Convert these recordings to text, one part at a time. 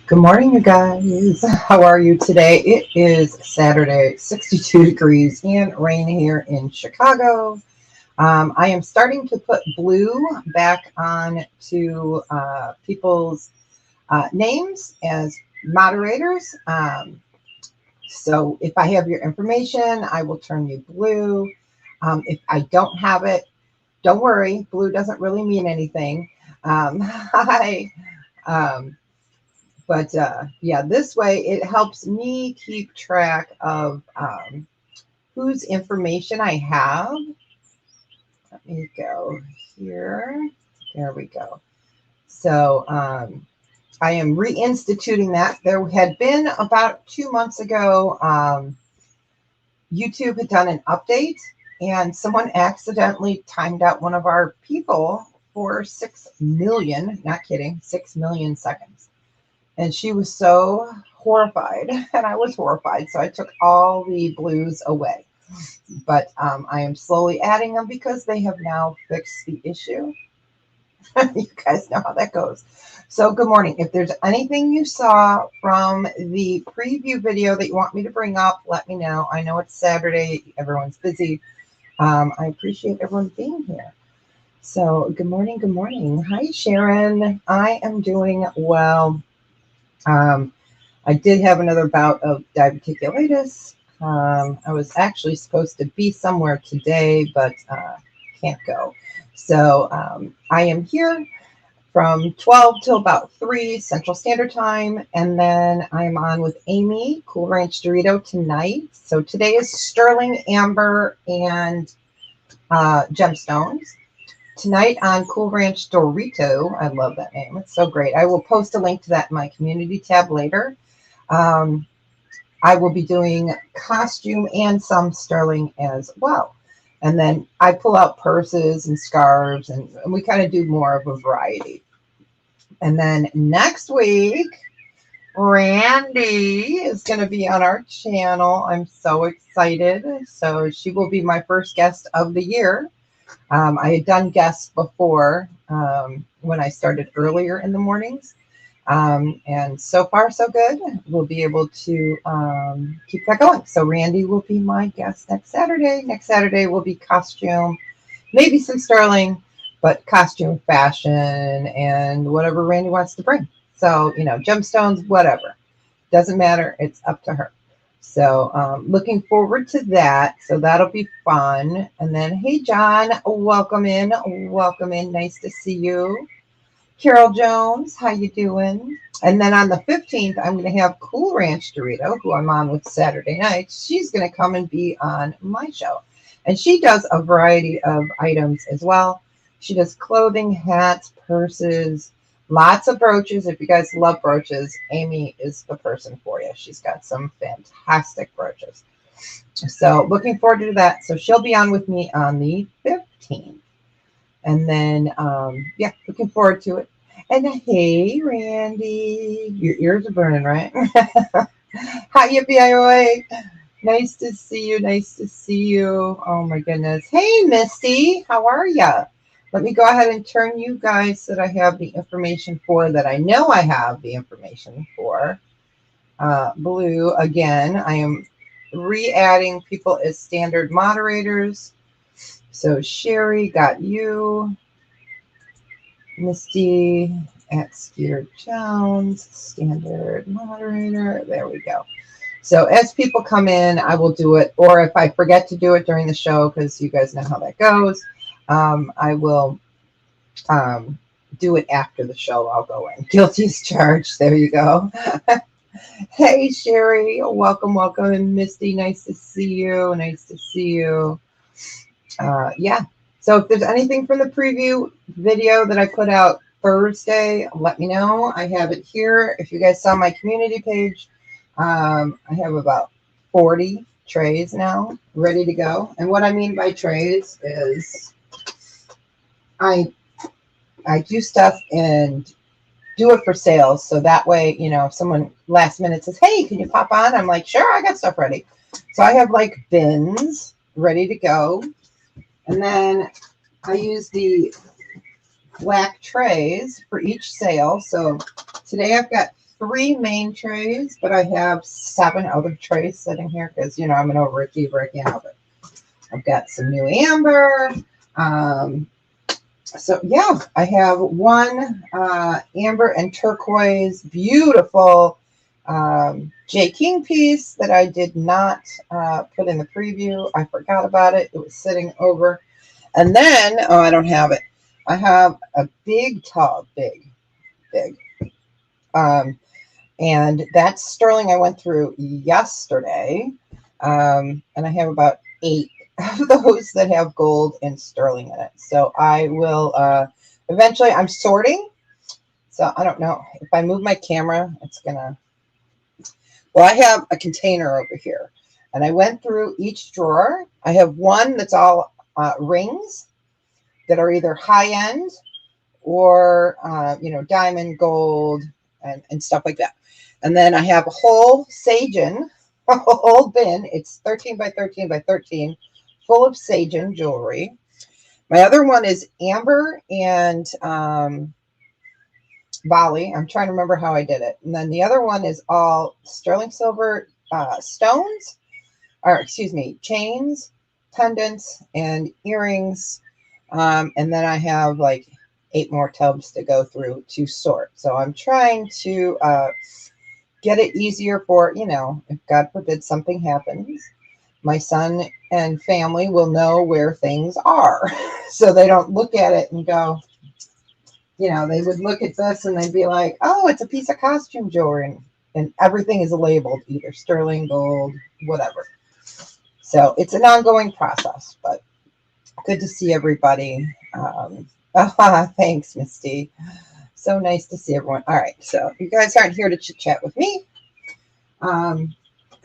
Good morning, you guys. How are you today? It is Saturday, 62 degrees and rain here in Chicago. I am starting to put blue back on to people's names as moderators. So if I have your information, I will turn you blue. If I don't have it, don't worry. Blue doesn't really mean anything. Hi. Um, But yeah, this way it helps me keep track of whose information I have. Let me go here. There we go. So I am reinstituting that. There had been about 2 months ago, YouTube had done an update and someone accidentally timed out one of our people for 6 million, not kidding, 6 million seconds. And she was so horrified, and I was horrified. So I took all the blues away. But I am slowly adding them because they have now fixed the issue. You guys know how that goes. So good morning. If there's anything you saw from the preview video that you want me to bring up, let me know. I know it's Saturday. Everyone's busy. I appreciate everyone being here. So good morning. Good morning. Hi, Sharon. I am doing well. I did have another bout of diverticulitis. I was actually supposed to be somewhere today, but can't go. So I am here from 12 till about 3 Central Standard Time. And then I'm on with Amy, Cool Ranch Dorito tonight. So today is Sterling Amber and Gemstones. Tonight on Cool Ranch Dorito, I love that name. It's so great. I will post a link to that in my community tab later. I will be doing costume and some sterling as well. And then I pull out purses and scarves, and we kind of do more of a variety. And then next week, Randy is going to be on our channel. I'm so excited. So she will be my first guest of the year. I had done guests before when I started earlier in the mornings. And so far, so good. We'll be able to keep that going. So Randy will be my guest next Saturday. Next Saturday will be costume, maybe some sterling, but costume, fashion, and whatever Randy wants to bring. So, gemstones, whatever. Doesn't matter. It's up to her. So looking forward to that. So that'll be fun. And then, hey, John, welcome in. Welcome in. Nice to see you. Carol Jones, how you doing? And then on the 15th, I'm going to have Cool Ranch Dorito, who I'm on with Saturday nights. She's going to come and be on my show. And she does a variety of items as well. She does clothing, hats, purses, lots of brooches. If you guys love brooches, Amy is the person for you. She's got some fantastic brooches. So looking forward to that. So she'll be on with me on the 15th. And then, yeah, looking forward to it. And hey, Randy, your ears are burning, right? Hi, yippee, nice to see you. Nice to see you. Oh, my goodness. Hey, Misty, how are ya? Let me go ahead and turn you guys that I have the information for, that I know I have the information for. Blue, again, I am re-adding people as standard moderators. So Sherry, got you. Misty at Skeeter Jones, standard moderator. There we go. So as people come in, I will do it. Or if I forget to do it during the show, because you guys know how that goes, I will do it after the show. I'll go in. Guilty as charged. There you go. Hey, Sherry. Welcome, welcome. And Misty, nice to see you. Nice to see you. Yeah. So if there's anything from the preview video that I put out Thursday, let me know. I have it here. If you guys saw my community page, I have about 40 trays now ready to go. And what I mean by trays is I do stuff and do it for sales. So that way, if someone last minute says, hey, can you pop on? I'm like, sure, I got stuff ready. So I have like bins ready to go. And then I use the black trays for each sale. So today I've got 3 main trays, but I have 7 other trays sitting here because, you know, I'm an overachiever again. But I've got some new amber. So yeah, I have one amber and turquoise, beautiful J. King piece that I did not put in the preview. I forgot about it. It was sitting over. And then, oh, I don't have it. I have a big tub, big. And that's sterling I went through yesterday. And I have about 8 of those that have gold and sterling in it. So I will eventually, I'm sorting. So I don't know if I move my camera, it's gonna, well, I have a container over here and I went through each drawer. I have one that's all rings that are either high end or, you know, diamond, gold, and stuff like that. And then I have a whole Sagen, a whole bin. It's 13 by 13 by 13, full of Sagen jewelry. My other one is amber and volley. I'm trying to remember how I did it. And then the other one is all sterling silver stones, or excuse me, chains, pendants, and earrings. And then I have like 8 more tubs to go through to sort. So I'm trying to get it easier for, you know, if God forbid something happens, my son and family will know where things are. So they don't look at it and go, you know, they would look at this and they'd be like, oh, it's a piece of costume jewelry. And everything is labeled either sterling, gold, whatever. So it's an ongoing process, but good to see everybody. Thanks, Misty. So nice to see everyone. All right, so you guys aren't here to chit chat with me.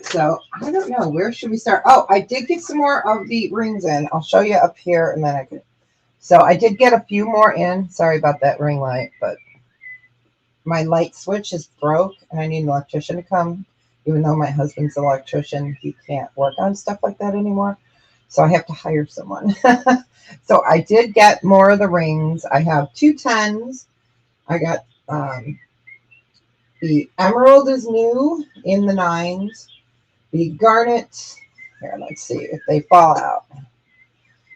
So I don't know, where should we start? Oh, I did get some more of the rings in. I'll show you up here, and then I can. So I did get a few more in. Sorry about that ring light, but my light switch is broke, and I need an electrician to come. Even though my husband's an electrician, he can't work on stuff like that anymore. So I have to hire someone. So I did get more of the rings. I have 2 10s. I got the emerald is new in the 9s. The garnet, here, let's see if they fall out.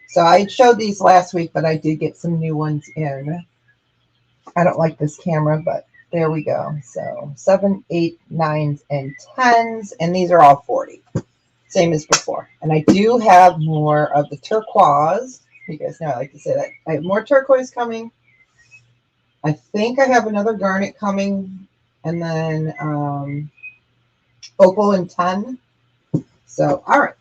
So I showed these last week, but I did get some new ones in. I don't like this camera, but there we go. So 7, 8, 9s, and 10s. And these are all 40. Same as before. And I do have more of the turquoise. You guys know I like to say that. I have more turquoise coming. I think I have another garnet coming. And then opal and 10. So, all right.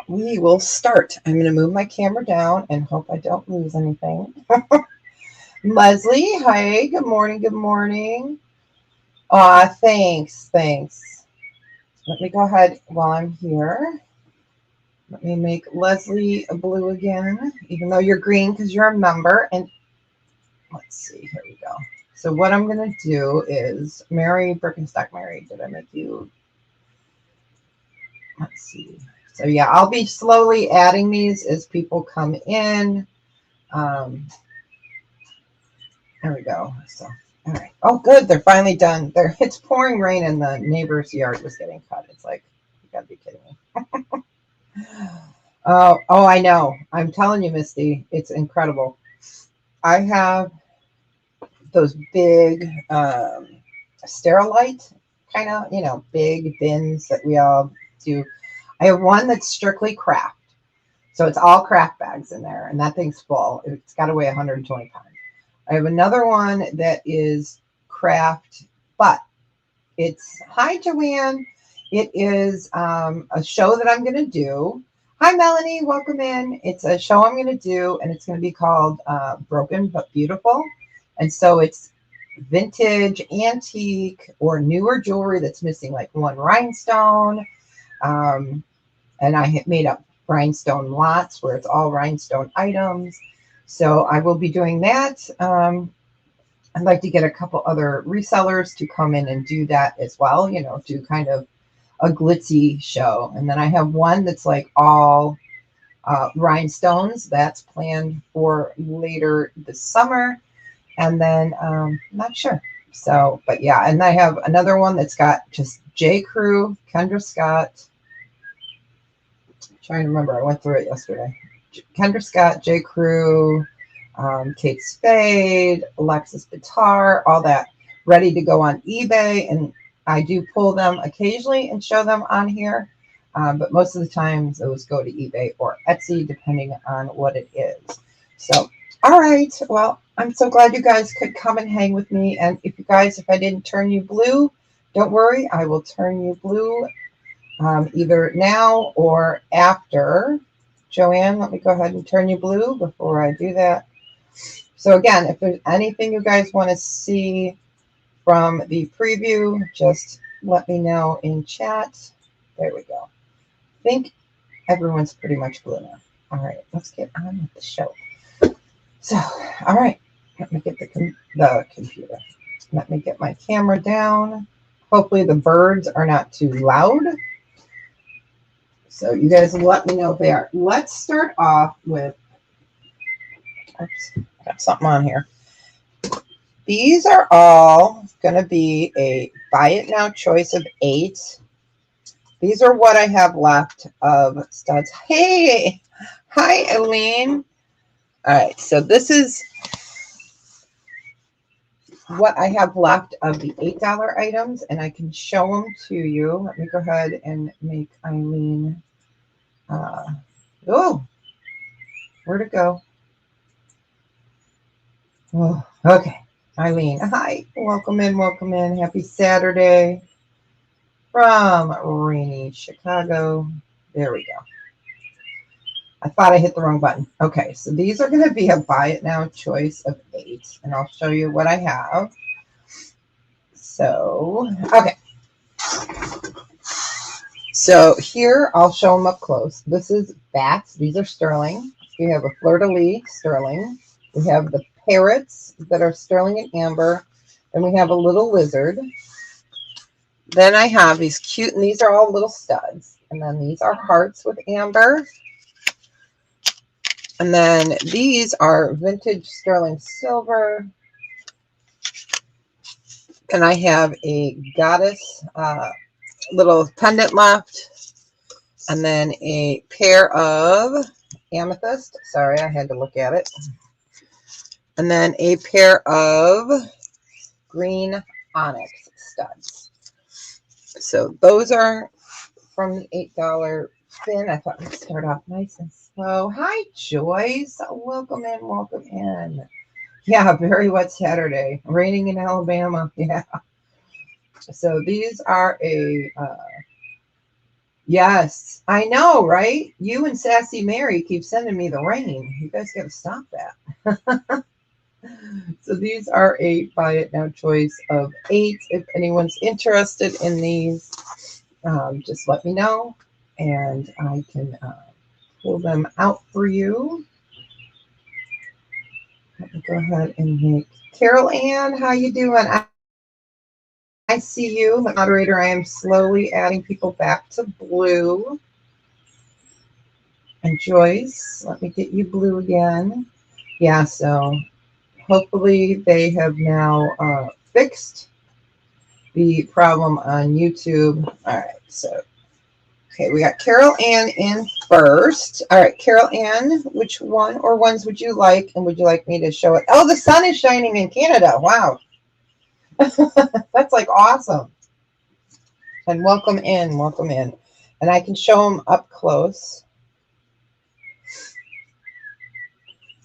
We will start. I'm going to move my camera down and hope I don't lose anything. Leslie, hi. Good morning. Good morning. Thanks. Let me go ahead while I'm here. Let me make Leslie a blue again, even though you're green because you're a member. And let's see, here we go. So what I'm going to do is, Mary Birkenstock, Mary, did I make you? Let's see. So yeah, I'll be slowly adding these as people come in. There we go. So, all right. Oh, good. They're finally done. It's pouring rain and the neighbor's yard was getting cut. It's like, you gotta be kidding me. Oh, I know. I'm telling you, Misty, it's incredible. I have those big Sterilite kind of, you know, big bins that we all do. I have one that's strictly craft. So it's all craft bags in there, and that thing's full. It's got to weigh 120 pounds. I have another one that is craft, but it's, hi, Joanne. It is a show that I'm going to do. Hi, Melanie. Welcome in. It's a show I'm going to do, and it's going to be called Broken But Beautiful. And so it's vintage, antique, or newer jewelry that's missing like one rhinestone. And I have made up rhinestone lots where it's all rhinestone items. So I will be doing that. I'd like to get a couple other resellers to come in and do that as well, you know, do kind of a glitzy show. And then I have one that's like all rhinestones. That's planned for later this summer. And then I'm not sure. So, but yeah, and I have another one that's got just J. Crew, Kendra Scott. I'm trying to remember, I went through it yesterday. Kendra Scott, J. Crew, Kate Spade, Alexis Guitar, all that ready to go on eBay. And I do pull them occasionally and show them on here. But most of the times those go to eBay or Etsy, depending on what it is. So, all right. Well, I'm so glad you guys could come and hang with me. And if I didn't turn you blue, don't worry. I will turn you blue either now or after. Joanne, let me go ahead and turn you blue before I do that. So again, if there's anything you guys want to see from the preview, just let me know in chat. There we go. I think everyone's pretty much blue now. All right, let's get on with the show. So, all right, let me get the computer. Let me get my camera down. Hopefully the birds are not too loud. So you guys let me know if they are. Let's start off with, oops, got something on here. These are all going to be a buy it now choice of 8. These are what I have left of studs. Hey, hi, Eileen. All right, so this is what I have left of the $8 items, and I can show them to you. Let me go ahead and make Eileen. Oh, where'd it go? Oh, okay. Eileen, hi. Welcome in, welcome in. Happy Saturday from rainy Chicago. There we go. I thought I hit the wrong button. Okay, so these are going to be a buy it now choice of 8, and I'll show you what I have. So, okay. So here, I'll show them up close. This is bats. These are sterling. We have a fleur-de-lis sterling. We have the parrots that are sterling and amber. Then we have a little lizard. Then I have these cute, and these are all little studs. And then these are hearts with amber. And then these are vintage sterling silver. And I have a goddess little pendant left. And then a pair of amethyst. Sorry, I had to look at it. And then a pair of green onyx studs. So those are from the $8 bin. I thought we'd start off nice and slow. Hi, Joyce. Welcome in, welcome in. Yeah, very wet Saturday. Raining in Alabama. Yeah. So these are a, yes, I know, right? You and Sassy Mary keep sending me the rain. You guys got to stop that. So these are a buy it now choice of 8. If anyone's interested in these, just let me know and I can pull them out for you. Let me go ahead and make Carol Ann, how you doing? I see you, the moderator. I am slowly adding people back to blue. And Joyce, let me get you blue again. Yeah, so hopefully they have now fixed the problem on YouTube. All right, so, okay, we got Carol Ann in first. All right, Carol Ann, which one or ones would you like? And would you like me to show it? Oh, the sun is shining in Canada. Wow. That's like awesome. And welcome in, welcome in. And I can show them up close.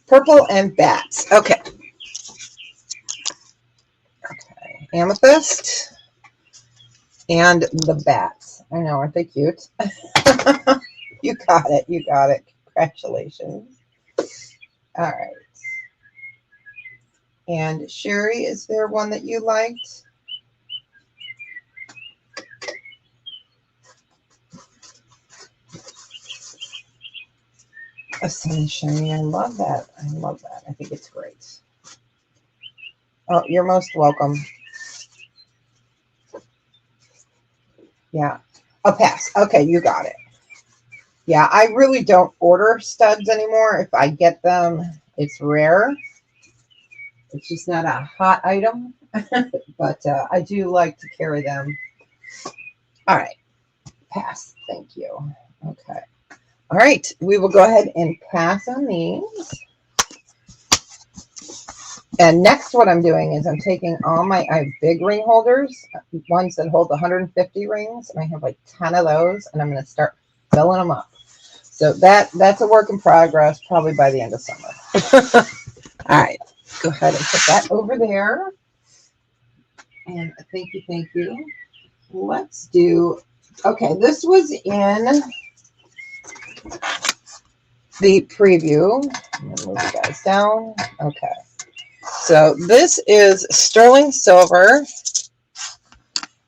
Purple and bats. Okay. Okay. Amethyst and the bats. I know, aren't they cute? You got it. You got it. Congratulations. All right. And Sherry, is there one that you liked? A sun is shining. I love that. I love that. I think it's great. Oh, you're most welcome. Yeah. A pass. Okay, you got it. Yeah, I really don't order studs anymore. If I get them, it's rare. It's just not a hot item. but I do like to carry them. All right, pass. Thank you. Okay. All right, we will go ahead and pass on these. And next what I'm doing is I'm taking all my, I have big ring holders, ones that hold 150 rings, and I have like 10 of those, and I'm going to start filling them up. So that's a work in progress, probably by the end of summer. All right, go ahead and put that over there. And thank you, thank you. Let's do, okay, this was in the preview. I'm going to move you guys down. Okay. So this is sterling silver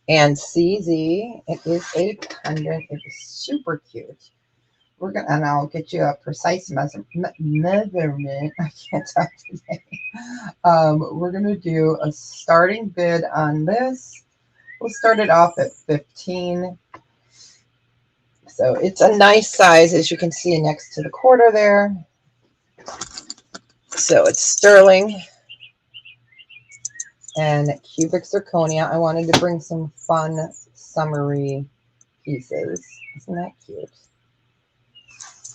and CZ. It is a pendant. It is super cute. We're gonna, and I'll get you a precise measurement. I can't talk today. We're gonna do a starting bid on this. We'll start it off at 15. So it's a nice size, as you can see next to the quarter there. So it's sterling and cubic zirconia. I wanted to bring some fun summery pieces. Isn't that cute?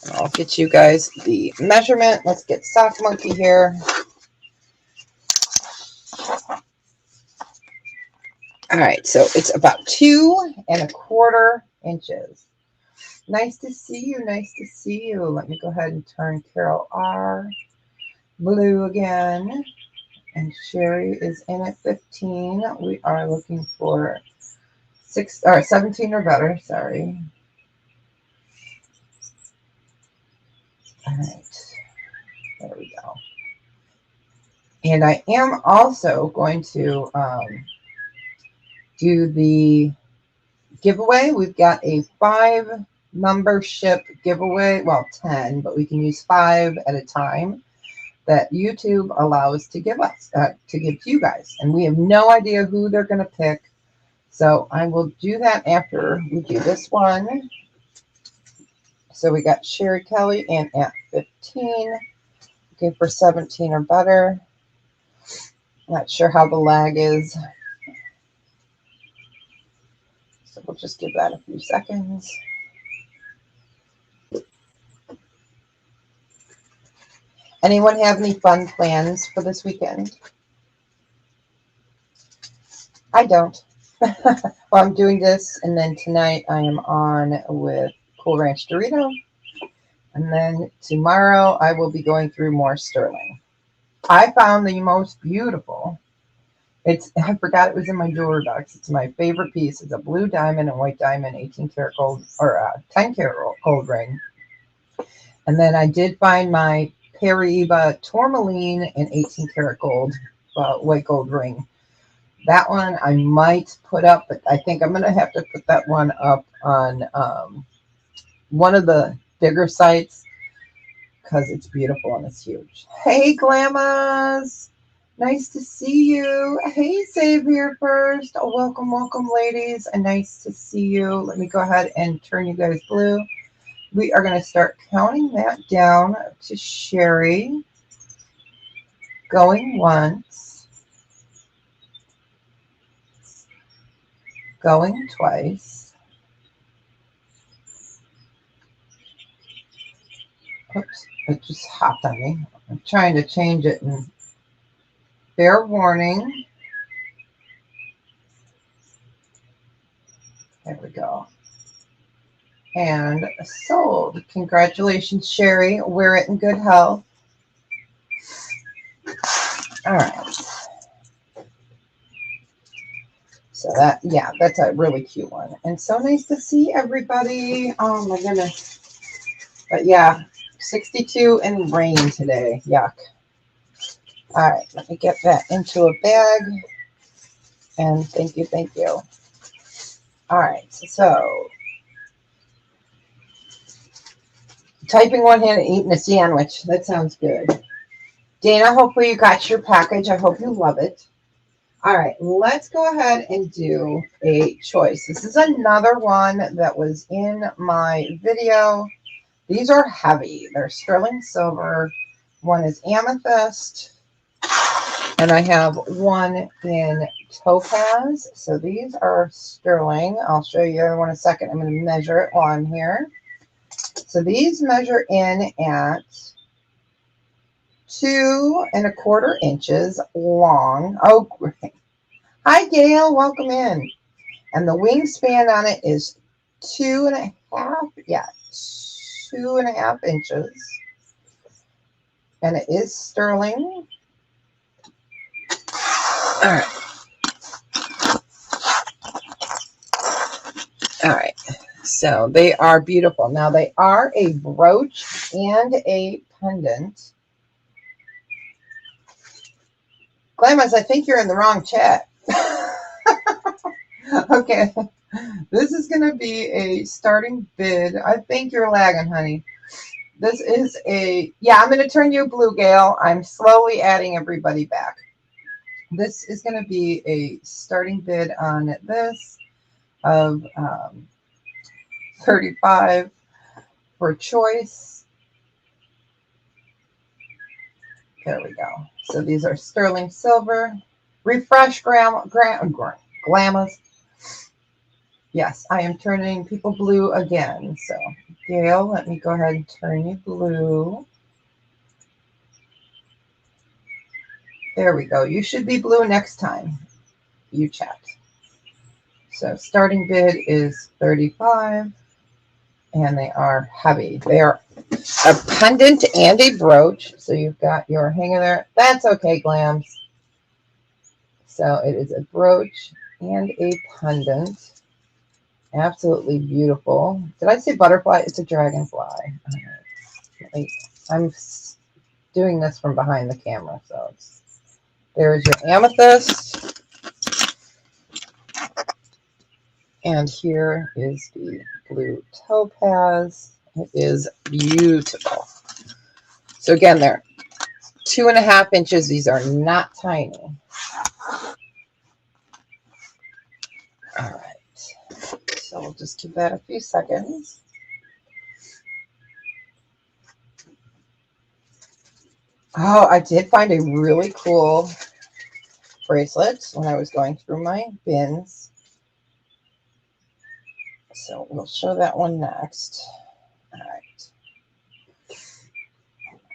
And I'll get you guys the measurement. Let's get Sock Monkey here. All right, so it's about 2¼ inches. Nice to see you. Nice to see you. Let me go ahead and turn Carol R. blue again. And Sherry is in at 15. We are looking for 17 or better. Sorry. All right. There we go. And I am also going to do the giveaway. We've got a 5 membership giveaway. Well, 10, but we can use 5 at a time that YouTube allows to give us, to give to you guys. And we have no idea who they're going to pick. So I will do that after we do this one. So we got Sherry Kelly in at 15. Looking for 17 or better. Not sure how the lag is. So we'll just give that a few seconds. Anyone have any fun plans for this weekend? I don't. Well, I'm doing this, and then tonight I am on with Cool Ranch Dorito. And then tomorrow I will be going through more sterling. I found the most beautiful. I forgot it was in my jewelry box. It's my favorite piece. It's a blue diamond and white diamond 18 karat gold, or 10 karat gold ring. And then I did find my Paraiba tourmaline and 18 karat gold, white gold ring. That one I might put up, but I think I'm going to have to put that one up on one of the bigger sites because it's beautiful and it's huge. Hey, Glamas. Nice to see you. Hey, Xavier first. Oh, welcome, welcome, ladies. And nice to see you. Let me go ahead and turn you guys blue. We are going to start counting that down to Sherry. Going once. Going twice. Oops, it just hopped on me. I'm trying to change it, and fair warning. There we go. And sold. Congratulations, Sherry. Wear it in good health. All right. So that, yeah, that's a really cute one. And so nice to see everybody. Oh my goodness. But yeah, 62 and rain today. Yuck. All right, let me get that into a bag. And thank you, thank you. All right, so typing one hand and eating a sandwich. That sounds good. Dana, hopefully you got your package. I hope you love it. All right, let's go ahead and do a choice. This is another one that was in my video. These are heavy. They're sterling silver. One is amethyst. And I have one in topaz. So these are sterling. I'll show you the other one in a second. I'm going to measure it while I'm here. So these measure in at 2¼ inches long. Oh, great. Hi, Gail. Welcome in. And the wingspan on it is 2½. Yeah, 2½ inches. And it is sterling. All right. All right. So they are beautiful. Now they are a brooch and a pendant. Glamis, I think you're in the wrong chat. Okay. This is going to be a starting bid. I think you're lagging, honey. This is a, yeah, I'm going to turn you blue, Gail. I'm slowly adding everybody back. This is going to be a starting bid on this of 35 for choice. There we go. So these are sterling silver. Refresh Glamis. Yes, I am turning people blue again. So Gail, let me go ahead and turn you blue. There we go. You should be blue next time you chat. So starting bid is 35, and they are heavy. They are a pendant and a brooch. So you've got your hanger there. That's okay, Glams. So it is a brooch and a pendant. Absolutely beautiful. Did I say butterfly? It's a dragonfly. I'm doing this from behind the camera. So there's your amethyst. And here is the blue topaz. It is beautiful. So again, they're 2½ inches. These are not tiny. All right. So we'll just give that a few seconds. Oh, I did find a really cool bracelet when I was going through my bins. So we'll show that one next. All right.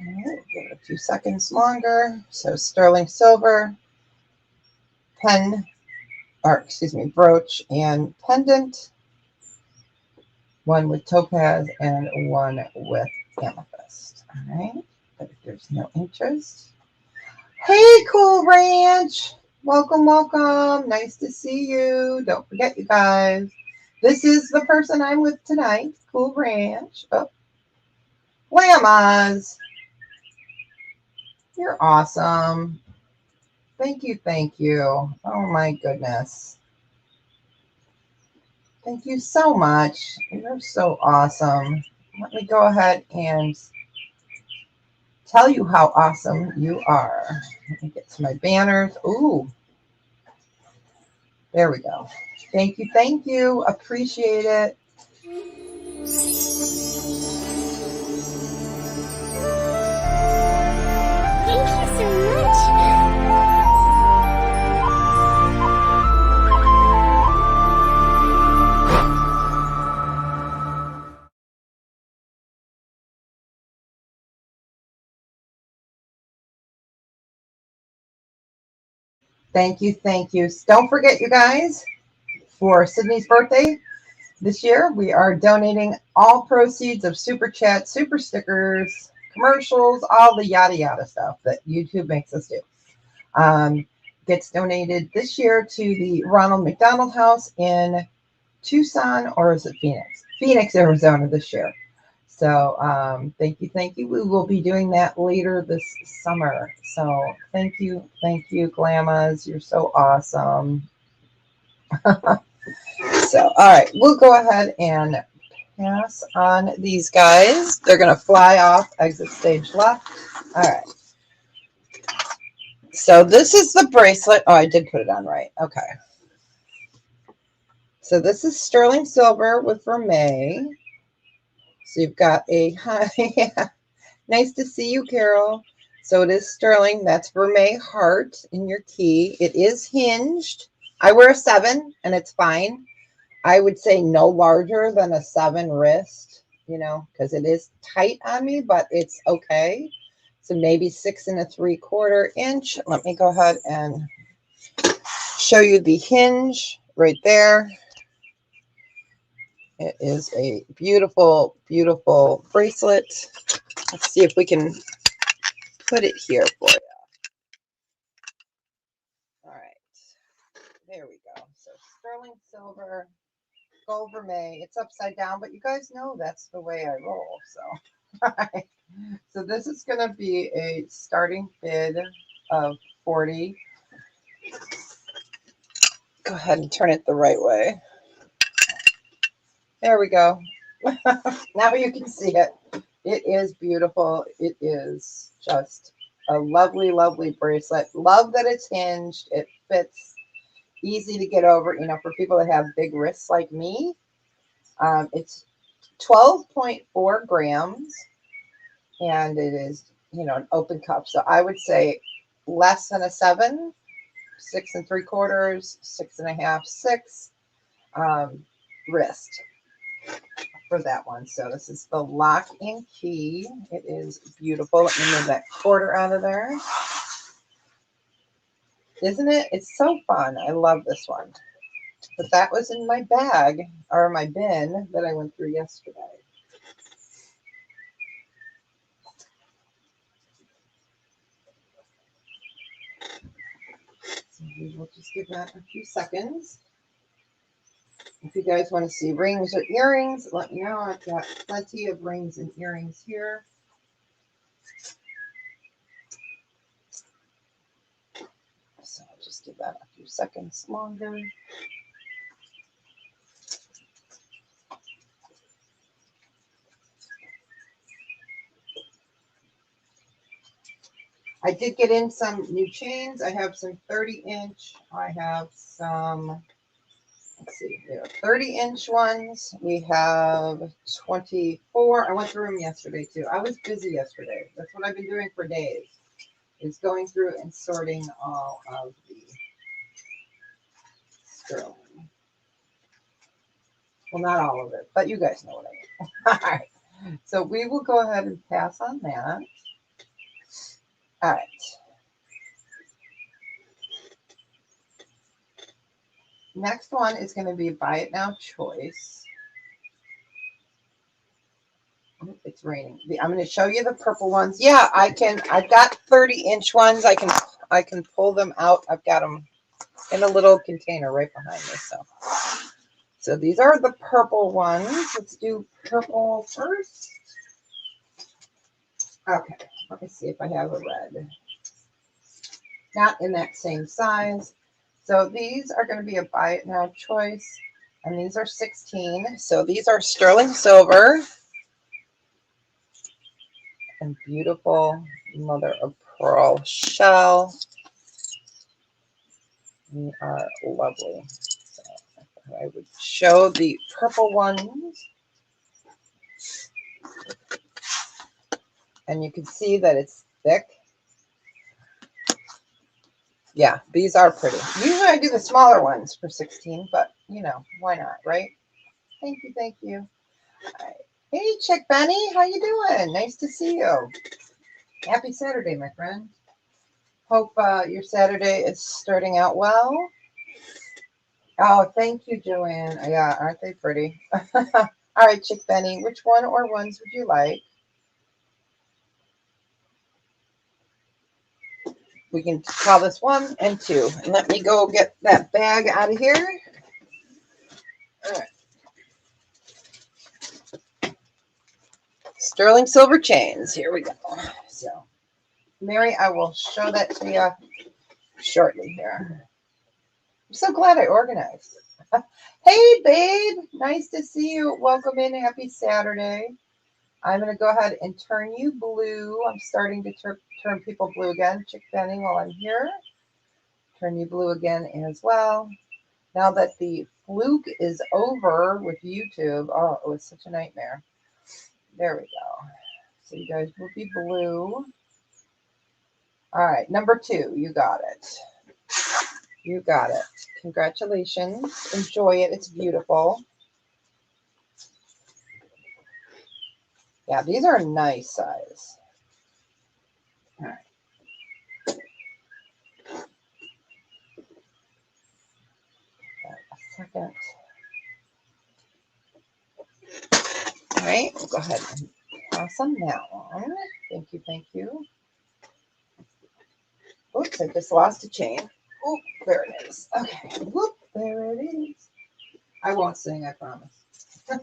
All right, give it a few seconds longer. So sterling silver, brooch and pendant. One with topaz and one with amethyst. All right. But if there's no interest. Hey, Cool Ranch. Welcome, welcome. Nice to see you. Don't forget, you guys. This is the person I'm with tonight. Cool Ranch. Oh. Glamas. You're awesome. Thank you, thank you. Oh, my goodness. Thank you so much. You're so awesome. Let me go ahead and tell you how awesome you are. Let me get to my banners. Ooh. There we go. Thank you, thank you. Appreciate it. Thank you so much. Thank you, thank you. Don't forget, you guys, for Sydney's birthday this year, we are donating all proceeds of Super Chat, Super Stickers, commercials, all the yada yada stuff that YouTube makes us do. Gets donated this year to the Ronald McDonald House in Tucson, or is it Phoenix? Phoenix, Arizona this year. So thank you, thank you. We will be doing that later this summer. So thank you, Glamas. You're so awesome. So, all right, we'll go ahead and pass on these guys. They're going to fly off, exit stage left. All right. So this is the bracelet. Oh, I did put it on right. Okay. So this is sterling silver with vermeil. So you've got a, yeah. Nice to see you, Carol. So it is sterling. That's vermeil heart in your key. It is hinged. I wear a 7 and it's fine. I would say no larger than a 7 wrist, because it is tight on me, but it's okay. So maybe 6 3/4 inch. Let me go ahead and show you the hinge right there. It is a beautiful, beautiful bracelet. Let's see if we can put it here for you. All right, there we go. So sterling silver, gold vermeil. It's upside down, but you guys know that's the way I roll. So, so this is going to be a starting bid of 40. Go ahead and turn it the right way. There we go. Now you can see it. It is beautiful. It is just a lovely, lovely bracelet. Love that it's hinged. It fits, easy to get over, for people that have big wrists like me. It's 12.4 grams, and it is, an open cup. So I would say less than a 7, 6 3/4, 6.5, 6 wrist for that one. So this is the lock and key. It is beautiful. Let me move that quarter out of there. Isn't it? It's so fun. I love this one. But that was in my bag, or my bin, that I went through yesterday. So we will just give that a few seconds. If you guys want to see rings or earrings, let me know. I've got plenty of rings and earrings here. So I'll just give that a few seconds longer. I did get in some new chains. I have some 30-inch. I have some, let's see, there are 30-inch ones. We have 24. I went through them yesterday too. I was busy yesterday. That's what I've been doing for days, is going through and sorting all of the sterling. Well, not all of it, but you guys know what I mean. All right. So we will go ahead and pass on that. All right. Next one is going to be buy it now choice. It's raining. I'm going to show you the purple ones. Yeah, I can. I've got 30-inch ones. I can pull them out. I've got them in a little container right behind me. So these are the purple ones. Let's do purple first. Okay. Let me see if I have a red. Not in that same size. So these are going to be a buy it now choice, and these are 16. So these are sterling silver and beautiful mother of pearl shell. They are lovely. So I would show the purple ones, and you can see that it's thick. Yeah, these are pretty. Usually I do the smaller ones for 16, but why not, right? Thank you, thank you. All right. Hey, Chick Benny, how you doing? Nice to see you. Happy Saturday, my friend. Hope your Saturday is starting out well. Oh, thank you, Joanne. Yeah, aren't they pretty? All right, Chick Benny, which one or ones would you like? We can call this 1 and 2. And let me go get that bag out of here. All right. Sterling silver chains. Here we go. So, Mary, I will show that to you shortly here. I'm so glad I organized. Hey, babe. Nice to see you. Welcome in. Happy Saturday. I'm going to go ahead and turn you blue. I'm starting to turn people blue again. Chick Benny while I'm here. Turn you blue again as well. Now that the fluke is over with YouTube. Oh, it was such a nightmare. There we go. So you guys will be blue. All right, number 2, you got it. You got it. Congratulations. Enjoy it. It's beautiful. Yeah, these are a nice size. All right. A second. All right, we'll go ahead and pass on that one. Thank you, thank you. Oops, I just lost a chain. Oh, there it is. Okay, whoop, there it is. I won't sing, I promise. All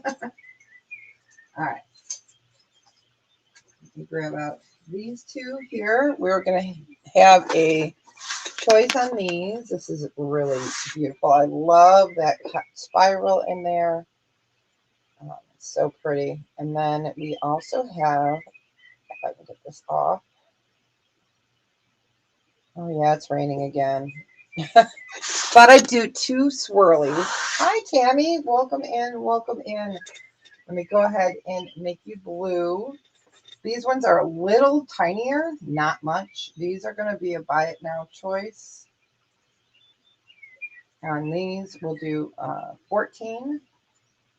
right, let me grab out these 2 here. We're going to have a choice on these. This is really beautiful. I love that cut spiral in there. It's so pretty. And then we also have, if I can get this off. Oh yeah, it's raining again. Thought I'd do 2 swirlies. Hi Tammy, welcome in, welcome in. Let me go ahead and make you blue. These ones are a little tinier, not much. These are going to be a buy it now choice. On these, we'll do 14,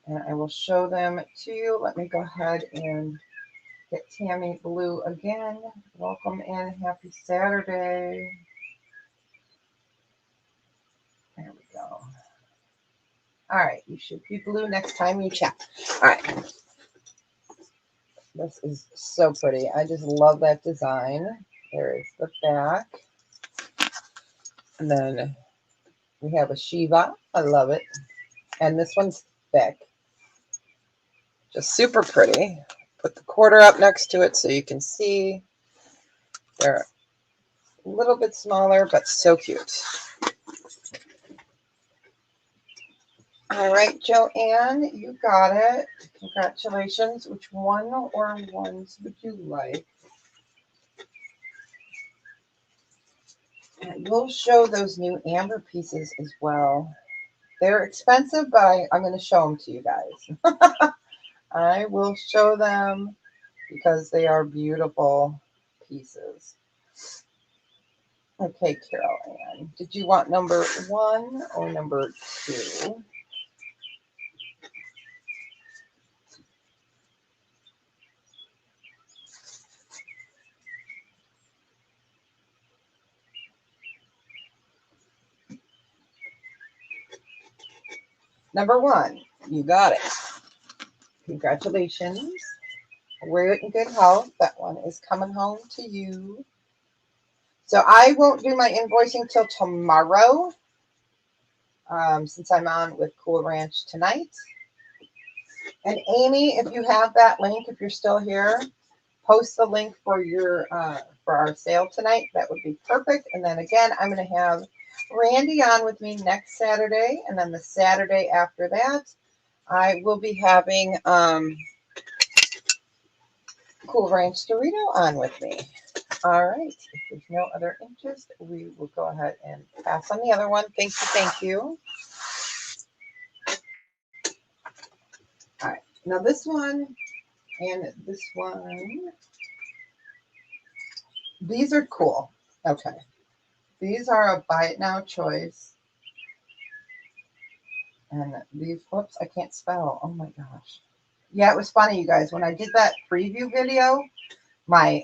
and I will show them to you. Let me go ahead and get Tammy blue again. Welcome in. Happy Saturday. There we go. All right, you should be blue next time you check. All right. This is so pretty. I just love that design. There is the back. And then we have a Shiva. I love it. And this one's thick. Just super pretty. Put the quarter up next to it so you can see. They're a little bit smaller, but so cute. All right, Joanne, you got it. Congratulations. Which one or ones would you like? And we'll show those new amber pieces as well. They're expensive, but I'm going to show them to you guys. I will show them because they are beautiful pieces. Okay, Carol Ann, did you want number 1 or number 2? Number 1, you got it. Congratulations. Wear it in good health. That one is coming home to you. So I won't do my invoicing till tomorrow, since I'm on with Cool Ranch tonight. And Amy, if you have that link, if you're still here, post the link for your for our sale tonight. That would be perfect. And then again, I'm going to have Randy on with me next Saturday, and then the Saturday after that, I will be having Cool Ranch Dorito on with me. All right. If there's no other interest, we will go ahead and pass on the other one. Thank you. Thank you. All right. Now this one and this one, these are cool. Okay. These are a buy it now choice. And these, whoops, I can't spell. Oh my gosh. Yeah, it was funny, you guys. When I did that preview video, my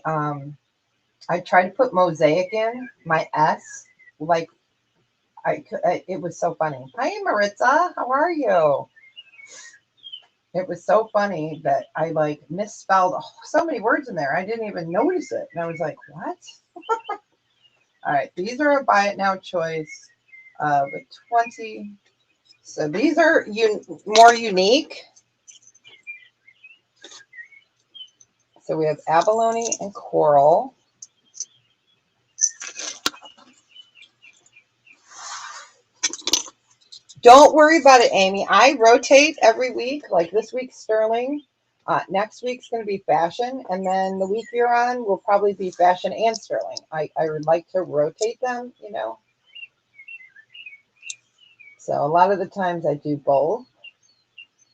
I tried to put mosaic in my S, like it was so funny. Hi Maritza, how are you? It was so funny that I like misspelled so many words in there. I didn't even notice it. And I was like, what? All right, these are a buy it now choice with 20. So these are more unique. So we have abalone and coral. Don't worry about it, Amy. I rotate every week. Like this week's sterling. Next week's going to be fashion. And then the week you're on will probably be fashion and sterling. I would like to rotate them, you know. So a lot of the times I do both.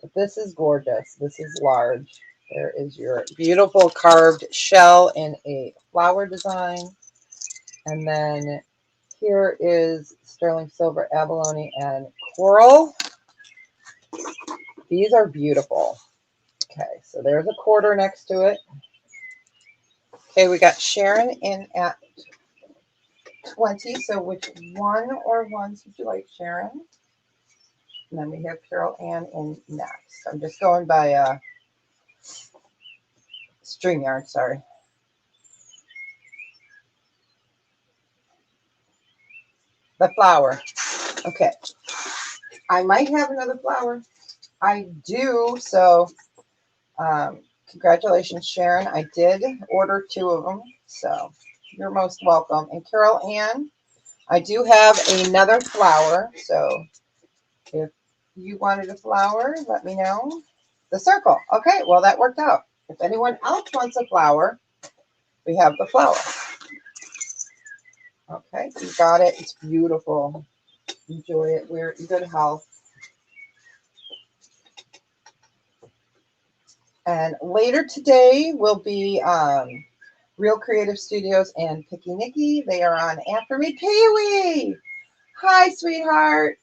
But this is gorgeous. This is large. There is your beautiful carved shell in a flower design. And then here is sterling silver, abalone, and coral. These are beautiful. Okay, so there's a quarter next to it. Okay, we got Sharon in at 20. So which one or ones would you like, Sharon? And then we have Carol Ann in next. I'm just going by StreamYard, sorry. The flower. Okay. I might have another flower. I do. So congratulations, Sharon. I did order 2 of them. So you're most welcome. And Carol Ann, I do have another flower. So if you wanted a flower, let me know. The circle. Okay, well, that worked out. If anyone else wants a flower, we have the flower. Okay, you got it. It's beautiful. Enjoy it. We're in good health. And later today will be Real Creative Studios and Picky Nicky. They are on after me. Pee-wee! Hi, sweetheart.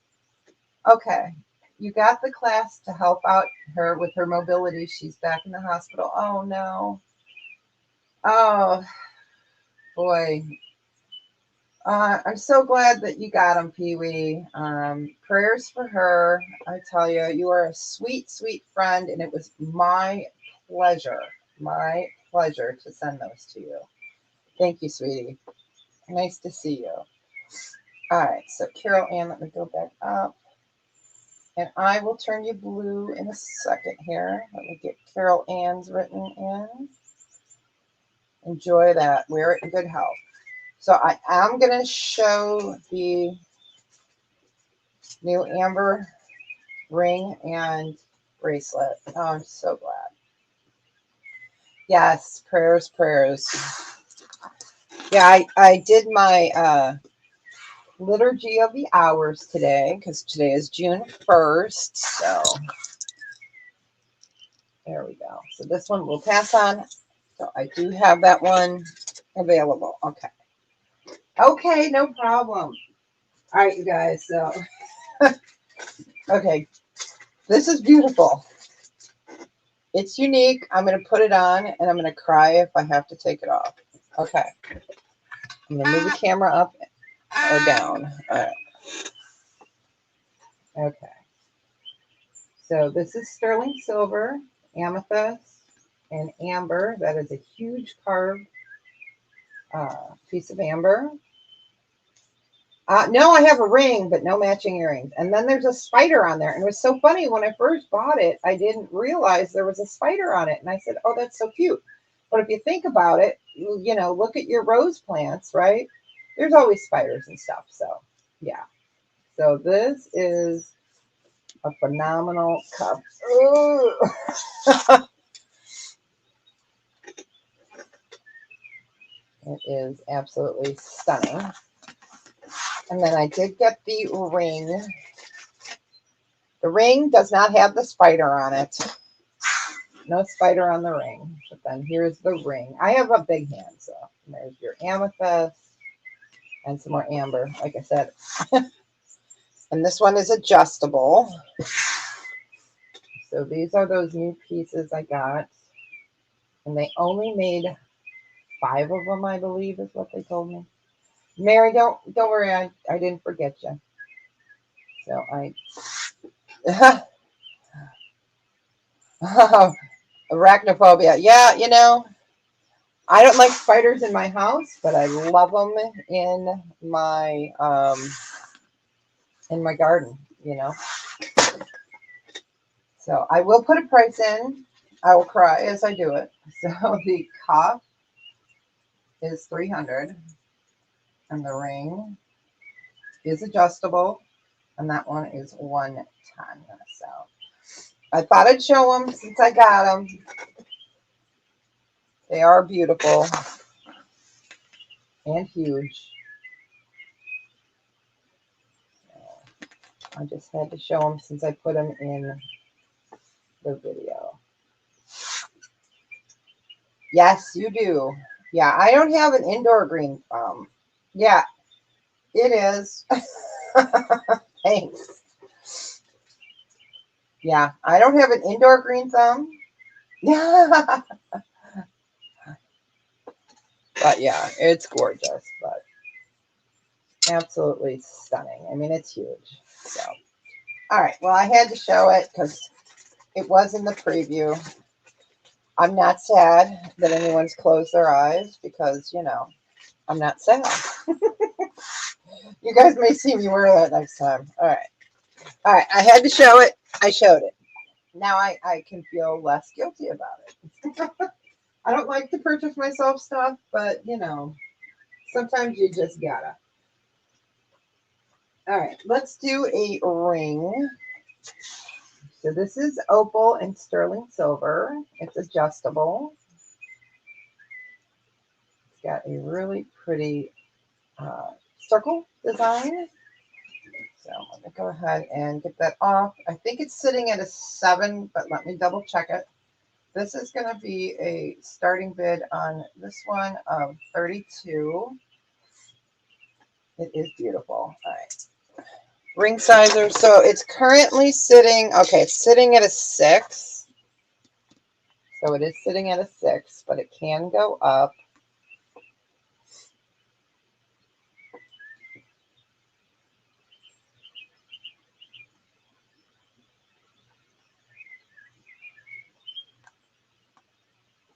Okay. You got the class to help out her with her mobility. She's back in the hospital. Oh, no. Oh, boy. I'm so glad that you got him, Pee-wee. Prayers for her. I tell you, you are a sweet, sweet friend, and it was my pleasure to send those to you. Thank you, sweetie. Nice to see you. All right, so Carol Ann, let me go back up. And I will turn you blue in a second here. Let me get Carol Ann's written in. Enjoy that. Wear it in good health. So I am going to show the new amber ring and bracelet. Oh, I'm so glad. Yes, prayers. Yeah, I did my liturgy of the hours today because today is June 1st. So there we go. So this one will pass on. So I do have that one available. Okay. Okay, no problem. All right, you guys. So, okay, this is beautiful. It's unique. I'm going to put it on and I'm going to cry if I have to take it off. Okay. I'm going to move the camera up or down. All right. Okay. So this is sterling silver, amethyst, and amber. That is a huge carved piece of amber. No, I have a ring, but no matching earrings. And then there's a spider on there. And it was so funny. When I first bought it, I didn't realize there was a spider on it. And I said, oh, that's so cute. But if you think about it, you know, look at your rose plants, right? There's always spiders and stuff. So, yeah. So this is a phenomenal cup. It is absolutely stunning. And then I did get the ring. The ring does not have the spider on it. No spider on the ring. But then here's the ring. I have a big hand, so there's your amethyst and some more amber, like I said. And this one is adjustable. So these are those new pieces I got. And they only made 5 of them, I believe, is what they told me. Mary, don't worry, I didn't forget you. So arachnophobia. Yeah, you know, I don't like spiders in my house, but I love them in my garden, you know. So I will put a price in. I will cry as I do it. So the cuff is $300 and the ring is adjustable and that one is $110. So I thought I'd show them since I got them. They are beautiful and huge. I just had to show them since I put them in the video. Yes, you do. Yeah, I don't have an indoor green thumb. Yeah, it is. Thanks. Yeah, I don't have an indoor green thumb. Yeah, but yeah, it's gorgeous, but absolutely stunning. I mean, it's huge. So, all right. Well, I had to show it because it was in the preview. I'm not sad that anyone's closed their eyes because, I'm not sad. You guys may see me wear that next time. All right. All right. I had to show it. I showed it. Now I can feel less guilty about it. I don't like to purchase myself stuff, but, sometimes you just gotta. All right. Let's do a ring. So this is opal and sterling silver. It's adjustable. It's got a really pretty circle design. So let me go ahead and get that off. I think it's sitting at a 7, but let me double check it. This is going to be a starting bid on this one of 32. It is beautiful. All right. Ring sizer. So it's currently sitting, okay, it's sitting at a 6. So it is sitting at a 6, but it can go up.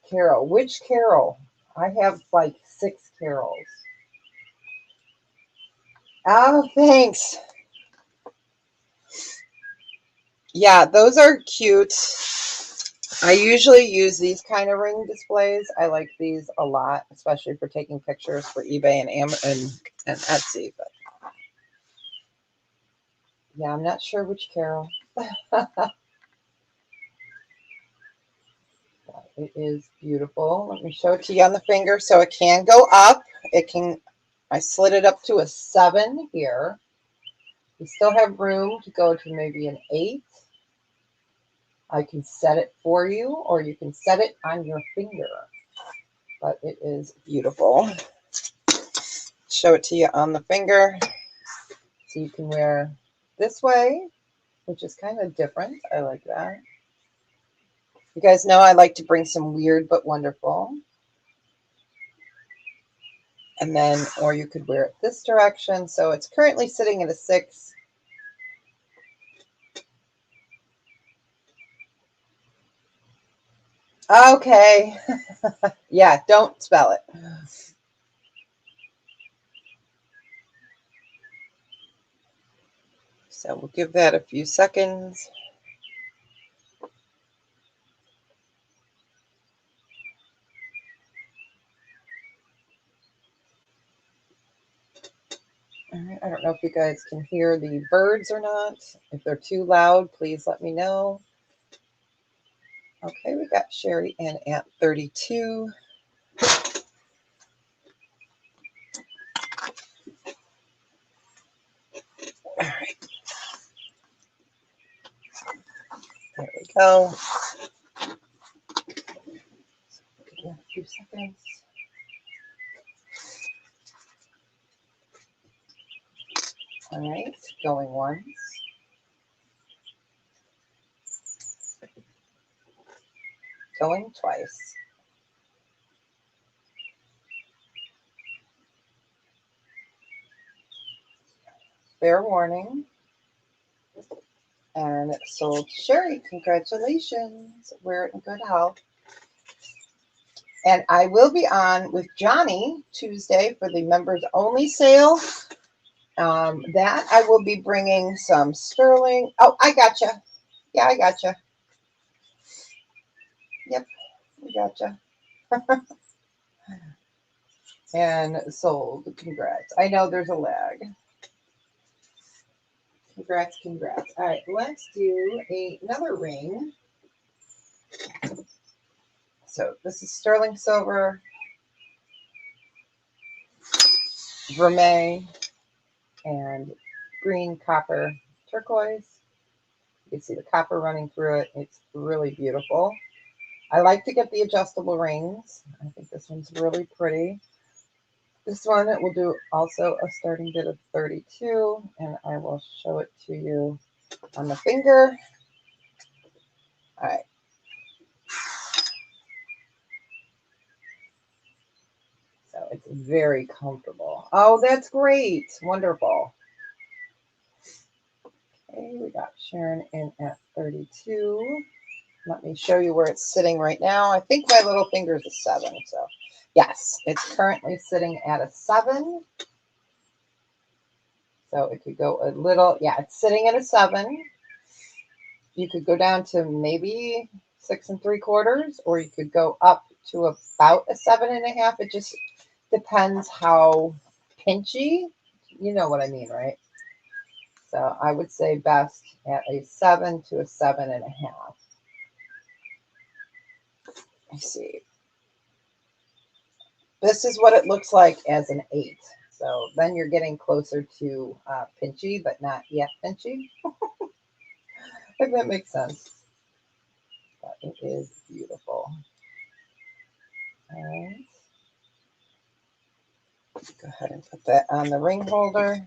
Carol. Which Carol? I have like 6 Carols. Oh, thanks. Yeah, those are cute. I usually use these kind of ring displays. I like these a lot, especially for taking pictures for eBay and Etsy. But yeah, I'm not sure which Carol. It is beautiful. Let me show it to you on the finger. So it can go up. I slid it up to a 7 here. You still have room to go to maybe an 8. I can set it for you, or you can set it on your finger. But it is beautiful. Show it to you on the finger. So you can wear this way, which is kind of different. I like that. You guys know I like to bring some weird but wonderful. And then, or you could wear it this direction. So it's currently sitting at a 6. Okay. Yeah, don't spell it. So we'll give that a few seconds. All right, I don't know if you guys can hear the birds or not. If they're too loud, please let me know. Okay, we got Sherry in at 32. All right, there we go. A few seconds. All right, going once. Going twice. Fair warning. And it sold. Sherry, congratulations. We're in good health. And I will be on with Johnny Tuesday for the members only sale. That I will be bringing some sterling. Oh, I gotcha. Yeah, I gotcha. Yep, I gotcha. And sold. Congrats. I know there's a lag. Congrats, congrats. All right, let's do another ring. So this is sterling silver, vermeil, and green copper turquoise. You can see the copper running through it. It's really beautiful. I like to get the adjustable rings. I think this one's really pretty. This one will do also a starting bit of 32, and I will show it to you on the finger. All right. So it's very comfortable. Oh, that's great. Wonderful. Okay, we got Sharon in at 32. Let me show you where it's sitting right now. I think my little finger is a 7. So yes, it's currently sitting at a 7. So it could go a little, yeah, it's sitting at a 7. You could go down to maybe 6 3/4, or you could go up to about a 7.5. It just depends how pinchy, you know what I mean, right? So I would say best at a 7 to a 7.5. Let's see. This is what it looks like as an 8. So then you're getting closer to pinchy, but not yet pinchy, if that makes sense. But it is beautiful. All right. Go ahead and put that on the ring holder.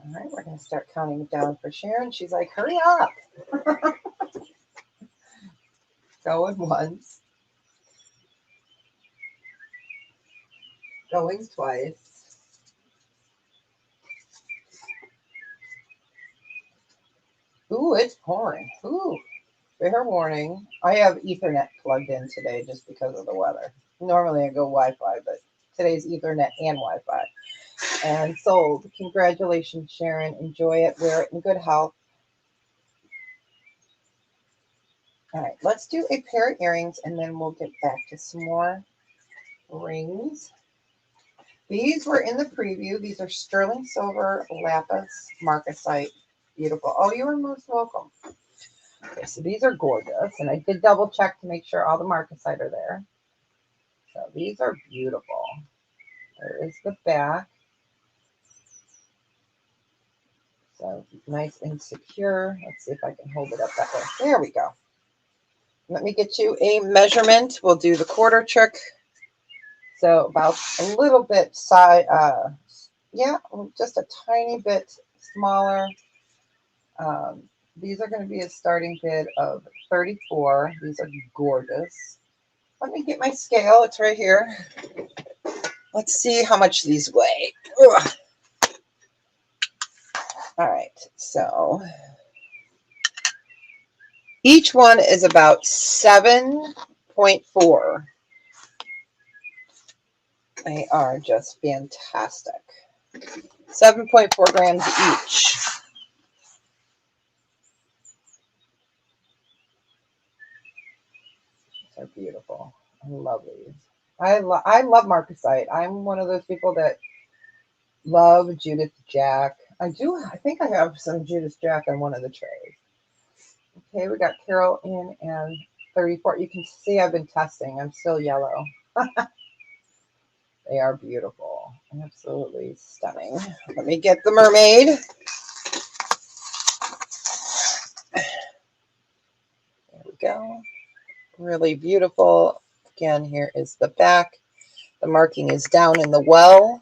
All right, we're going to start counting down for Sharon. She's like, hurry up. Going once. Going twice. Ooh, it's pouring. Ooh, fair warning. I have Ethernet plugged in today just because of the weather. Normally I go Wi-Fi, but today's Ethernet and Wi-Fi. And sold. Congratulations, Sharon. Enjoy it. Wear it in good health. All right, let's do a pair of earrings, and then we'll get back to some more rings. These were in the preview. These are sterling silver lapis marcasite. Beautiful. Oh, you are most welcome. Okay, so these are gorgeous, and I did double check to make sure all the marcasite are there. So these are beautiful. There is the back. So nice and secure. Let's see if I can hold it up that way. There we go. Let me get you a measurement. We'll do the quarter trick. So about a little bit side, yeah, just a tiny bit smaller. These are going to be a starting bid of 34. These are gorgeous. Let me get my scale. It's right here. Let's see how much these weigh. Ugh. All right, so each one is about 7.4. They are just fantastic. 7.4 grams each. They're beautiful. I love these. I love marcasite. I'm one of those people that love Judith Jack. I think I have some Judith Jack on one of the trays. Okay, we got Carol in and 34. You can see I've been testing. I'm still yellow. They are beautiful. Absolutely stunning. Let me get the mermaid. There we go. Really beautiful. Again, here is the back. The marking is down in the well.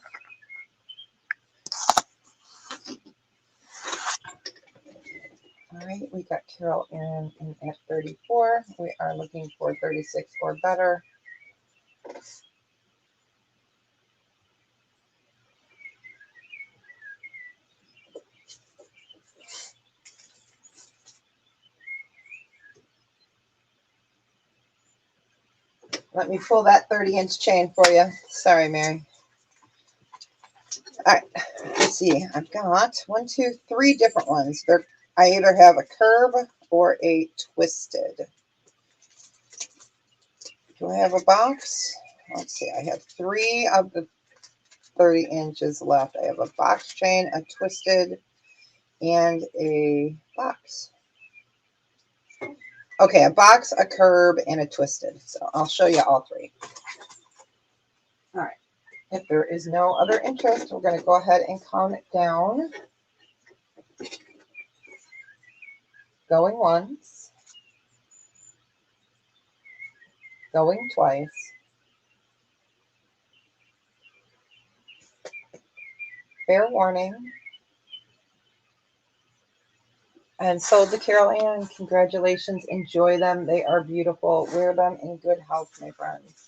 All right, we got Carol in at 34. We are looking for 36 or better. Let me pull that 30-inch chain for you. Sorry, Mary. All right, let's see. I've got 1, 2, 3 different ones. I either have a curve or a twisted. Do I have a box? Let's see. I have 3 of the 30 inches left. I have a box chain, a twisted, and a box. Okay, a box, a curve, and a twisted. So I'll show you all 3. All right. If there is no other interest, we're going to go ahead and count it down. Going once. Going twice. Fair warning. And sold to Carol Ann. Congratulations. Enjoy them. They are beautiful. Wear them in good health, my friends.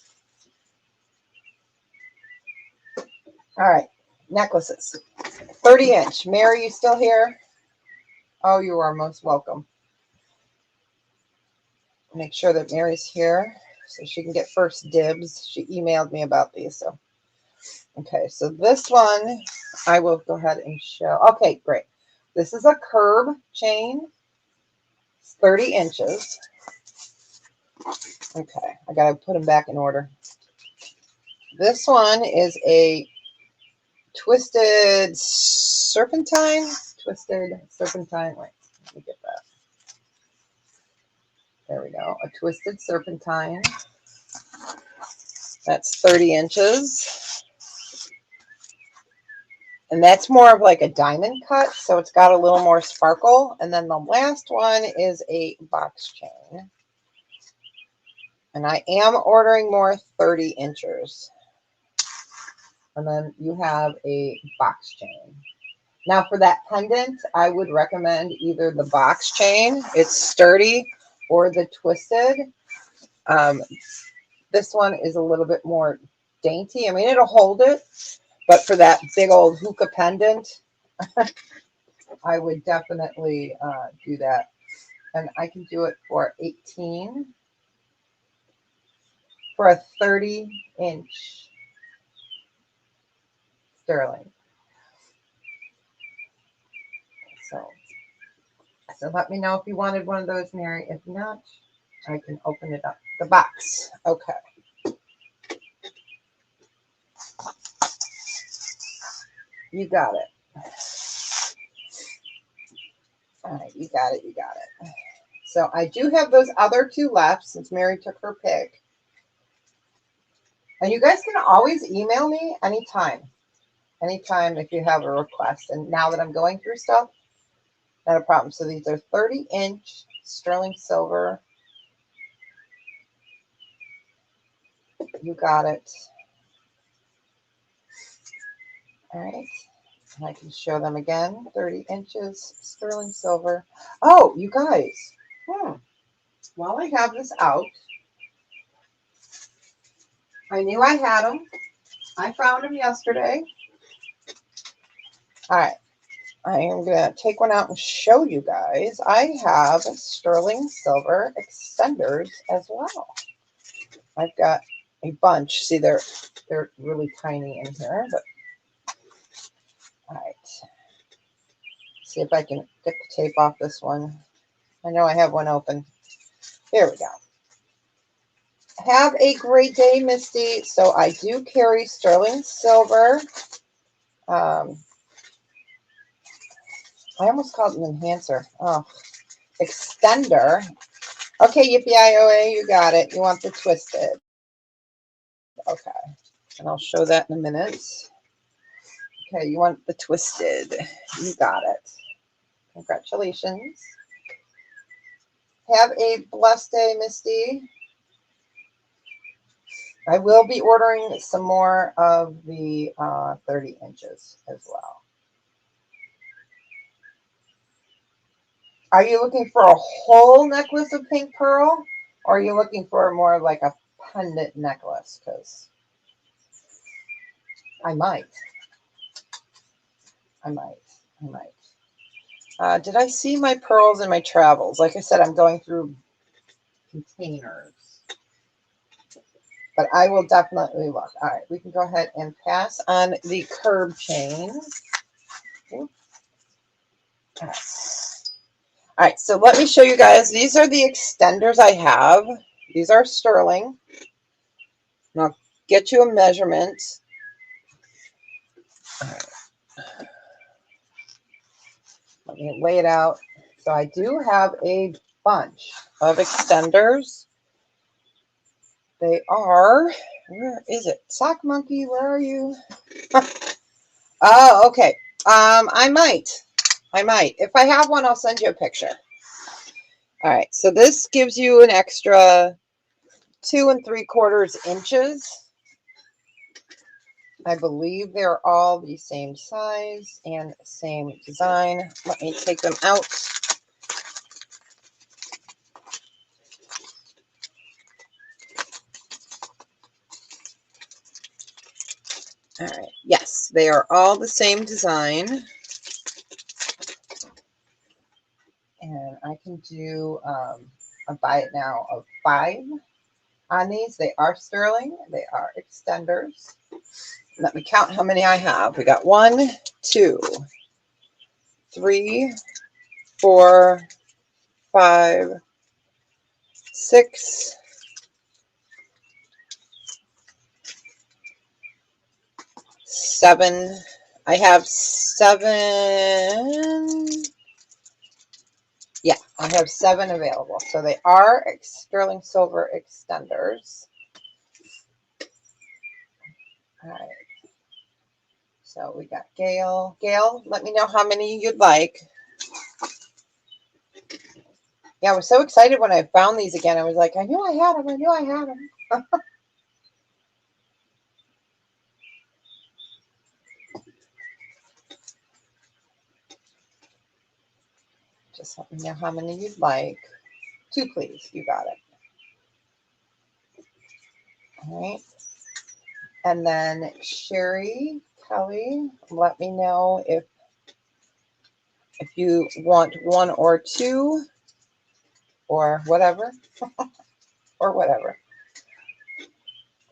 All right. Necklaces. 30-inch. Mary, you still here? Oh, you are most welcome. Make sure that Mary's here so she can get first dibs. She emailed me about these. So, okay. So this one, I will go ahead and show. Okay, great. This is a curb chain. It's 30 inches. Okay. I got to put them back in order. This one is a twisted serpentine. Twisted serpentine. Wait, let me get that. There we go. A twisted serpentine. That's 30 inches. And that's more of like a diamond cut, so it's got a little more sparkle. And then the last one is a box chain. And I am ordering more 30 inches. And then you have a box chain. Now for that pendant, I would recommend either the box chain, it's sturdy, or the twisted. This one is a little bit more dainty. I mean, it'll hold it, but for that big old hookah pendant, I would definitely do that. And I can do it for 18 for a 30-inch sterling. So let me know if you wanted one of those, Mary. If not, I can open it up. The box. Okay. You got it. All right, you got it. You got it. So I do have those other two left since Mary took her pick. And you guys can always email me anytime. Anytime if you have a request. And now that I'm going through stuff, not a problem. So these are 30-inch sterling silver. You got it. All right. And I can show them again. 30 inches sterling silver. Oh, you guys. While I have this out, I knew I had them. I found them yesterday. All right. I am going to take one out and show you guys. I have sterling silver extenders as well. I've got a bunch. See, they're really tiny in here, but all right. See if I can get the tape off this one. I know I have one open. Here we go. Have a great day, Misty. So I do carry sterling silver. I almost called it an enhancer. Oh, extender. Okay, Yippee-I-O-A, you got it. You want the twisted. Okay, and I'll show that in a minute. Okay, you want the twisted. You got it. Congratulations. Have a blessed day, Misty. I will be ordering some more of the 30 inches as well. Are you looking for a whole necklace of pink pearl? Or are you looking for more of like a pendant necklace? Because I might. Did I see my pearls in my travels? Like I said, I'm going through containers. But I will definitely look. All right, we can go ahead and pass on the curb chain. Okay. All right, so let me show you guys. These are the extenders I have. These are sterling. And I'll get you a measurement. All right. Let me lay it out. So I do have a bunch of extenders. They are Where is it? Sock monkey, where are you? Oh, okay. I might. If I have one, I'll send you a picture. All right. So this gives you an extra 2 3/4 inches. I believe they're all the same size and same design. Let me take them out. All right. Yes, they are all the same design. And I can do a buy it now of 5 on these. They are sterling. They are extenders. Let me count how many I have. We got 1, 2, 3, 4, 5, 6, 7. I have 7. Yeah, I have 7 available. So they are sterling silver extenders. All right. So we got Gail. Gail, let me know how many you'd like. Yeah, I was so excited when I found these again. I was like, I knew I had them. I knew I had them. Just let me know how many you'd like. 2, please. You got it. All right. And then Sherry, Kelly, let me know if you want 1 or 2 or whatever. Or whatever.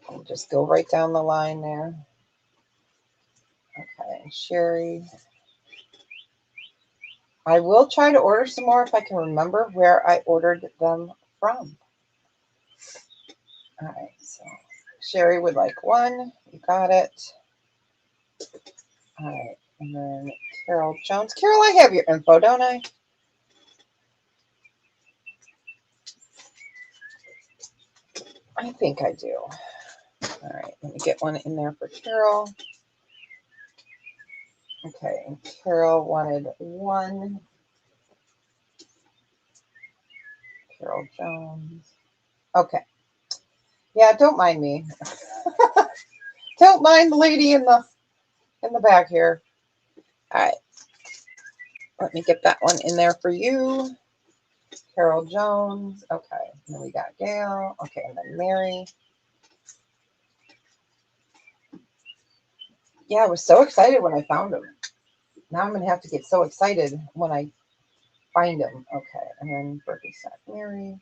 I'll just go right down the line there. Okay, Sherry. I will try to order some more if I can remember where I ordered them from. All right, so Sherry would like 1. You got it. All right, and then Carol Jones. Carol, I have your info, don't I? I think I do. All right, let me get 1 in there for Carol. Okay, and Carol wanted 1. Carol Jones. Okay. Yeah, don't mind me. Don't mind the lady in the back here. All right. Let me get that 1 in there for you. Carol Jones. Okay. And then we got Gail. Okay, and then Mary. Yeah, I was so excited when I found them. Now I'm going to have to get so excited when I find them. Okay, and then birthday set. Mary.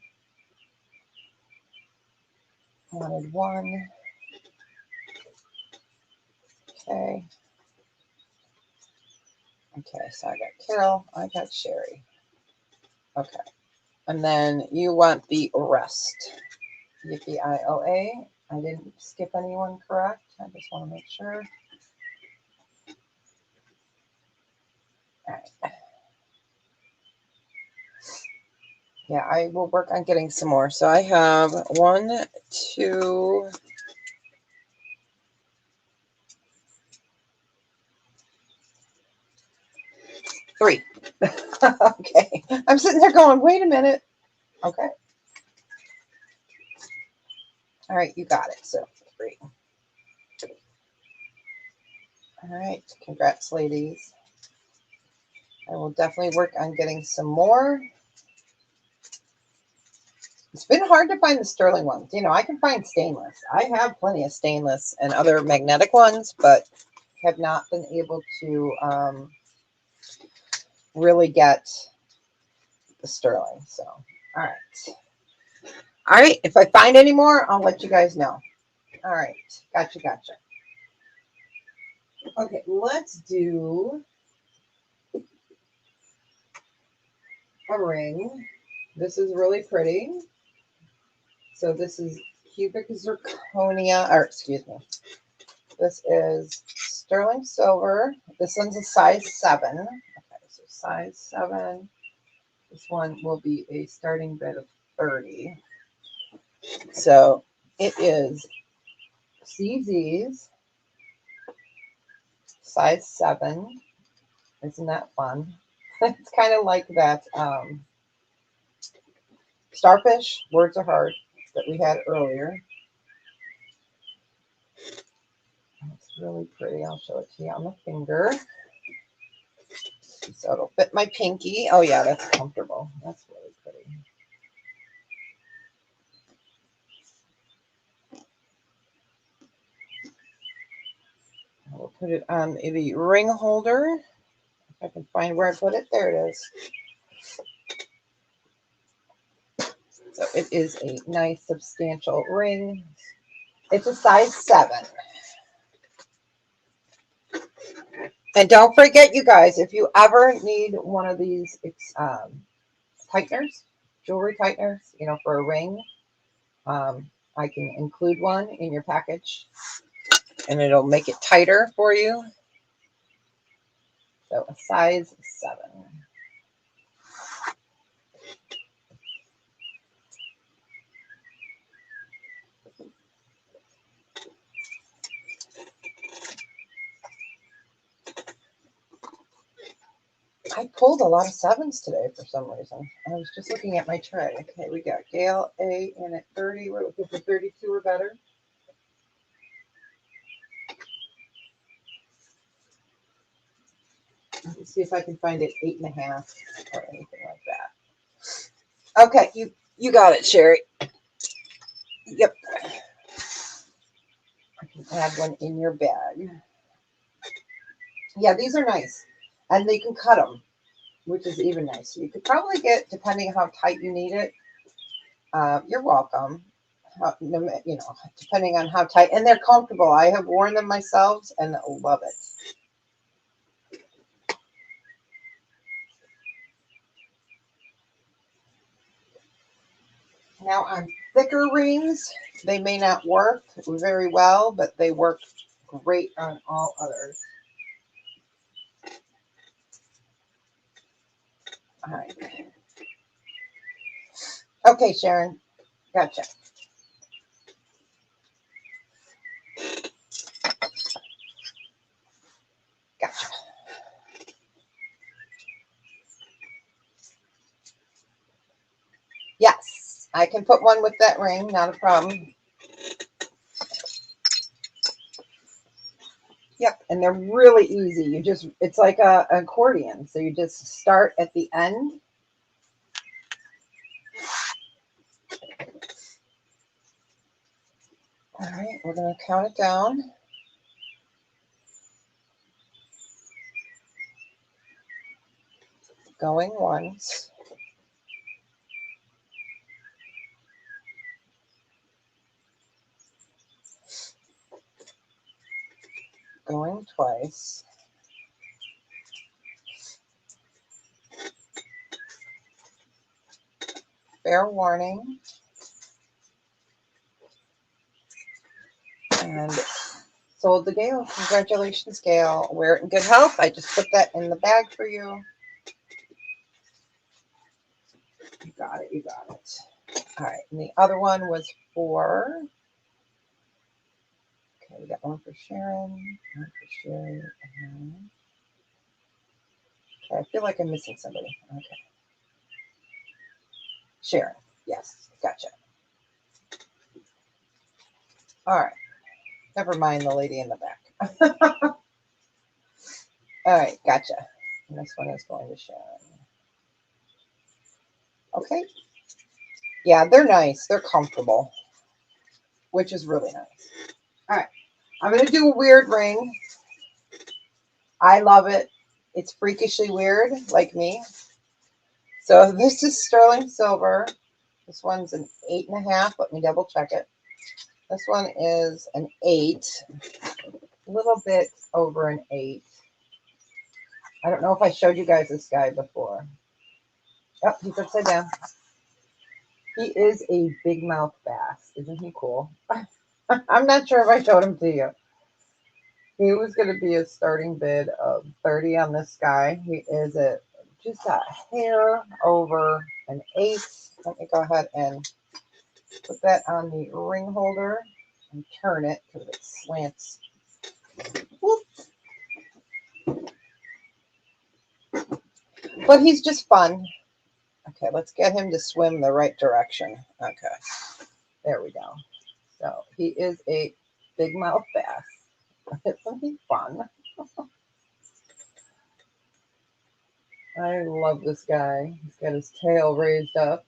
Wanted 1. Okay. Okay, so I got Carol. I got Sherry. Okay. And then you want the rest. Yippee-I-O-A. I didn't skip anyone, correct? I just want to make sure. All right. Yeah, I will work on getting some more. So I have 1, 2, 3. Okay. I'm sitting there going, wait a minute. Okay. All right, you got it. So 3. All right. Congrats, ladies. I will definitely work on getting some more. It's been hard to find the sterling ones. You know, I can find stainless. I have plenty of stainless and other magnetic ones, but have not been able to really get the sterling. So, all right. All right. If I find any more, I'll let you guys know. All right. Gotcha. Okay. Let's do a ring. This is really pretty. So this is cubic zirconia, or excuse me. This is sterling silver. This one's a size 7. Okay, so size 7. This one will be a starting bid of 30. So it is CZs, size 7. Isn't that fun? It's kind of like that starfish, words are hard, that we had earlier. It's really pretty. I'll show it to you on the finger. So it'll fit my pinky. Oh yeah, that's comfortable. That's really pretty. I will put it on the ring holder. If I can find where I put it. There it is. So it is a nice substantial ring. It's a size 7. And don't forget, you guys, if you ever need one of these tighteners, jewelry tighteners, for a ring, I can include one in your package and it'll make it tighter for you. So a size 7. I pulled a lot of 7s today for some reason. I was just looking at my tray. Okay, we got Gail A in at 30. We're looking for 32 or better. Let me see if I can find it 8.5 or anything like that. Okay, you got it, Sherry. Yep. I can add one in your bag. Yeah, these are nice. And they can cut them, which is even nicer. You could probably get, depending on how tight you need it, you're welcome. Depending on how tight. And they're comfortable. I have worn them myself and love it. Now on thicker rings, they may not work very well, but they work great on all others. All right. Okay, Sharon. Gotcha. Gotcha. Yes, I can put one with that ring. Not a problem. Yep, and they're really easy. It's like an accordion. So you just start at the end. All right, we're going to count it down. Going once. Going twice. Fair warning. And sold the Gail. Congratulations, Gail. Wear it in good health. I just put that in the bag for you. You got it. You got it. All right. And the other one was for. Okay, we got one for Sharon. One for Sherry. Okay, I feel like I'm missing somebody. Okay. Sharon. Yes. Gotcha. All right. Never mind the lady in the back. All right. Gotcha. And this one is going to Sharon. Okay. Yeah, they're nice. They're comfortable, which is really nice. All right. I'm going to do a weird ring. I love it. It's freakishly weird, like me. So this is sterling silver. This one's an 8.5. Let me double check it. This one is an 8. A little bit over an 8. I don't know if I showed you guys this guy before. Oh, he's upside down. He is a big mouth bass. Isn't he cool? I'm not sure if I showed him to you. He was going to be a starting bid of 30 on this guy. He is just a hair over an 8. Let me go ahead and put that on the ring holder. and turn it because it slants. Whoop. But he's just fun. Okay, let's get him to swim the right direction. Okay, there we go. So he is a big mouth bass. Isn't he fun? I love this guy. He's got his tail raised up.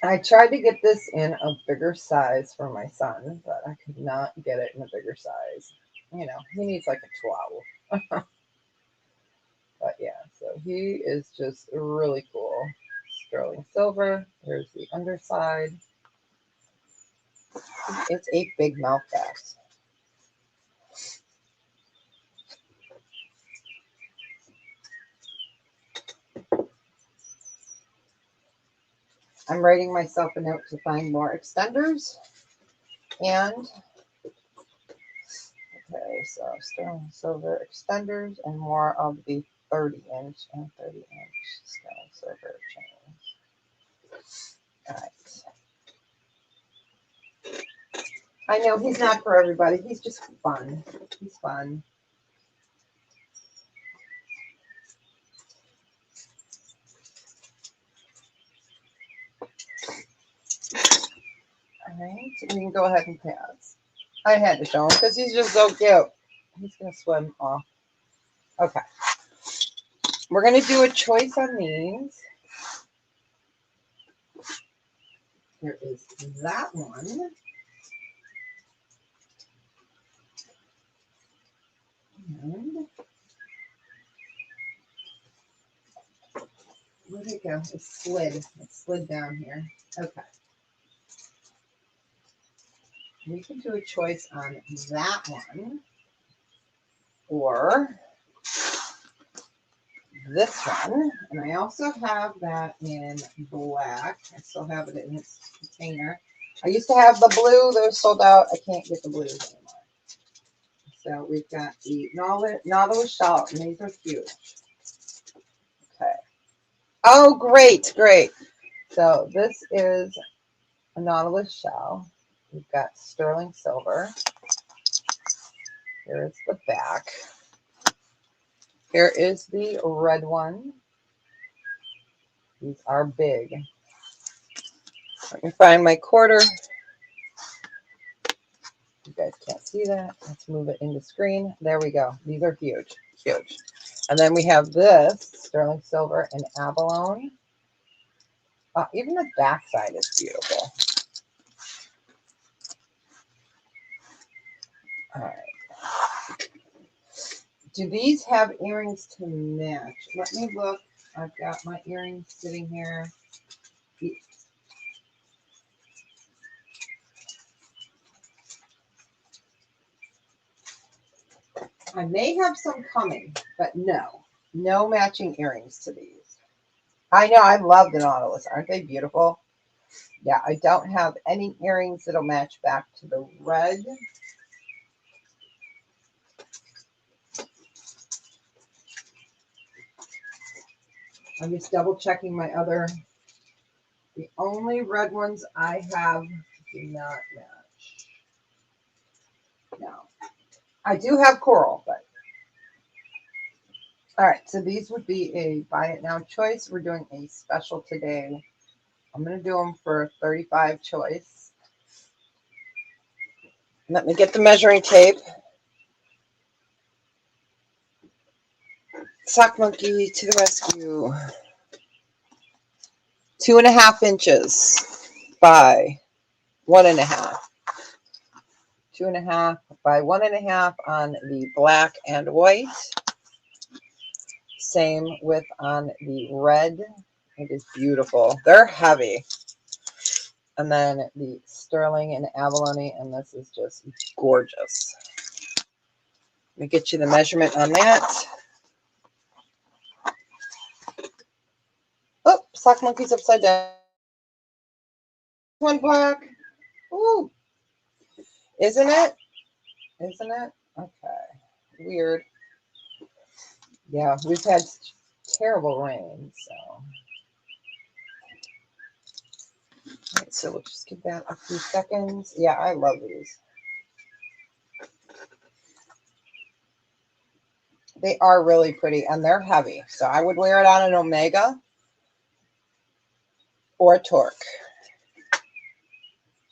I tried to get this in a bigger size for my son, but I could not get it in a bigger size. You know, he needs like a 12. But yeah, so he is just really cool. Sterling silver. There's the underside. It's a big mouth bass. I'm writing myself a note to find more extenders. And okay, so sterling silver extenders and more of the 30-inch and 30-inch sterling silver chains. All right. I know he's not for everybody. He's just fun. He's fun. All right, we can go ahead and pass. I had to show him because he's just so cute. He's going to swim off. Okay. We're going to do a choice on these. There is that one. And where'd it go? It slid. It slid down here. Okay. We can do a choice on that one or this one. And I also have that in black. I still have it in its container. I used to have the blue. Those sold out. I can't get the blues anymore. So we've got the Nautilus shell, and these are huge. Okay. Oh, great, great. So this is a Nautilus shell. We've got sterling silver. Here's the back. Here is the red one. These are big. Let me find my quarter. You guys can't see that. Let's move it into screen. There we go. These are huge, huge. And then we have this sterling silver and abalone. Even the back side is beautiful. All right. Do these have earrings to match? Let me look. I've got my earrings sitting here. I may have some coming, but no matching earrings to these. I know, I love the Nautilus. Aren't they beautiful? Yeah, I don't have any earrings that'll match back to the red. I'm just double checking my other. The only red ones I have do not match. No. I do have coral, but. All right, so these would be a buy it now choice. We're doing a special today. I'm going to do them for 35 choice. Let me get the measuring tape. Sock monkey to the rescue. 2.5 inches by 1.5. 2.5 by 1.5 on the black and white. Same with on the red. It is beautiful. They're heavy. And then the sterling and abalone, and this is just gorgeous. Let me get you the measurement on that. Oh, sock monkey's upside down. One black. Ooh. Isn't it? Isn't it? Okay. Weird. Yeah, we've had terrible rain, so. All right, so we'll just give that a few seconds. Yeah, I love these. They are really pretty and they're heavy. So I would wear it on an Omega or a Torque,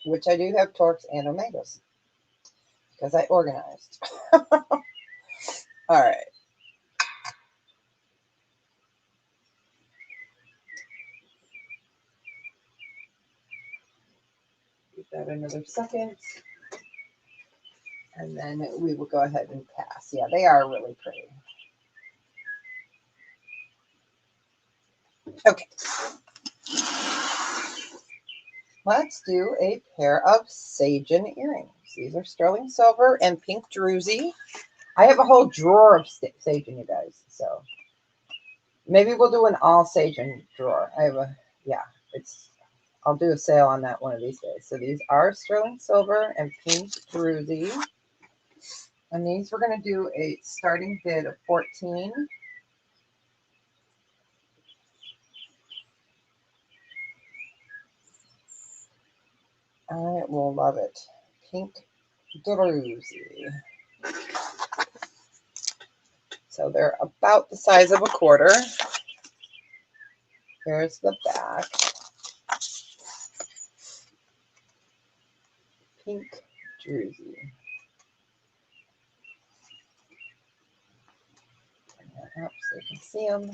which I do have Torques and Omegas because I organized. All right. Give that another second. And then we will go ahead and pass. Yeah, they are really pretty. Okay. Let's do a pair of Sagen earrings. These are sterling silver and pink druzy. I have a whole drawer of Sagen, you guys. So maybe we'll do an all Sagen drawer. I have a, yeah, I'll do a sale on that one of these days. So these are sterling silver and pink druzy. And these we're going to do a starting bid of 14. I will love it. Pink druzy. So they're about the size of a quarter. Here's the back. Pink druzy. Bring that up so you can see them.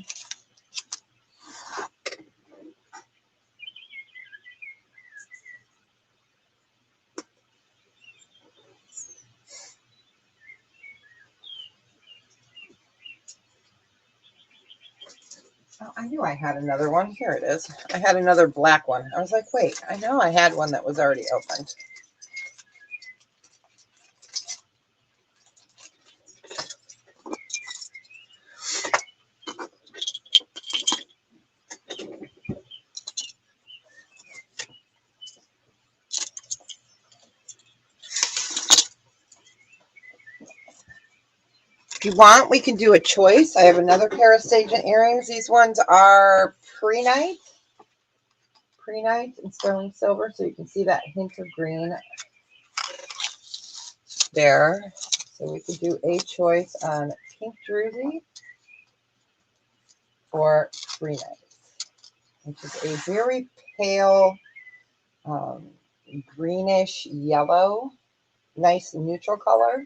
Oh, I knew I had another one. Here it is. I had another black one. I was like, wait, I know I had one that was already opened. If you want, we can do a choice. I have another pair of Sagen earrings. These ones are pre-night in sterling silver, so you can see that hint of green there. So we could do a choice on pink druzy or pre-night, which is a very pale greenish yellow, nice neutral color.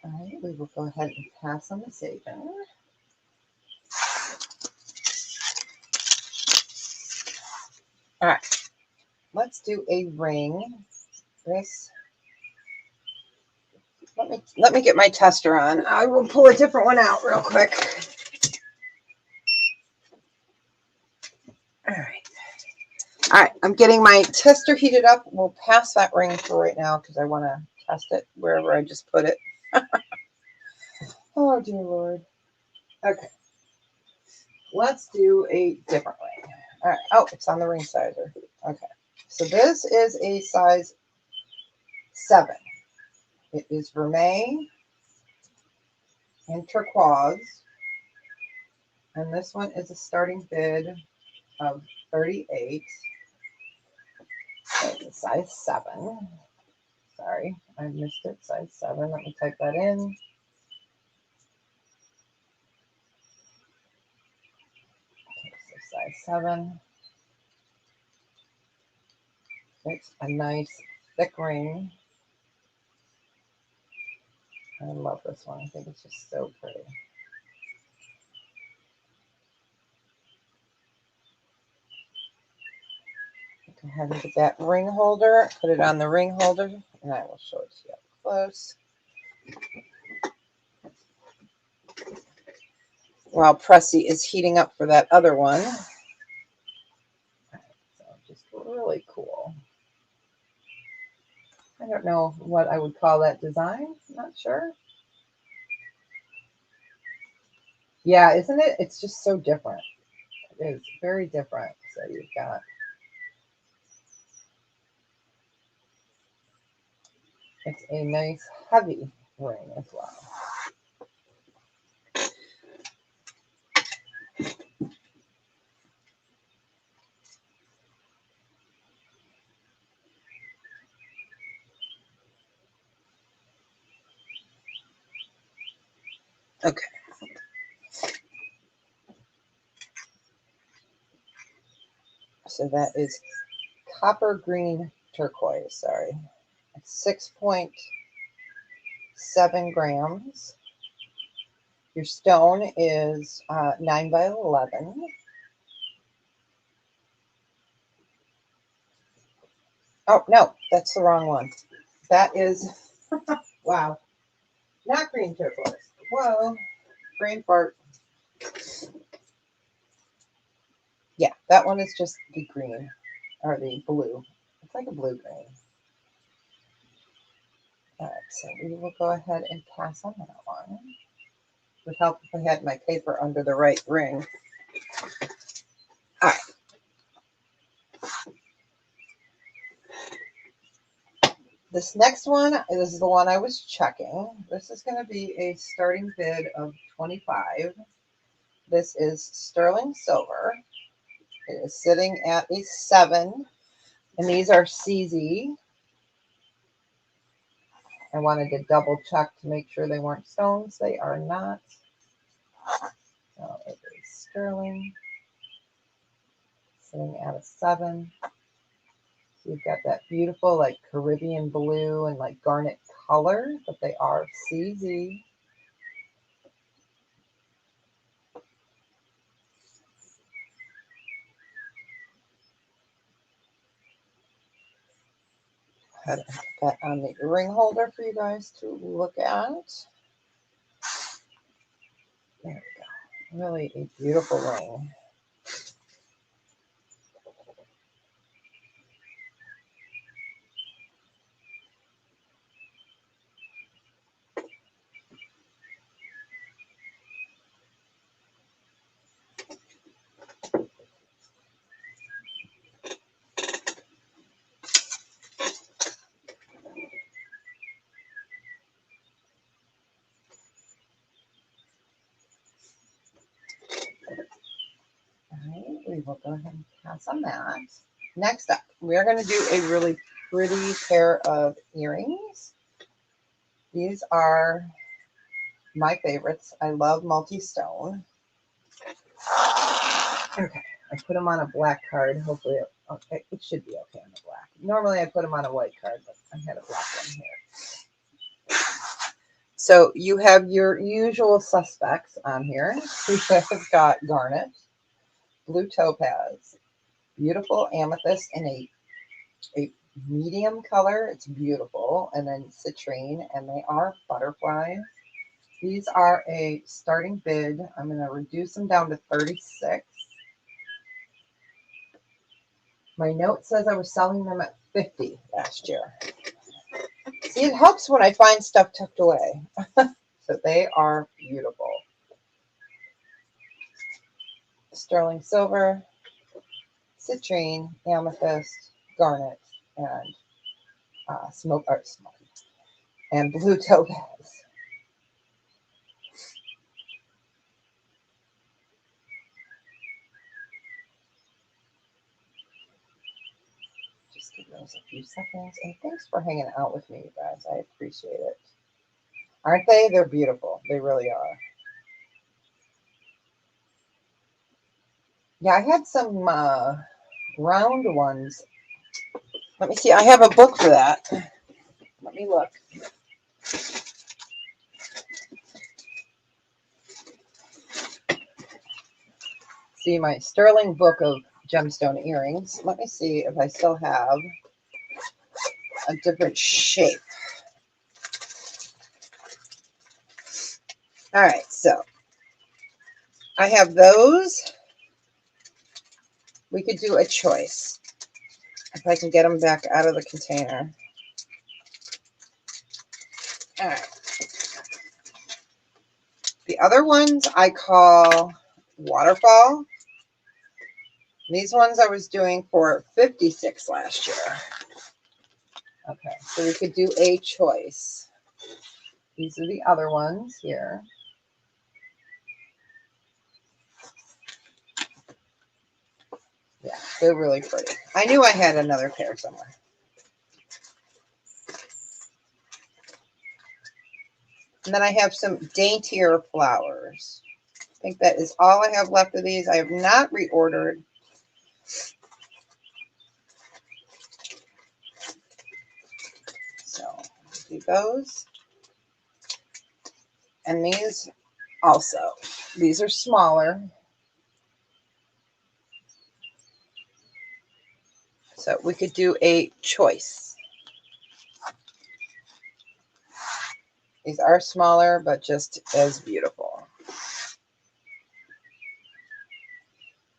All right, we will go ahead and pass on the Sagen. All right, let's do a ring. This, let me get my tester on. I will pull a different one out real quick. All right, I'm getting my tester heated up. We'll pass that ring for right now because I want to test it wherever I just put it. Oh, dear Lord. Okay, let's do a different ring. All right, oh, it's on the ring sizer. Okay, so this is a size 7. It is vermeil and turquoise. And this one is a starting bid of 38. So it's size 7. Sorry, I missed it. Size 7. Let me type that in. Okay, so size 7. It's a nice thick ring. I love this one. I think it's just so pretty. Go ahead and get that ring holder, put it on the ring holder, and I will show it to you up close. While Pressy is heating up for that other one. So just really cool. I don't know what I would call that design. Not sure. Yeah, isn't it? It's just so different. It is very different. So you've got, it's a nice heavy ring as well. Okay. So that is copper green turquoise, sorry. It's 6.7 grams. Your stone is 9 by 11. Oh, no, that's the wrong one. That is, wow, not green turquoise. Whoa, brain fart. Yeah, that one is just the green, or the blue. It's like a blue-green. All right, so we will go ahead and pass on that one. It would help if I had my paper under the right ring. All right. This next one, this is the one I was checking. This is going to be a starting bid of 25. This is sterling silver. It is sitting at a 7, and these are CZ. I wanted to double check to make sure they weren't stones. They are not. So it is sterling, sitting at a 7. So you've got that beautiful like Caribbean blue and like garnet color, but they are CZ. Go ahead and put that on the ring holder for you guys to look at. There we go. Really a beautiful ring. All right, we will go ahead and pass on that. Next up, we are going to do a really pretty pair of earrings. These are my favorites. I love multi-stone. Okay, I put them on a black card. Hopefully, it should be okay on the black. Normally, I put them on a white card, but I had a black one here. So you have your usual suspects on here. We have got garnet, blue topaz, beautiful amethyst in a medium color. It's beautiful. And then citrine, and they are butterflies. These are a starting bid. I'm going to reduce them down to 36. My note says I was selling them at 50 last year. See, it helps when I find stuff tucked away. So they are beautiful. Sterling silver, citrine, amethyst, garnet, and smoke and blue topaz. Just give those a few seconds. And thanks for hanging out with me, you guys. I appreciate it. Aren't they? They're beautiful. They really are. Yeah, I had some round ones. Let me see. I have a book for that. Let me look. See my sterling book of gemstone earrings. Let me see if I still have a different shape. All right, so I have those. We could do a choice if I can get them back out of the container. All right. The other ones I call waterfall. These ones I was doing for 56 last year. Okay, so we could do a choice. These are the other ones here. Yeah, they're really pretty. I knew I had another pair somewhere. And then I have some daintier flowers. I think that is all I have left of these. I have not reordered. So do those. And these also. These are smaller. So we could do a choice. These are smaller, but just as beautiful.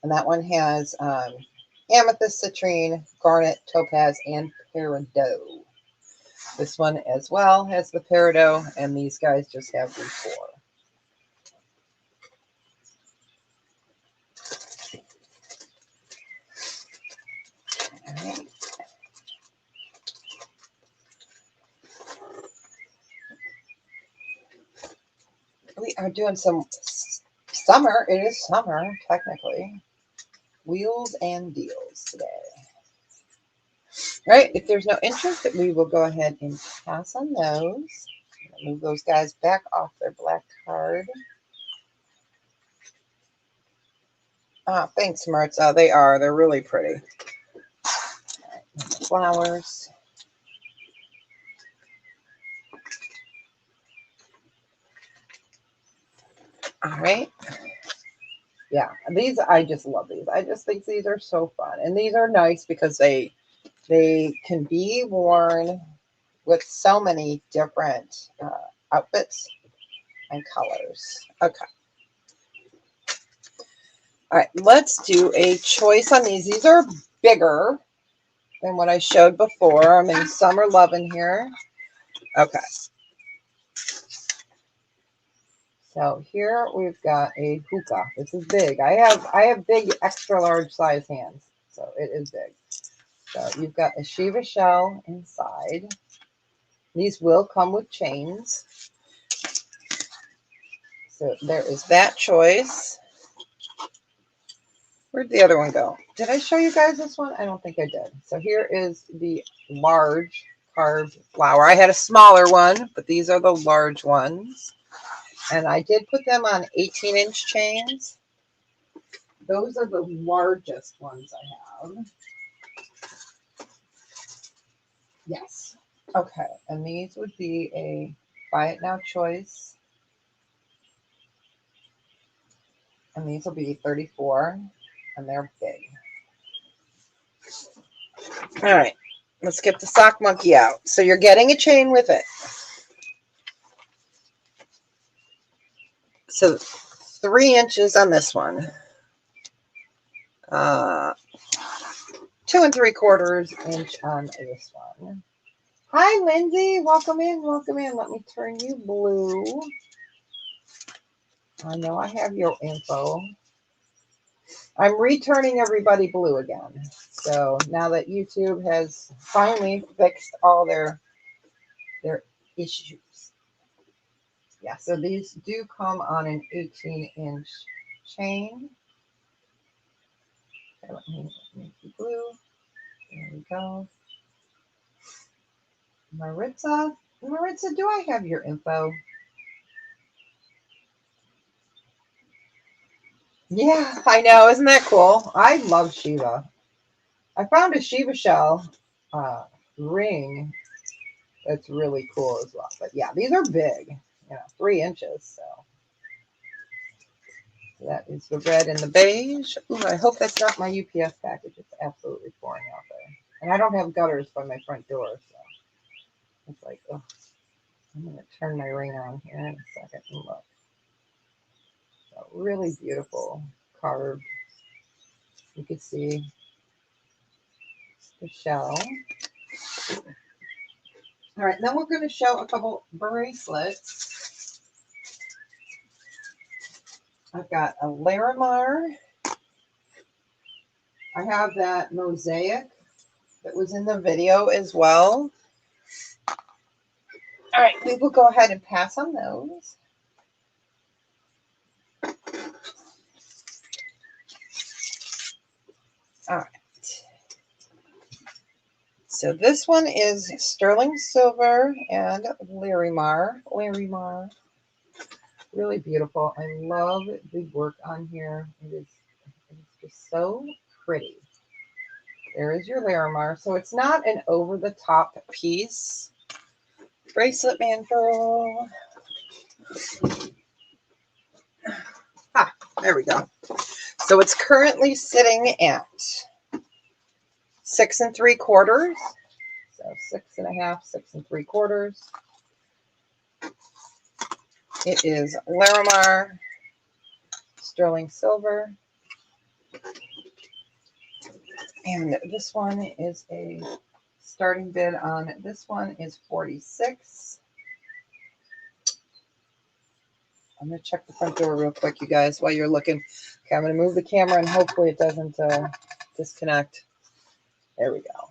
And that one has amethyst, citrine, garnet, topaz, and peridot. This one as well has the peridot, and these guys just have the 4. All right. We are doing some summer. It is summer, technically. Wheels and deals today. All right, if there's no interest, we will go ahead and pass on those. Move those guys back off their black card. Thanks, Maritza. They're really pretty. All right, flowers. All right. Yeah, I just love these. I just think these are so fun. And these are nice because they can be worn with so many different outfits and colors. Okay. All right, let's do a choice on these. These are bigger than what I showed before. I'm in summer loving here. Okay. So here we've got a hookah. This is big. I have big extra large size hands, so it is big. So you've got a Shiva shell inside. These will come with chains. So there is that choice. Where'd the other one go? Did I show you guys this one? I don't think I did. So here is the large carved flower. I had a smaller one, but these are the large ones. And I did put them on 18-inch chains. Those are the largest ones I have. Yes. Okay. And these would be a buy it now choice. And these will be 34. And they're big. All right. Let's get the sock monkey out. So you're getting a chain with it. So 3 inches on this one. 2 3/4 inch on this one. Hi, Lindsay. Welcome in. Welcome in. Let me turn you blue. I know I have your info. I'm returning everybody blue again. So now that YouTube has finally fixed all their issues. Yeah, so these do come on an 18-inch chain. Okay, let me make you blue. There we go. Maritza, do I have your info? Yeah, I know. Isn't that cool? I love Shiva. I found a Shiva shell ring that's really cool as well. But yeah, these are big. 3 inches. So that is the red and the beige. Ooh, I hope that's not my UPS package. It's absolutely pouring out there. And I don't have gutters by my front door. So it's like, oh, I'm going to turn my ring on here in a second and look. So really beautiful carved. You can see the shell. All right, then we're going to show a couple bracelets. I've got a Larimar. I have that mosaic that was in the video as well. All right, we will go ahead and pass on those. All right. So this one is sterling silver and Larimar. Really beautiful. I love the work on here. It's just so pretty. There is your Larimar. So it's not an over-the-top piece. Bracelet mantle. Ah, there we go. So it's currently sitting at 6 3/4. So 6 1/2, 6 3/4. It is Larimar, sterling silver. And this one is a starting bid on this one is 46. I'm going to check the front door real quick, you guys, while you're looking. Okay, I'm going to move the camera and hopefully it doesn't disconnect. There we go.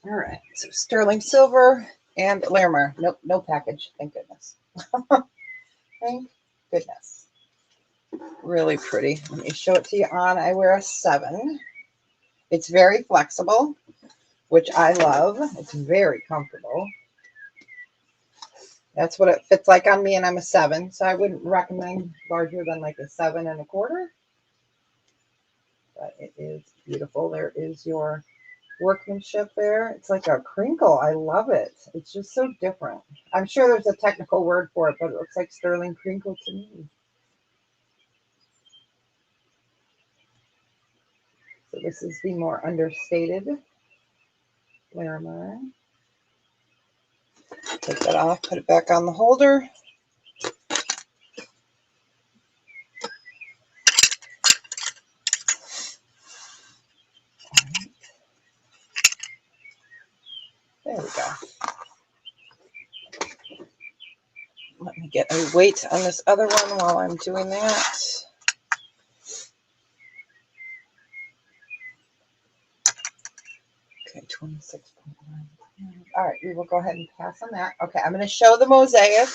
All right, so sterling silver and Larimar. Nope, no package. Thank goodness. Thank goodness. Really pretty. Let me show it to you on. I wear a 7. It's very flexible, which I love. It's very comfortable. That's what it fits like on me, and I'm a 7, so I wouldn't recommend larger than like a 7 1/4. But it is beautiful. There is your workmanship there. It's like a crinkle. I love it. It's just so different. I'm sure there's a technical word for it, but it looks like sterling crinkle to me. So this is the more understated Larimar. Take that off, put it back on the holder. There we go. Let me get a weight on this other one while I'm doing that. Okay, 26.9. All right, we will go ahead and pass on that. Okay, I'm going to show the mosaic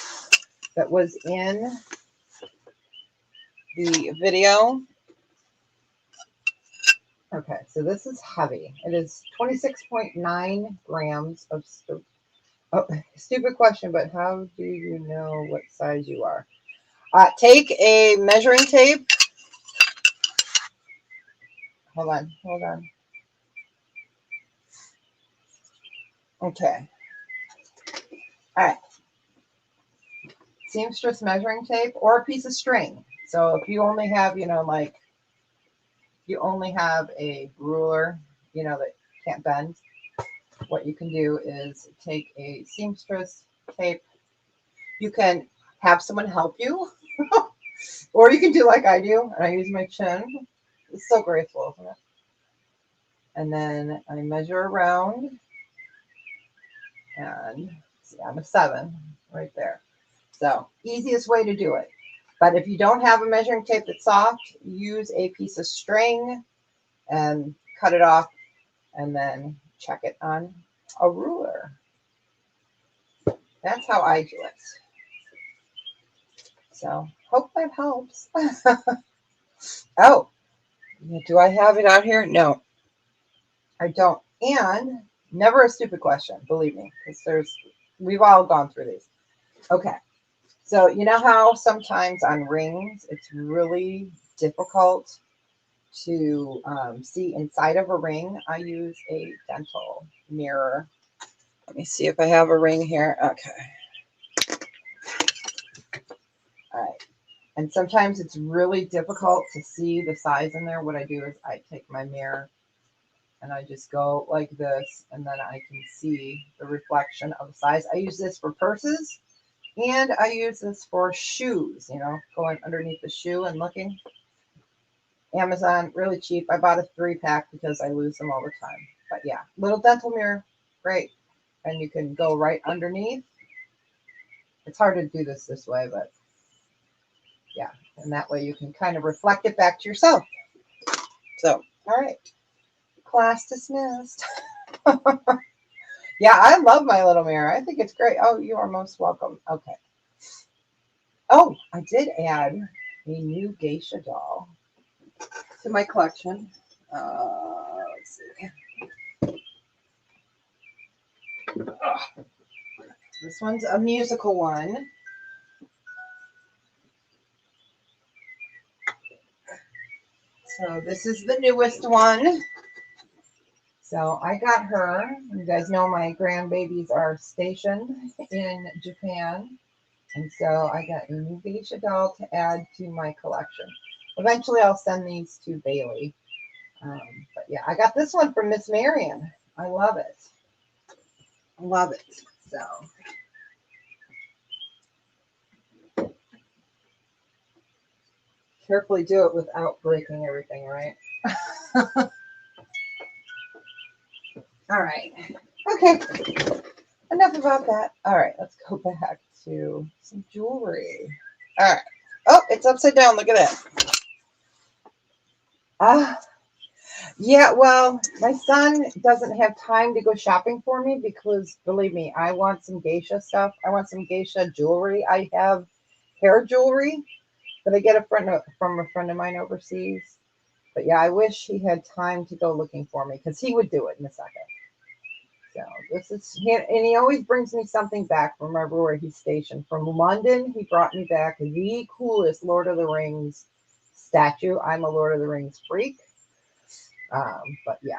that was in the video. Okay, so this is heavy. It is 26.9 grams of stupid question, but how do you know what size you are? Take a measuring tape. Hold on. Okay. All right. Seamstress measuring tape or a piece of string. So if you only have, like you only have a ruler, that can't bend, what you can do is take a seamstress tape. You can have someone help you, or you can do like I do, and I use my chin. It's so graceful, isn't it? And then I measure around, and see, I'm a 7 right there. So easiest way to do it. But if you don't have a measuring tape that's soft, use a piece of string and cut it off and then check it on a ruler. That's how I do it. So hope that helps. Oh, do I have it out here? No, I don't. And never a stupid question, believe me, because we've all gone through these. Okay. So you know how sometimes on rings, it's really difficult to see inside of a ring? I use a dental mirror. Let me see if I have a ring here. Okay. All right. And sometimes it's really difficult to see the size in there. What I do is I take my mirror and I just go like this, and then I can see the reflection of the size. I use this for purses And I use this for shoes, you know, going underneath the shoe and looking. Amazon, really cheap. I bought a 3-pack because I lose them all the time. But yeah, little dental mirror, great. And you can go right underneath. It's hard to do this way, but yeah. And that way you can kind of reflect it back to yourself. So, all right. Class dismissed. Yeah, I love my little mirror. I think it's great. Oh, you are most welcome. Okay. Oh, I did add a new geisha doll to my collection. Let's see. Oh, this one's a musical one. So this is the newest one. So I got her. You guys know my grandbabies are stationed in Japan. And so I got a new geisha doll to add to my collection. Eventually I'll send these to Bailey. But yeah, I got this one from Miss Marion. I love it. I love it. So carefully do it without breaking everything, right? All right. Okay. Enough about that. All right, let's go back to some jewelry. All right. Oh, it's upside down. Look at that. Ah, yeah. Well, my son doesn't have time to go shopping for me because, believe me, I want some geisha stuff. I want some geisha jewelry. I have hair jewelry that I get from a friend of mine overseas. But yeah, I wish he had time to go looking for me because he would do it in a second. So this is, and he always brings me something back from everywhere he's stationed. From London, he brought me back the coolest Lord of the Rings statue. I'm a Lord of the Rings freak. But yeah,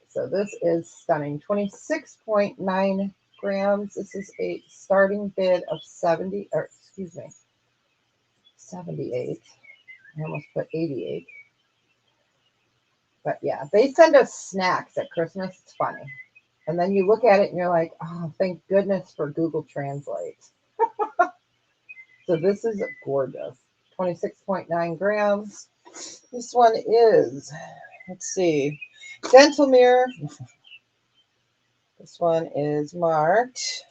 so this is stunning. 26.9 grams. This is a starting bid of 70, or excuse me, 78. I almost put 88. But yeah, they send us snacks at Christmas. It's funny. And then you look at it and you're like, oh, thank goodness for Google Translate. So this is gorgeous. 26.9 grams. This one is, let's see, dental mirror. This one is marked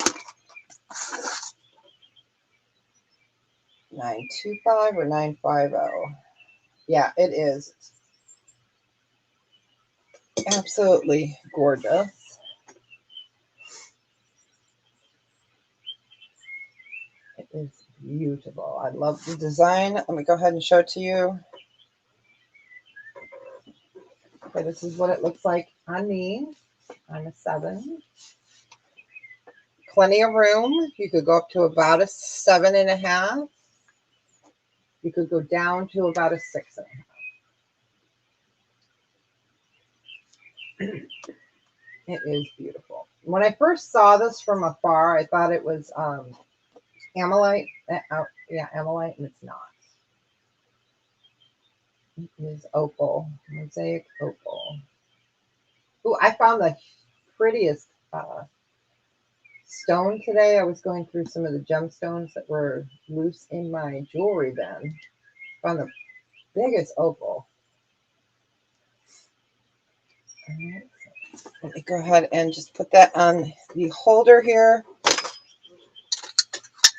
925 or 950. Yeah, it is absolutely gorgeous. It is beautiful. I love the design. Let me go ahead and show it to you. Okay, this is what it looks like on me. I'm a 7. Plenty of room. You could go up to about a 7.5. You could go down to about a 6.5. It is beautiful. When I first saw this from afar, I thought it was amylite. Yeah, amylite, and it's not. It is opal, mosaic opal. Ooh, I found the prettiest stone today. I was going through some of the gemstones that were loose in my jewelry bin. Found the biggest opal. All right, so let me go ahead and just put that on the holder here.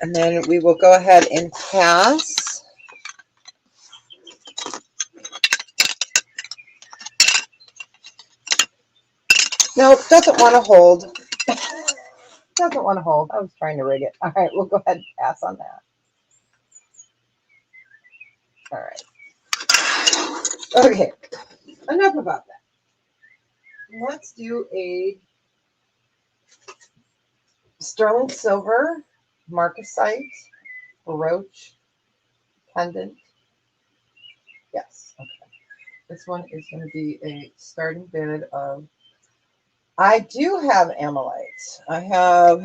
And then we will go ahead and pass. Nope, doesn't want to hold. Doesn't want to hold. I was trying to rig it. All right, we'll go ahead and pass on that. All right. Okay, enough about that. Let's do a sterling silver marcasite brooch pendant. Yes, okay. This one is going to be a starting bid of, I do have amylite. I have,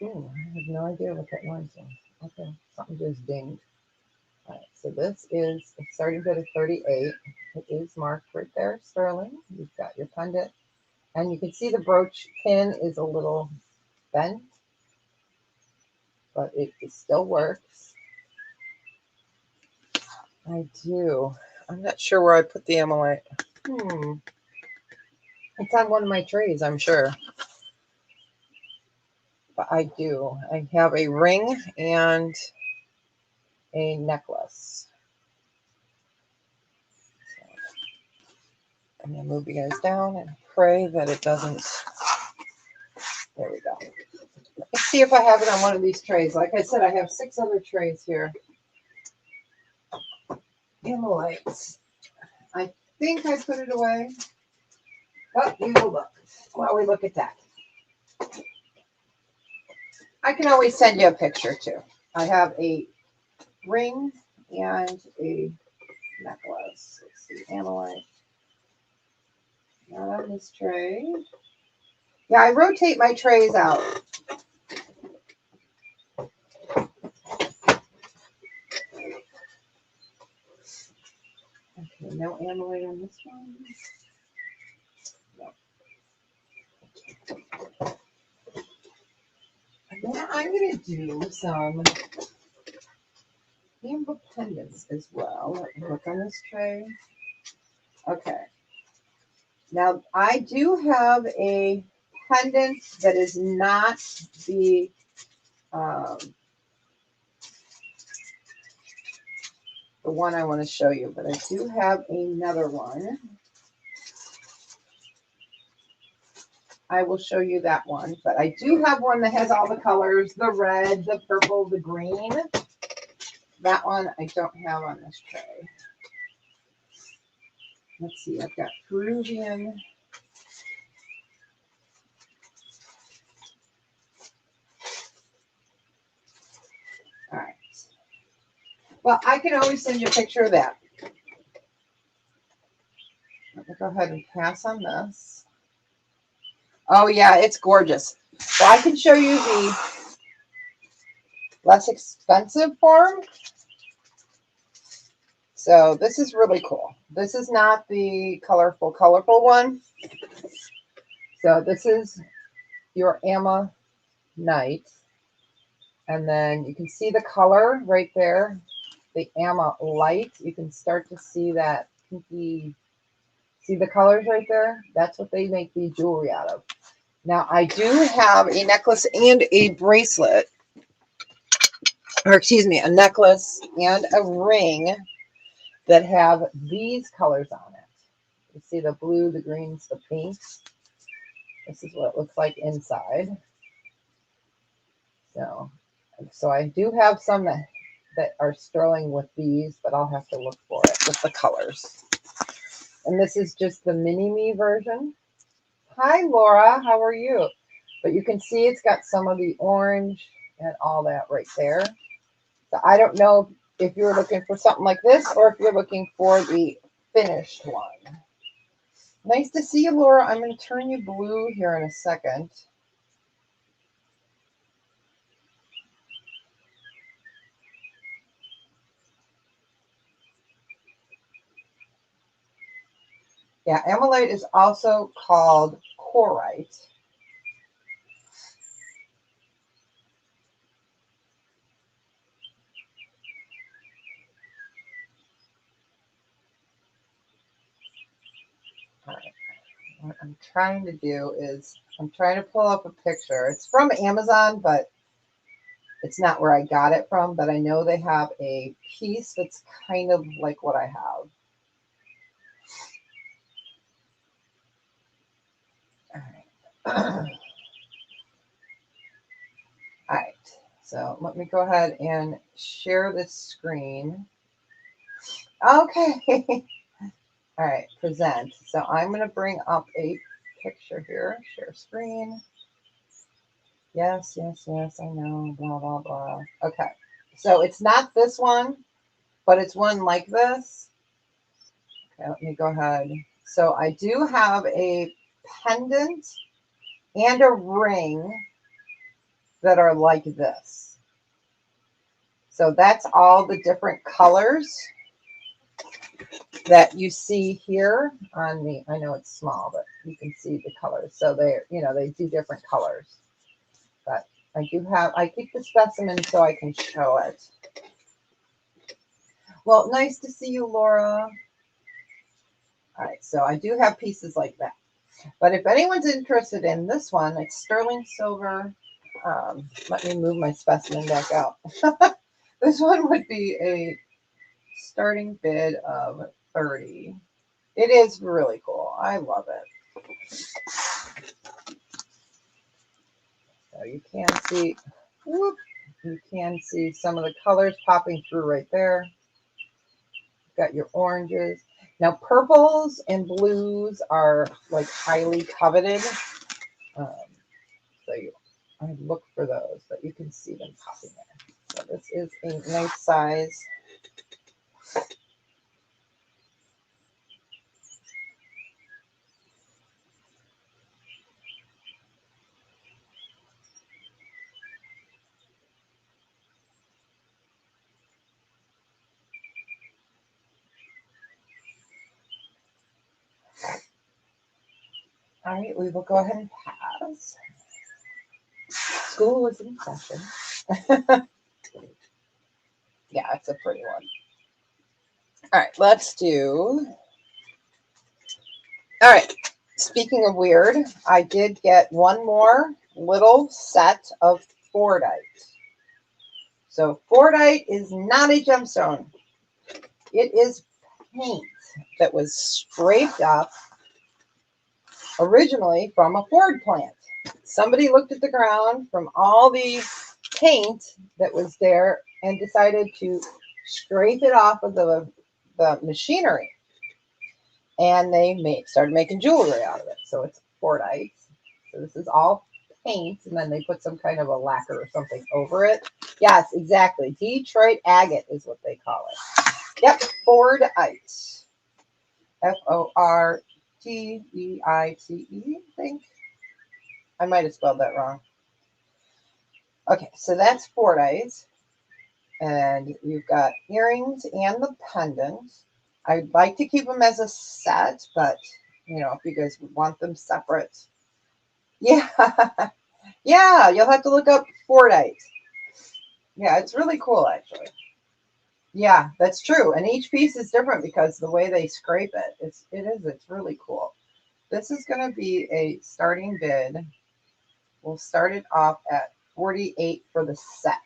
ooh, I have no idea what that noise was. Okay, something just dinged. All right, so this is a starting bid of 38. It is marked right there, sterling. You've got your pendant. And you can see the brooch pin is a little bent, but it still works. I do. I'm not sure where I put the amylite. It's on one of my trays, I'm sure. But I do. I have a ring and a necklace. So I'm going to move you guys down and pray that it doesn't. There we go. Let's see if I have it on one of these trays. Like I said, I have 6 other trays here. Amylites. I think I put it away. Oh, we will look while we look at that. I can always send you a picture too. I have a ring and a necklace. Let's see, amylite. Not on this tray. Yeah, I rotate my trays out. Okay, no amylite on this one. No. And then I'm going to do some amber pendants as well. Let me look on this tray. Okay. Now, I do have a pendant that is not the one I want to show you, but I do have another one. I will show you that one, but I do have one that has all the colors, the red, the purple, the green. That one I don't have on this tray. Let's see, I've got Peruvian. All right. Well, I can always send you a picture of that. Let me go ahead and pass on this. Oh, yeah, it's gorgeous. So I can show you the less expensive form. So this is really cool. This is not the colorful one. So this is your Amma Night. And then you can see the color right there, the Amma Light. You can start to see that pinky. See the colors right there? That's what they make the jewelry out of. Now, I do have a necklace and a bracelet, or excuse me, a necklace and a ring that have these colors on it. You see the blue, the greens, the pinks. This is what it looks like inside. So I do have some that are sterling with these, but I'll have to look for it with the colors. And this is just the mini-me version. Hi, Laura. How are you? But you can see it's got some of the orange and all that right there. So I don't know if you're looking for something like this or if you're looking for the finished one. Nice to see you, Laura. I'm going to turn you blue here in a second. Yeah, amylite is also called corite. All right. What I'm trying to do is I'm trying to pull up a picture. It's from Amazon, but it's not where I got it from. But I know they have a piece that's kind of like what I have. All right. All right. So let me go ahead and share this screen. Okay. All right. Present. So I'm going to bring up a picture here. Share screen. Yes, yes, yes, I know, blah, blah, blah. Okay, so it's not this one, but it's one like this. Okay, let me go ahead. So I do have a pendant and a ring that are like this. So that's all the different colors that you see here on the, I know it's small, but you can see the colors. So they do different colors. But I keep the specimen so I can show it. Well, nice to see you, Laura. All right, so I do have pieces like that. But if anyone's interested in this one, it's sterling silver. Let me move my specimen back out. This one would be a starting bid of 30. It is really cool. I love it. So you can see, whoop, you can see some of the colors popping through right there. You've got your oranges. Now purples and blues are like highly coveted. So I look for those, but you can see them popping there. So this is a nice size. All right, we will go ahead and pass. School is in session. Yeah, it's a pretty one. All right, let's do. All right, speaking of weird, I did get one more little set of Fordite. So Fordite is not a gemstone. It is paint that was scraped up originally from a Ford plant. Somebody looked at the ground from all the paint that was there and decided to scrape it off of the machinery. And they started making jewelry out of it. So it's Fordite. So this is all paint, and then they put some kind of a lacquer or something over it. Yes, exactly. Detroit agate is what they call it. Yep, Fordite. Forteite, I think. I might have spelled that wrong. Okay, so that's Fordite. And you've got earrings and the pendant. I'd like to keep them as a set, but if you guys want them separate. Yeah. Yeah, you'll have to look up Fordite. Yeah, it's really cool actually. Yeah, that's true. And each piece is different because the way they scrape it, it's really cool. This is going to be a starting bid. We'll start it off at 48 for the set.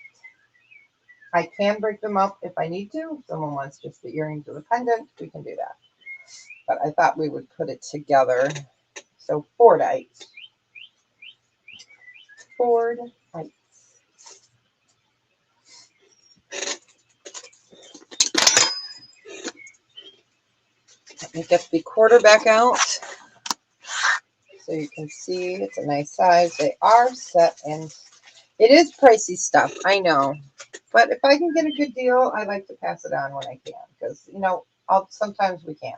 I can break them up if I need to. If someone wants just the earrings or the pendant, we can do that. But I thought we would put it together. So Fordite. Fordite. Let me get the quarter back out so you can see it's a nice size. They are set, and it is pricey stuff, I know. But if I can get a good deal, I like to pass it on when I can because, sometimes we can't.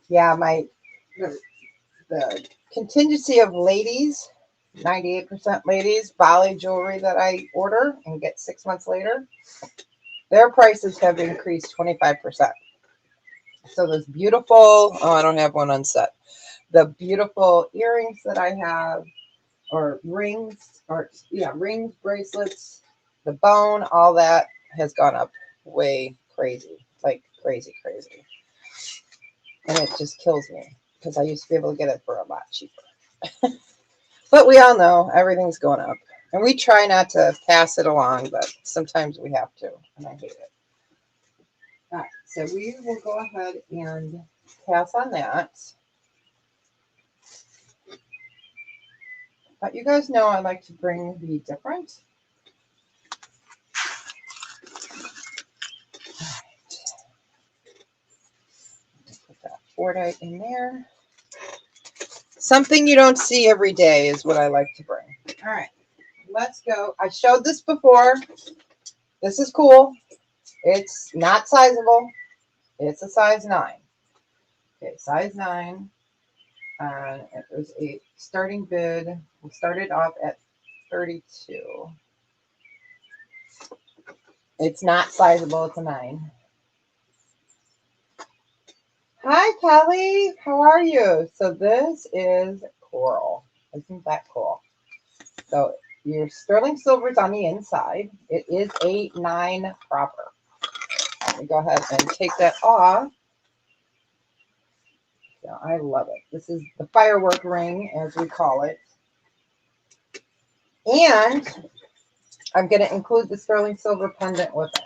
Yeah, the contingency of ladies, 98% ladies, Bali jewelry that I order and get 6 months later, their prices have increased 25%. So those beautiful, I don't have one on set. The beautiful earrings that I have, or rings, rings, bracelets, the bone, all that has gone up way crazy, like crazy. And it just kills me because I used to be able to get it for a lot cheaper. But we all know everything's going up. And we try not to pass it along, but sometimes we have to, and I hate it. All right, so we will go ahead and pass on that. But you guys know I like to bring the different. All right. Put that Fordite in there. Something you don't see every day is what I like to bring. All right, let's go. I showed this before. This is cool. It's not sizable. It's a size 9. Okay, size 9. It was a starting bid. We started off at 32. It's not sizable, it's a 9. Hi, Kelly. How are you? So this is coral. Isn't that cool? So your sterling silver is on the inside. It is a 9 proper. Let me go ahead and take that off. So I love it. This is the firework ring, as we call it. And I'm going to include the sterling silver pendant with it.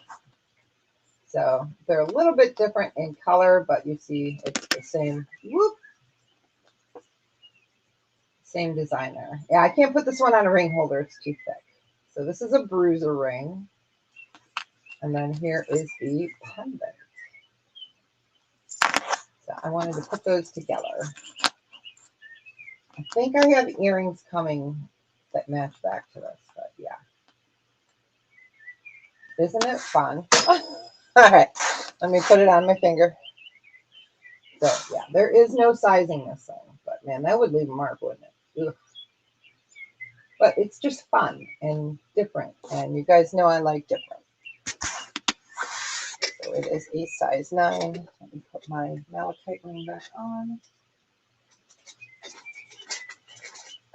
So they're a little bit different in color, but you see it's the same. Whoop, same designer. Yeah, I can't put this one on a ring holder. It's too thick. So this is a bruiser ring. And then here is the pendant. So I wanted to put those together. I think I have earrings coming that match back to this, but yeah. Isn't it fun? All right, let me put it on my finger. So yeah, there is no sizing this thing, but man, that would leave a mark, wouldn't it? Ugh. But it's just fun and different, and you guys know I like different. So it is a size 9. Let me put my malachite ring back on.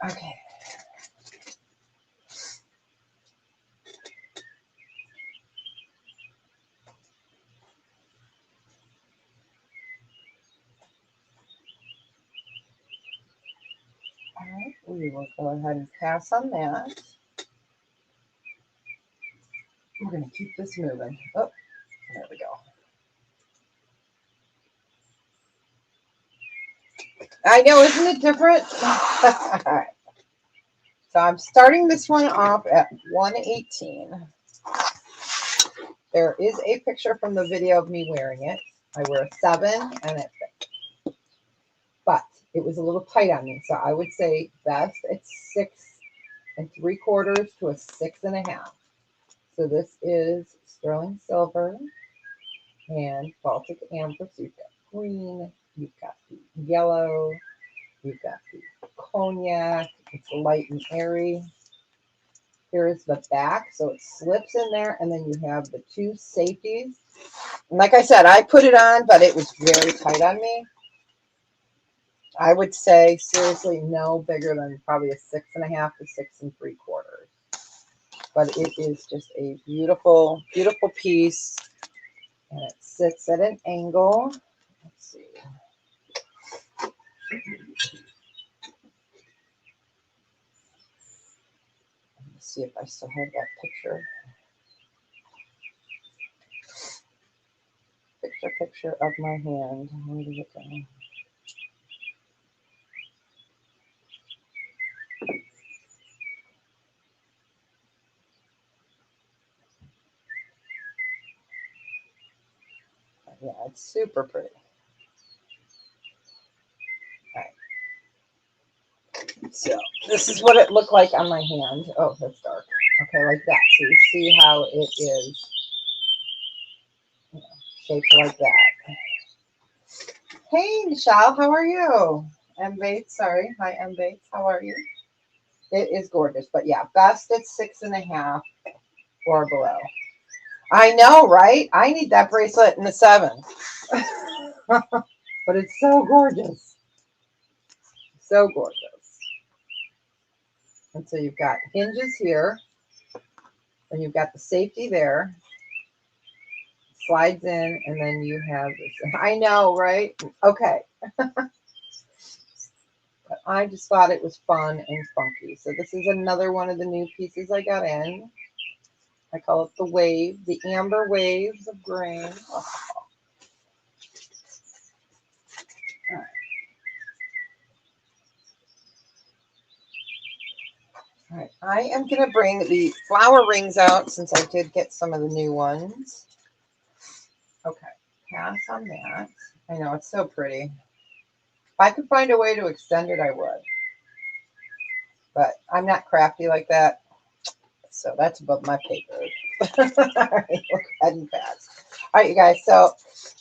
Okay. All right, we will go ahead and pass on that. We're going to keep this moving. Oh, there we go. I know, isn't it different? All right. So I'm starting this one off at 118. There is a picture from the video of me wearing it. I wear a 7 and it fit. But it was a little tight on me. So I would say best at 6 3/4 to a 6.5. So this is sterling silver and Baltic amber. So you've got green, you've got the yellow, you've got the cognac. It's light and airy. Here is the back, so it slips in there, and then you have the 2 safeties. And like I said, I put it on, but it was very tight on me. I would say, seriously, no bigger than probably a 6.5 to 6 3/4. But it is just a beautiful, beautiful piece, and it sits at an angle. Let's see. Let's see if I still have that picture. Picture of my hand. Where did it go? Yeah, it's super pretty. All right. So this is what it looked like on my hand. Oh, that's dark. Okay, like that. So you see how it is, you know, shaped like that. Hey, Michelle, how are you? M. Bates, sorry. Hi, M. Bates. How are you? It is gorgeous. But yeah, best at 6.5 or below. I know, right? I need that bracelet in the 7. But it's so gorgeous. So gorgeous. And so you've got hinges here. And you've got the safety there. Slides in, and then you have this. I know, right? Okay. But I just thought it was fun and funky. So this is another one of the new pieces I got in. I call it the wave, the amber waves of grain. Oh. All right. All right. I am going to bring the flower rings out since I did get some of the new ones. Okay. Pass on that. I know, it's so pretty. If I could find a way to extend it, I would. But I'm not crafty like that. So that's above my pay grade. All right, we'll go ahead and pass. All right, you guys. So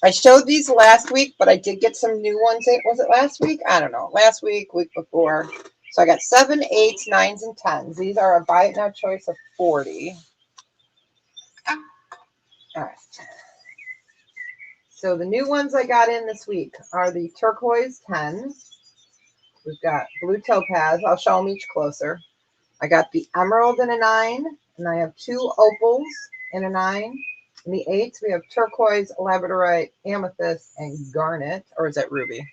I showed these last week, but I did get some new ones. Was it last week? I don't know. Last week, week before. So I got 7, 8s, 9s, and 10s. These are a buy it now choice of 40. All right. So the new ones I got in this week are the turquoise 10. We've got blue topaz. I'll show them each closer. I got the emerald in a 9, and I have 2 opals in a 9. In the 8s, we have turquoise, labradorite, amethyst, and garnet. Or is that ruby?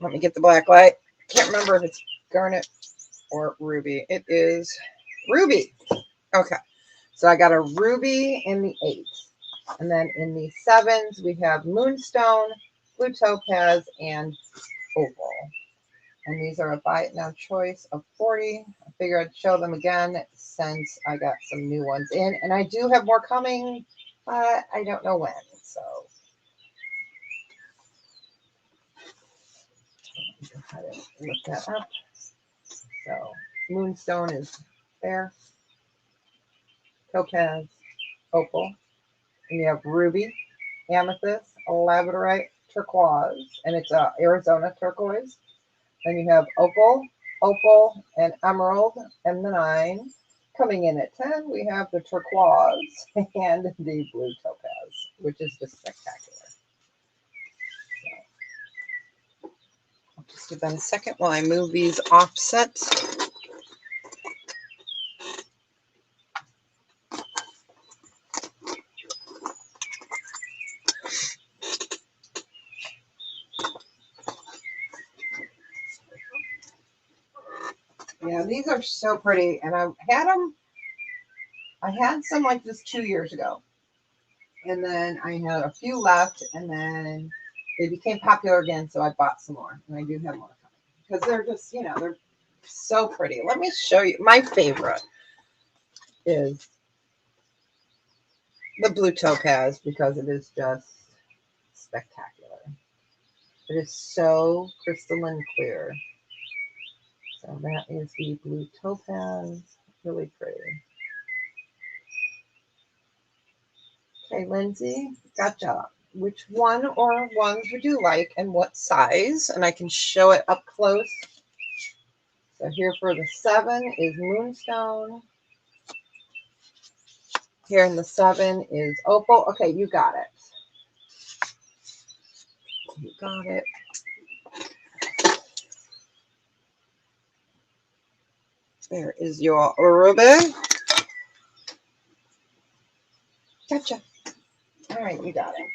Let me get the black light. Can't remember if it's garnet or ruby. It is ruby. Okay. So I got a ruby in the 8s. And then in the 7s, we have moonstone, blue topaz, and opal. And these are a buy it now choice of 40. I figure I'd show them again since I got some new ones in. And I do have more coming, but I don't know when. So go ahead and look that up. So moonstone is there, topaz, opal, and you have ruby, amethyst, labradorite, turquoise, and it's Arizona turquoise. Then you have opal, and emerald, and the 9. Coming in at 10, we have the turquoise and the blue topaz, which is just spectacular. So I'll just give them a second while I move these offset. Yeah, these are so pretty, and I had some like this 2 years ago, and then I had a few left, and then they became popular again, so I bought some more, and I do have more coming because they're just, they're so pretty. Let me show you. My favorite is the blue topaz because it is just spectacular. It is so crystalline clear. So that is the blue topaz. Really pretty. Okay, Lindsay, gotcha. Which one or ones would you like and what size? And I can show it up close. So here for the 7 is moonstone. Here in the 7 is opal. Okay, you got it. You got it. There is your ruby. Gotcha. All right, you got it.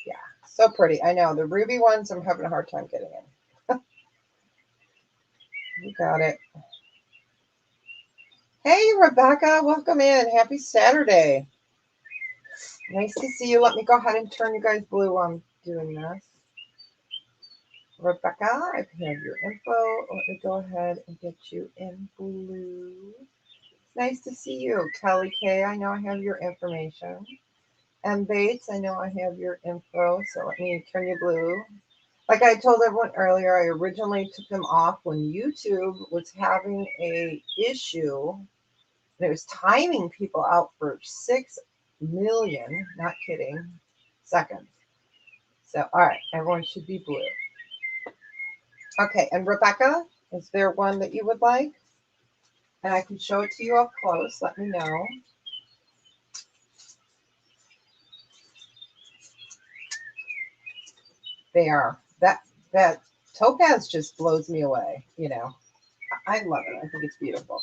Yeah, so pretty. I know the ruby ones I'm having a hard time getting in. You got it. Hey, Rebecca, welcome in. Happy Saturday. Nice to see you. Let me go ahead and turn you guys blue while I'm doing this. Rebecca, I have your info. Let me go ahead and get you in blue. It's nice to see you. Kelly K, I know I have your information. And Bates, I know I have your info. So let me turn you blue. Like I told everyone earlier, I originally took them off when YouTube was having a issue. And it was timing people out for 6 million, not kidding, seconds. So, all right, everyone should be blue. Okay, and Rebecca, is there one that you would like? And I can show it to you up close. Let me know. They are. That topaz just blows me away, I love it. I think it's beautiful.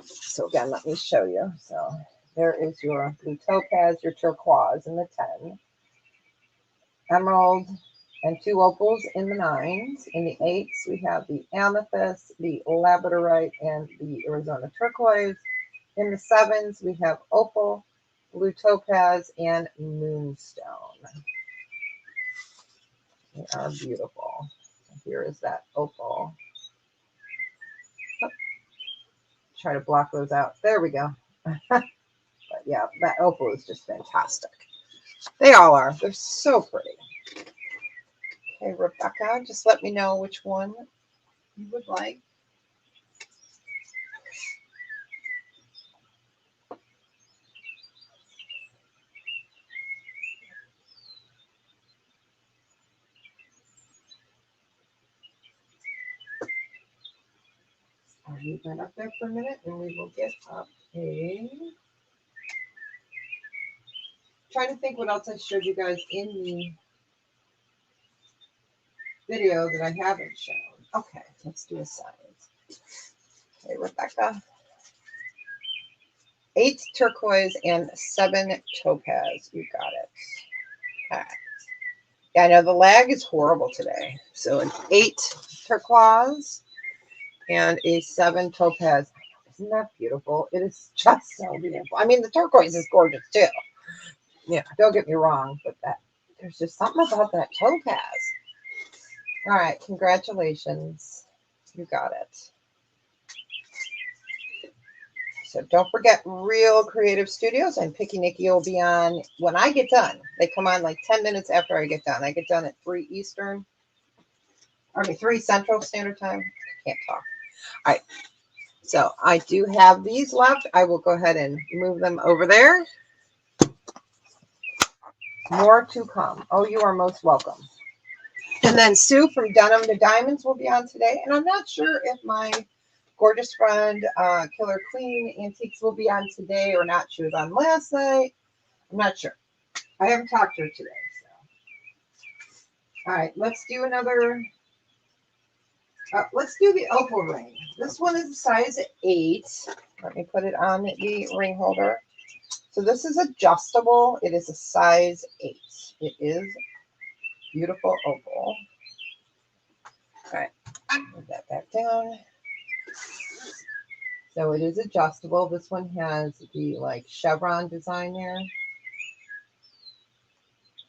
So again, let me show you. So there is your blue topaz, your turquoise in the 10. Emerald and 2 opals in the 9s. In the 8s, we have the amethyst, the labradorite, and the Arizona turquoise. In the 7s, we have opal, blue topaz, and moonstone. They are beautiful. Here is that opal. Oh, try to block those out. There we go. But yeah, that opal is just fantastic. They all are. They're so pretty. Okay, Rebecca, just let me know which one you would like. I'll leave that up there for a minute and we will get up a trying to think what else I showed you guys in the video that I haven't shown. Okay, let's do a size. Okay, Rebecca. 8 turquoise and 7 topaz. You got it. All right. Yeah, I know the lag is horrible today. So an 8 turquoise and a 7 topaz. Isn't that beautiful? It is just so beautiful. I mean, the turquoise is gorgeous too. Yeah, don't get me wrong, but there's just something about that topaz. All right, congratulations. You got it. So don't forget Real Creative Studios, and Picky Nikki will be on when I get done. They come on like 10 minutes after I get done. I get done at 3 Eastern. I mean, 3 Central Standard Time. I can't talk. All right. So I do have these left. I will go ahead and move them over there. More to come. Oh, you are most welcome. And then Sue from Denim to Diamonds will be on today. And I'm not sure if my gorgeous friend, Killer Queen Antiques, will be on today or not. She was on last night. I'm not sure. I haven't talked to her today. So. All right, let's do another. Let's do the opal ring. This one is a size 8. Let me put it on the ring holder. So this is adjustable. It is a size 8. It is beautiful opal. All right, put that back down. So it is adjustable. This one has the like chevron design there.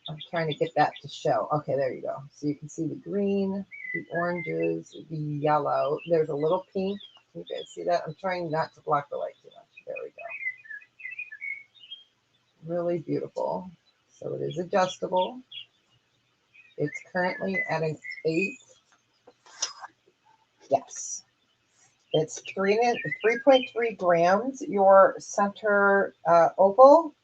I'm trying to get that to show. Okay, there you go. So you can see the green, the oranges, the yellow. There's a little pink. You guys see that? I'm trying not to block the light too much. There we go. Really beautiful. So it is adjustable. It's currently at an 8. Yes. It's 3.3 grams. Your center opal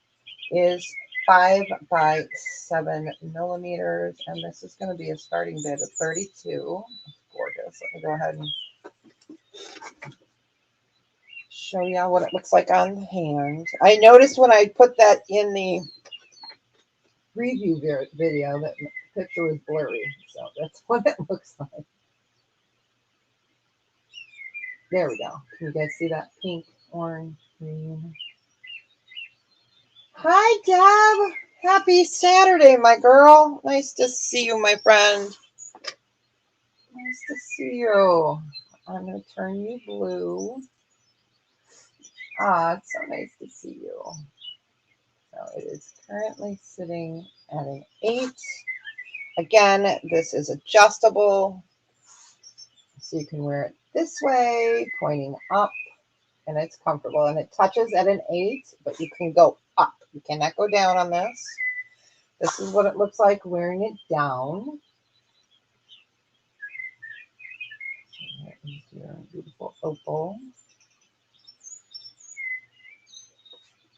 is 5 by 7 millimeters, and this is going to be a starting bid of 32. It's gorgeous. Let me go ahead and show you what it looks like on the hand. I noticed when I put that in the preview video that the picture was blurry, so that's what it looks like. There we go. Can you guys see that pink, orange, green? Hi, Deb. Happy Saturday, my girl. Nice to see you, my friend. Nice to see you. I'm going to turn you blue. Ah, it's so nice to see you. So it is currently sitting at an 8. Again, this is adjustable. So you can wear it this way, pointing up, and it's comfortable. And it touches at an 8, but you can go up. You cannot go down on this. This is what it looks like wearing it down. Here is your beautiful opal.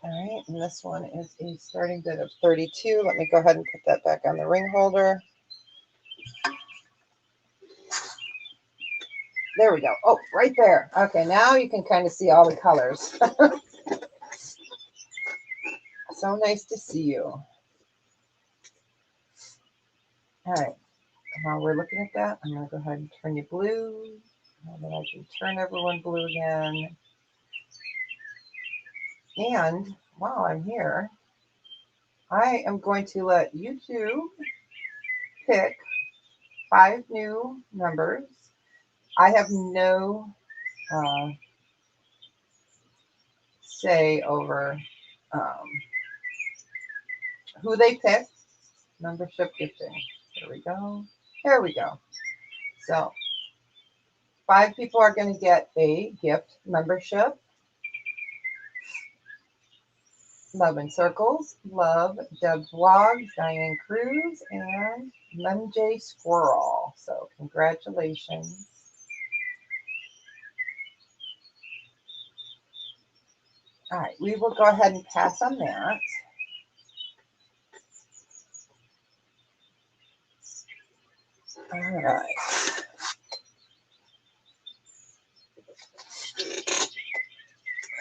All right, and this one is a starting bid of 32. Let me go ahead and put that back on the ring holder. There we go. Oh, right there. Okay, now you can kind of see all the colors. So nice to see you. All right, while we're looking at that, I'm going to go ahead and turn you blue. And then I can turn everyone blue again. And while I'm here, I am going to let you two pick 5 new numbers. I have no say over who they pick. Membership gifting. There we go. There we go. So 5 people are going to get a gift membership. Love in Circles, Love, Deb Vlogs, Diane Cruz, and Lemon J Squirrel. So congratulations. All right, we will go ahead and pass on that. All right.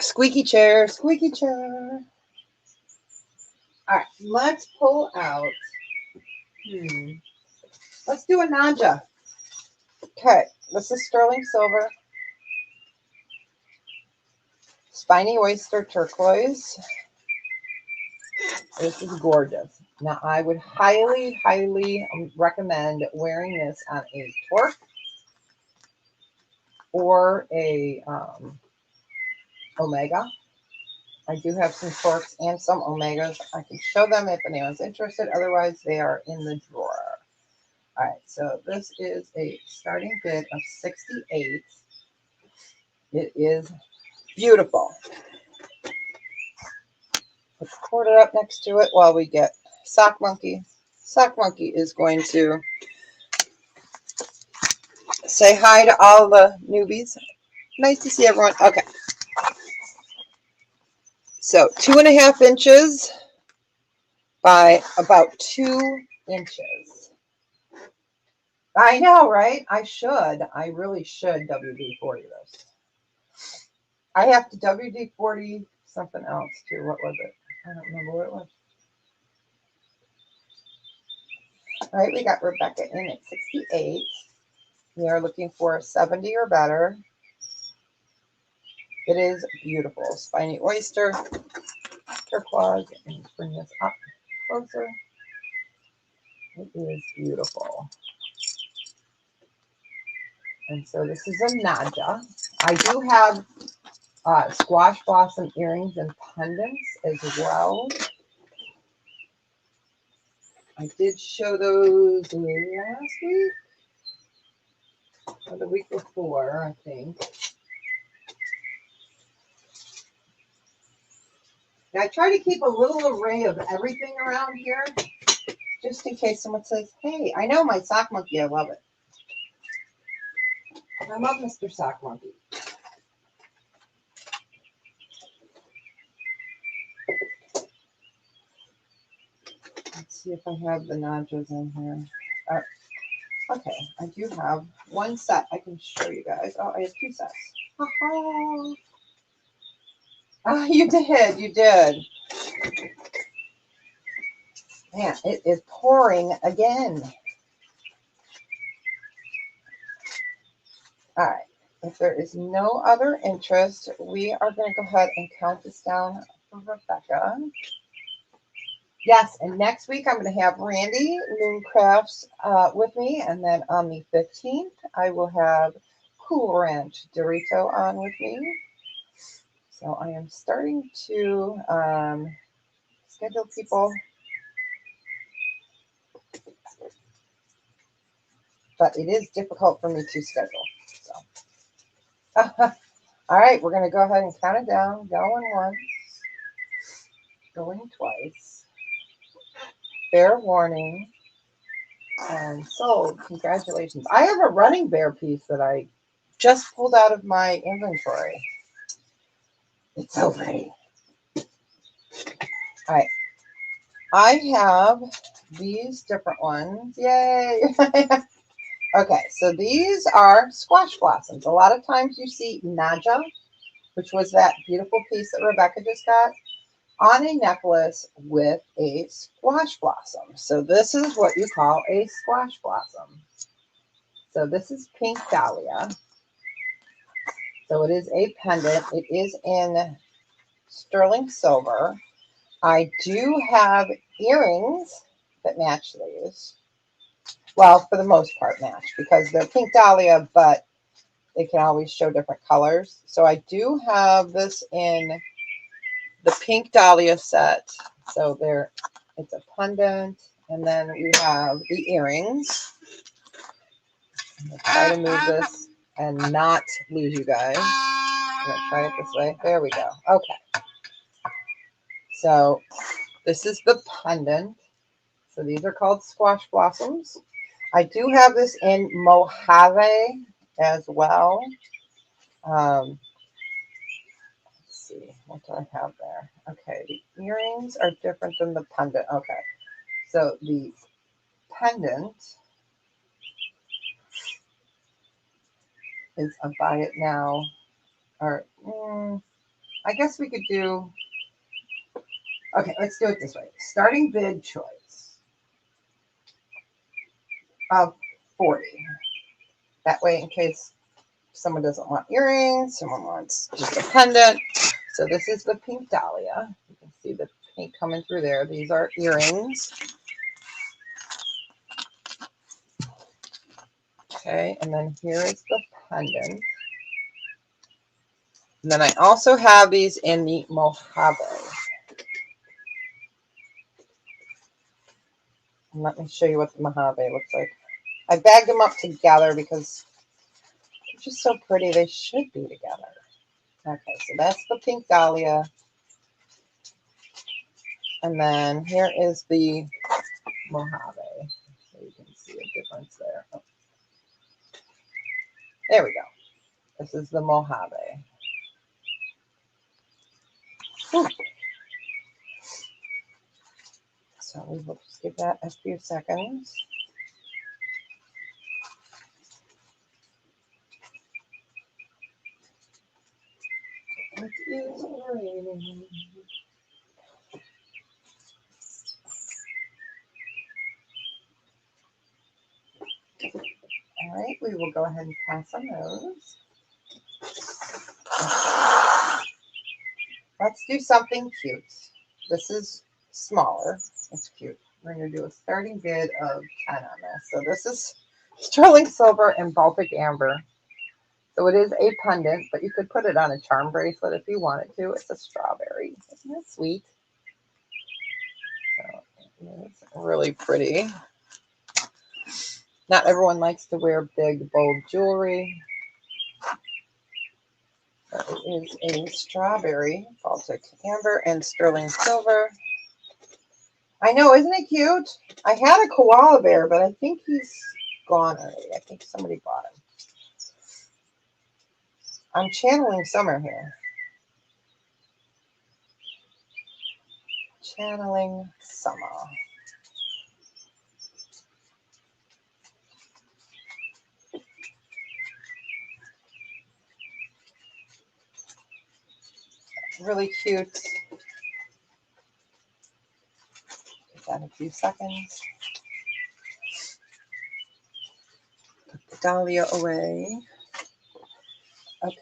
Squeaky chair, squeaky chair. All right, let's pull out. Let's do a Naja. Okay, this is sterling silver, spiny oyster turquoise. This is gorgeous. Now, I would highly, highly recommend wearing this on a torque or a omega. I do have some torques and some omegas. I can show them if anyone's interested. Otherwise, they are in the drawer. All right, so this is a starting bid of 68. It is beautiful. Put the quarter up next to it while we get Sock Monkey. Sock Monkey is going to say hi to all the newbies. Nice to see everyone. Okay. So 2.5 inches by about 2 inches. I know, right? I should. I really should WD-40 this. I have to WD-40 something else too. What was it? I don't remember what it was. All right, we got Rebecca in at 68. We are looking for 70 or better. It is beautiful. Spiny oyster, turquoise, and bring this up closer. It is beautiful. And so this is a Naja. I do have squash blossom earrings and pendants as well. I did show those last week or the week before, I think. Now, I try to keep a little array of everything around here, just in case someone says, hey, I know my sock monkey, I love it. I love Mr. Sock Monkey. Let's see if I have the Najas in here. Okay, I do have one set I can show you guys. Oh, I have 2 sets. You did, you did. Man, it is pouring again. All right, if there is no other interest, we are going to go ahead and count this down for Rebecca. Yes, and next week I'm going to have Randy Mooncrafts with me, and then on the 15th I will have Cool Ranch Dorito on with me. So I am starting to schedule people, but it is difficult for me to schedule. So, all right, we're going to go ahead and count it down. Going once, going twice. Fair warning. And sold. Congratulations. I have a running bear piece that I just pulled out of my inventory. It's so pretty. All right. I have these different ones. Yay. Okay, so these are squash blossoms. A lot of times you see Naja, which was that beautiful piece that Rebecca just got, on a necklace with a squash blossom. So this is what you call a squash blossom. So this is pink dahlia. So it is a pendant. It is in sterling silver. I do have earrings that match these. Well, for the most part match because they're pink dahlia, but they can always show different colors. So I do have this in the pink dahlia set. So it's a pendant, and then we have the earrings. I'm gonna try to move this and not lose you guys. I'm gonna try it this way. There we go. Okay. So this is the pendant. So these are called squash blossoms. I do have this in Mojave as well. Let's see, what do I have there? Okay, the earrings are different than the pendant. Okay, so the pendant is a buy it now, or I guess we could do Okay, let's do it this way. Starting bid choice of 40. That way, in case someone doesn't want earrings, someone wants just a pendant. So this is the pink dahlia. You can see the pink coming through there. These are earrings. Okay, and then here is the pendant. And then I also have these in the Mojave. And let me show you what the Mojave looks like. I bagged them up together because they're just so pretty. They should be together. Okay, so that's the pink dahlia. And then here is the Mojave. So you can see a difference there. Oh, there we go. This is the Mojave. Whew. So we will just give that a few seconds. It is raining. All right, we will go ahead and pass on those. Let's do something cute. This is smaller. It's cute. We're going to do a starting bid of 10 on this. So this is sterling silver and Baltic amber. So it is a pendant, but you could put it on a charm bracelet if you wanted to. It's a strawberry. Isn't that sweet? So it's really pretty. Not everyone likes to wear big, bold jewelry. But it is a strawberry, Baltic amber, and sterling silver. I know, isn't it cute? I had a koala bear, but I think he's gone already. I think somebody bought him. I'm channeling summer here. Channeling summer. Really cute. Give that a few seconds. Put the dahlia away. Okay.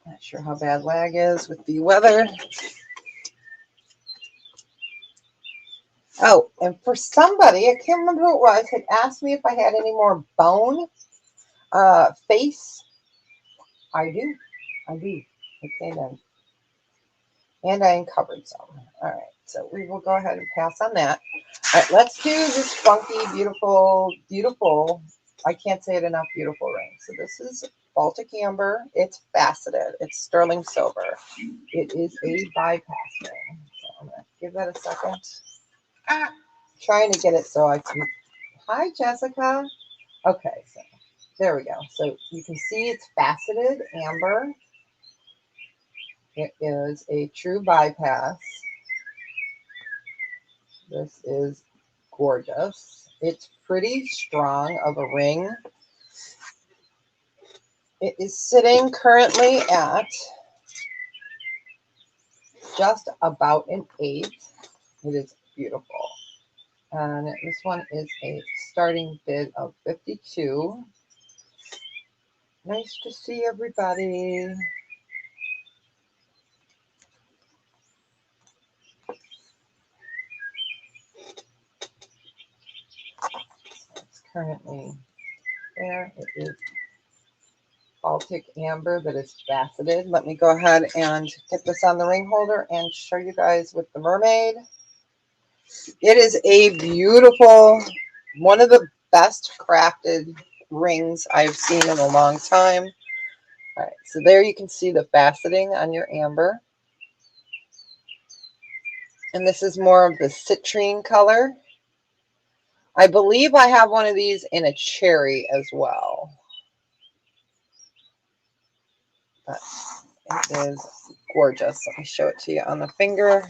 Not sure how bad lag is with the weather. Oh, and for somebody, I can't remember who it was, had asked me if I had any more bone face. I do. I do. Okay then. And I uncovered some. All right, so we will go ahead and pass on that. All right, let's do this funky, beautiful, beautiful, I can't say it enough, beautiful ring. So this is Baltic amber. It's faceted. It's sterling silver. It is a bypass ring. So I'm going to give that a second. Trying to get it so I can... Hi, Jessica. Okay, so there we go. So you can see it's faceted amber. It is a true bypass. This is gorgeous. It's pretty strong of a ring. It is sitting currently at just about an 8. It is beautiful. And this one is a starting bid of 52. Nice to see everybody. It's currently there. It is Baltic amber that is faceted. Let me go ahead and get this on the ring holder and show you guys with the mermaid. It is a beautiful, one of the best crafted rings I've seen in a long time. All right, so there you can see the faceting on your amber. And this is more of the citrine color. I believe I have one of these in a cherry as well. But it is gorgeous. Let me show it to you on the finger.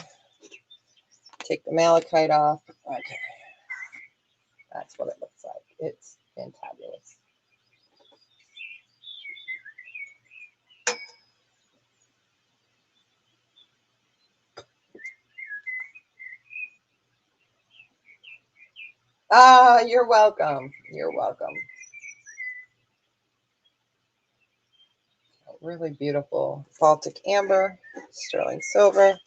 Take the malachite off. Okay. That's what it looks like. It's fantabulous. Ah, you're welcome. You're welcome. Really beautiful Baltic amber, sterling silver.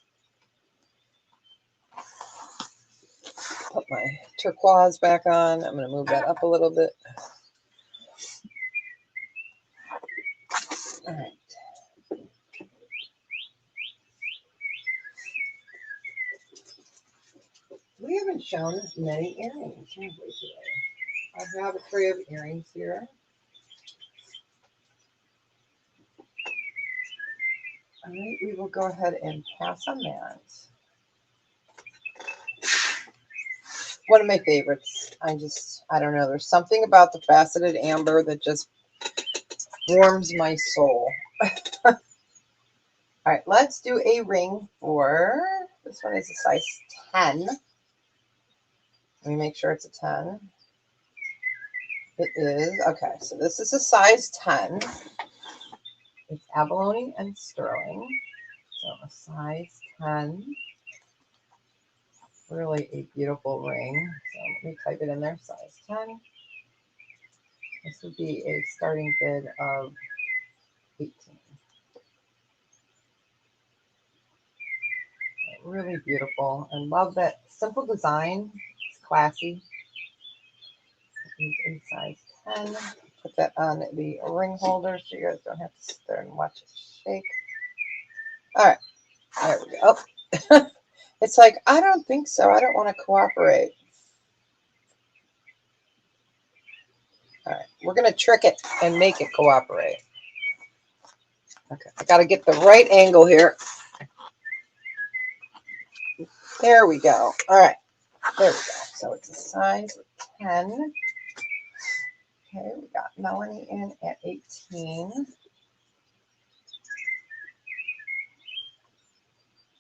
Put my turquoise back on. I'm going to move that up a little bit. All right. We haven't shown many earrings, have we, today? I have a tray of earrings here. All right, we will go ahead and pass on that. One of my favorites. I don't know. There's something about the faceted amber that just warms my soul. All right, let's do a ring for, this one is a size 10. Let me make sure it's a 10. It is. Okay, so this is a size 10. It's abalone and sterling. So a size 10. Really a beautiful ring. So let me type it in there, size 10. This would be a starting bid of 18. Really beautiful. I love that simple design. It's classy. It's in size 10. Put that on the ring holder so you guys don't have to sit there and watch it shake. All right, there we go. It's like, I don't think so. I don't want to cooperate. All right, we're going to trick it and make it cooperate. Okay, I got to get the right angle here. There we go. All right, there we go. So it's a size 10. Okay, we got Melanie in at 18.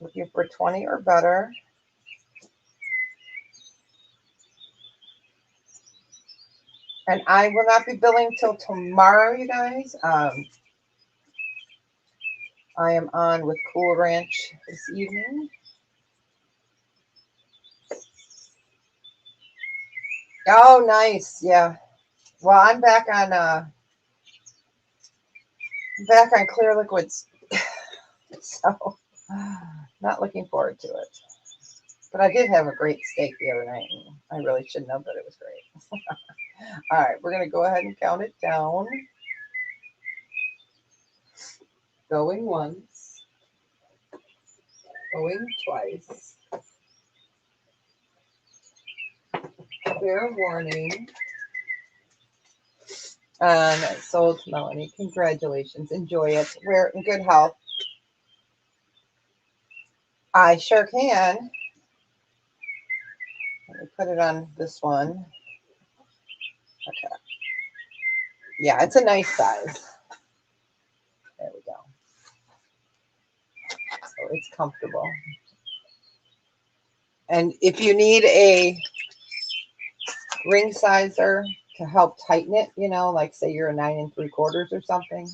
Looking for 20 or better. And I will not be billing till tomorrow, you guys. I am on with Cool Ranch this evening. Oh, nice. Yeah. Well, I'm back on Clear Liquids. So not looking forward to it. But I did have a great steak the other night, and I really shouldn't have, but it was great. All right, we're going to go ahead and count it down. Going once. Going twice. Fair warning. Sold to Melanie. Congratulations. Enjoy it. Wear it in good health. I sure can. Let me put it on this one. Okay. Yeah, it's a nice size. There we go. So it's comfortable. And if you need a ring sizer to help tighten it, like say you're a 9 3/4 or something,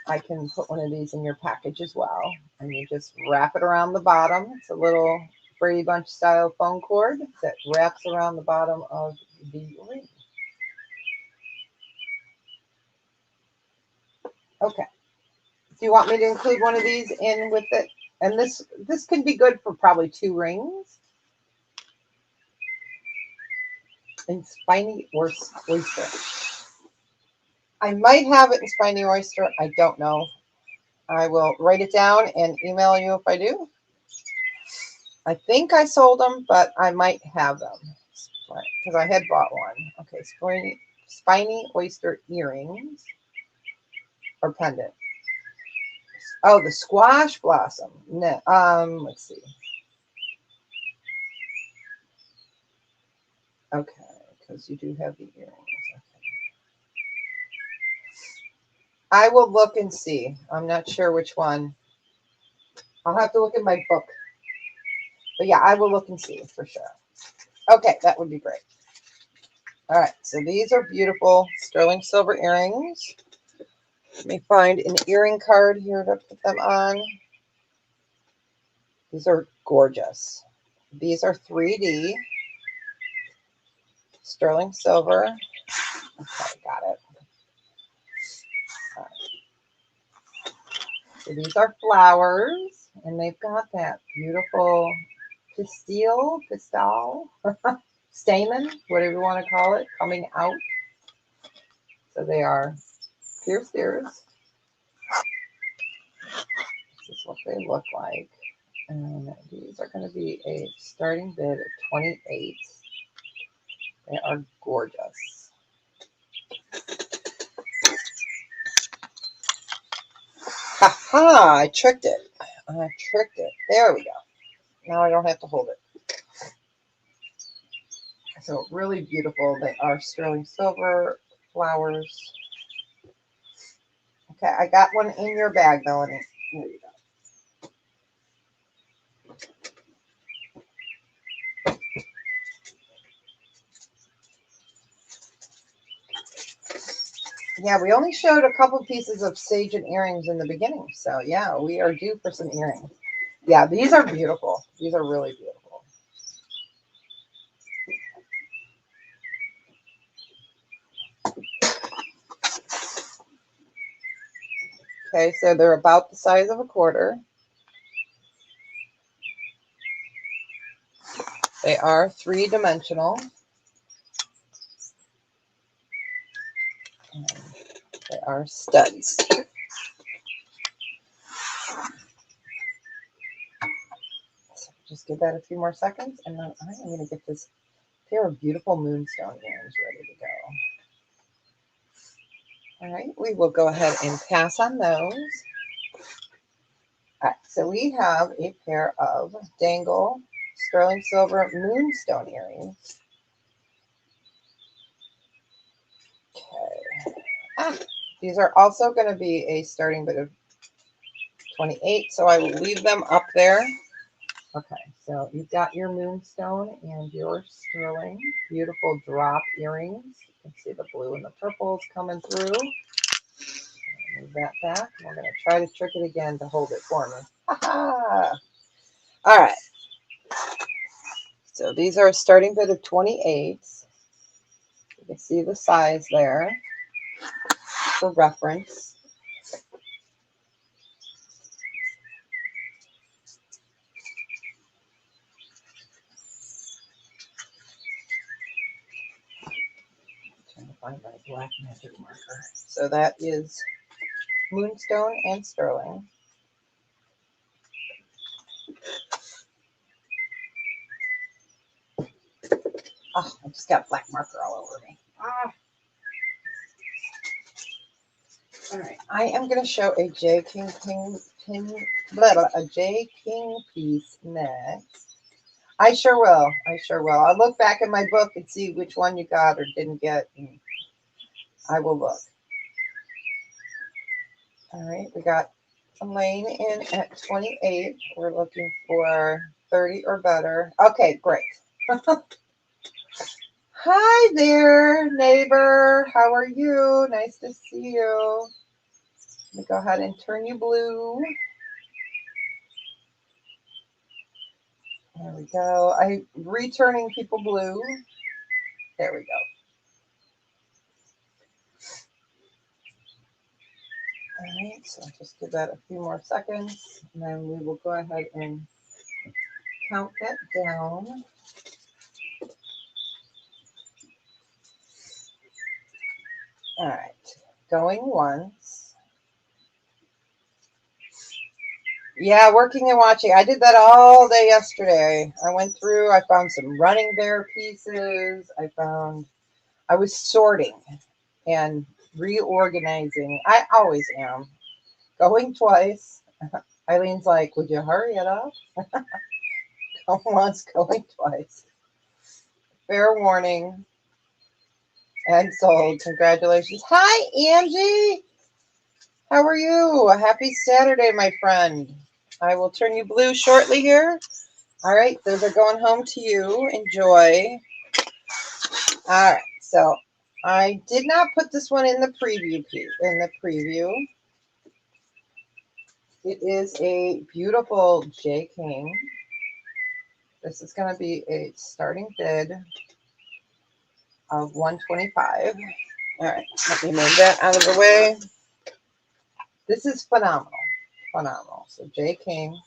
I can put one of these in your package as well. And you just wrap it around the bottom. It's a little Brady Bunch style phone cord that wraps around the bottom of the ring. Okay. Do you want me to include one of these in with it? And this can be good for probably 2 rings. And spiny oyster. I might have it in spiny oyster. I don't know. I will write it down and email you if I do. I think I sold them, but I might have them because I had bought one. Okay, spiny oyster earrings or pendant. Oh, the squash blossom. No, let's see. Okay, because you do have the earrings. Okay. I will look and see. I'm not sure which one. I'll have to look at my book. But yeah, I will look and see for sure. Okay, that would be great. All right, so these are beautiful sterling silver earrings. Let me find an earring card here to put them on. These are gorgeous. These are 3D. sterling silver. Okay, got it. All right. So these are flowers, and they've got that beautiful pistil, stamen, whatever you want to call it, coming out. So they are pierced ears. This is what they look like. And these are going to be a starting bid of 28. They are gorgeous. Ha ha! I tricked it. There we go. Now I don't have to hold it. So really beautiful. They are sterling silver flowers. Okay, I got one in your bag, Melanie. There you go. Yeah, we only showed a couple pieces of sage and earrings in the beginning. So yeah, we are due for some earrings. Yeah, these are beautiful. These are really beautiful. Okay, so they're about the size of a quarter. They are 3-dimensional. They are studs. So just give that a few more seconds, and then I am going to get this pair of beautiful moonstone earrings ready to go. All right, we will go ahead and pass on those. All right, so we have a pair of dangle sterling silver moonstone earrings. Okay. These are also going to be a starting bid of 28, so I will leave them up there. Okay, so you've got your moonstone and your sterling. Beautiful drop earrings. You can see the blue and the purples coming through. Move that back. We're going to try to trick it again to hold it for me. Ha-ha! All right. So these are a starting bid of 28. You can see the size there for reference. I'm trying to find my black magic marker. So that is moonstone and sterling. Oh, I just got black marker all over me. All right, I am going to show a J King piece next. I sure will. I'll look back in my book and see which one you got or didn't get. And I will look. All right, we got Elaine in at 28. We're looking for 30 or better. Okay, great. Hi there, neighbor. How are you? Nice to see you. Let me go ahead and turn you blue. There we go. I'm returning people blue. There we go. All right, so just give that a few more seconds, and then we will go ahead and count that down. All right, going once. Yeah, working and watching. I did that all day yesterday. I went through, I found some running bear pieces. I was sorting and reorganizing. I always am. Going twice. Eileen's like, would you hurry it up? Going once, going twice. Fair warning. And sold. Congratulations. Hi, Angie. How are you? Happy Saturday, my friend. I will turn you blue shortly here. All right, those are going home to you. Enjoy. All right, so I did not put this one in the preview preview. It is a beautiful J King. This is going to be a starting bid of 125. All right, let me move that out of the way. This is phenomenal. Phenomenal. So J King,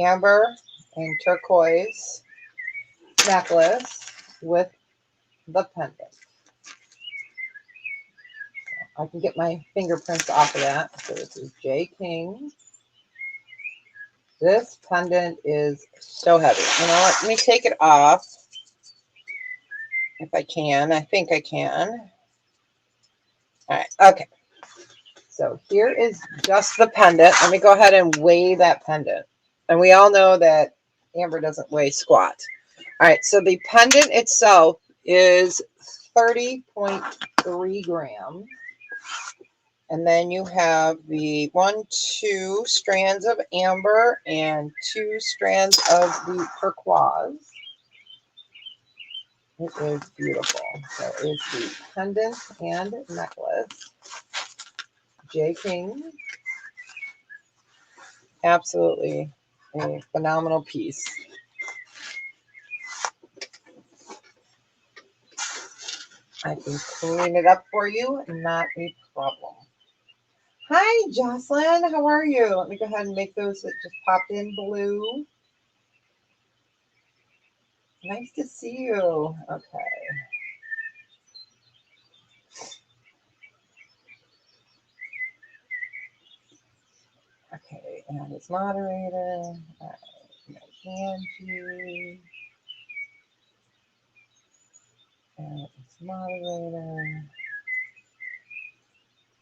amber and turquoise necklace with the pendant. I can get my fingerprints off of that. So this is J King. This pendant is so heavy. You know what? Let me take it off if I can. I think I can. All right. Okay. So here is just the pendant. Let me go ahead and weigh that pendant. And we all know that amber doesn't weigh squat. All right. So the pendant itself is 30.3 grams. And then you have the 2 strands of amber and 2 strands of the turquoise. It is beautiful. So it's the pendant and necklace. J King. Absolutely a phenomenal piece. I can clean it up for you, not a problem. Hi, Jocelyn. How are you? Let me go ahead and make those that just popped in blue. Nice to see you. Okay. Okay, and it's moderator. All right, Angie. And it's moderator.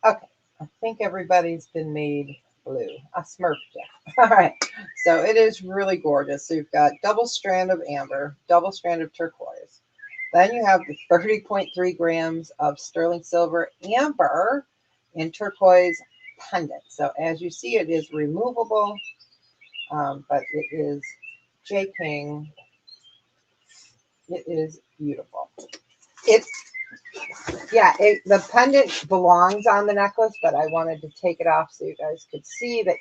Okay, I think everybody's been made blue. I smurfed you. All right, so it is really gorgeous. So you've got double strand of amber, double strand of turquoise. Then you have the 30.3 grams of sterling silver amber and turquoise pendant. So as you see, it is removable, but it is J King. It is beautiful. The pendant belongs on the necklace, but I wanted to take it off so you guys could see that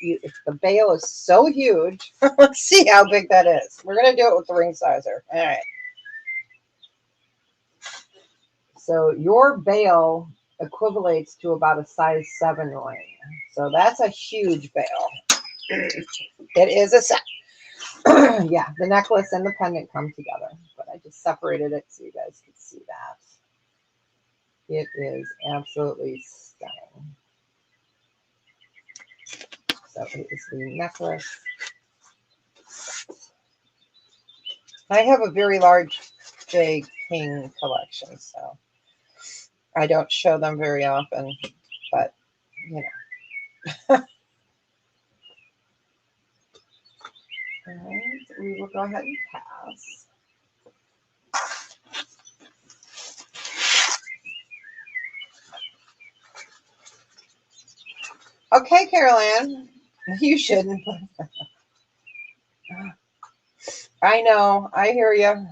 the bail is so huge. Let's see how big that is. We're going to do it with the ring sizer. All right. So your bail equivalates to about a size 7 ring. So that's a huge bail. It is a set. Yeah, the necklace and the pendant come together, but I just separated it so you guys could see that. It is absolutely stunning. So it is the necklace. I have a very large J King collection, so I don't show them very often, but you know. All right, we will go ahead and pass. Okay, Carol. You shouldn't. I know. I hear you.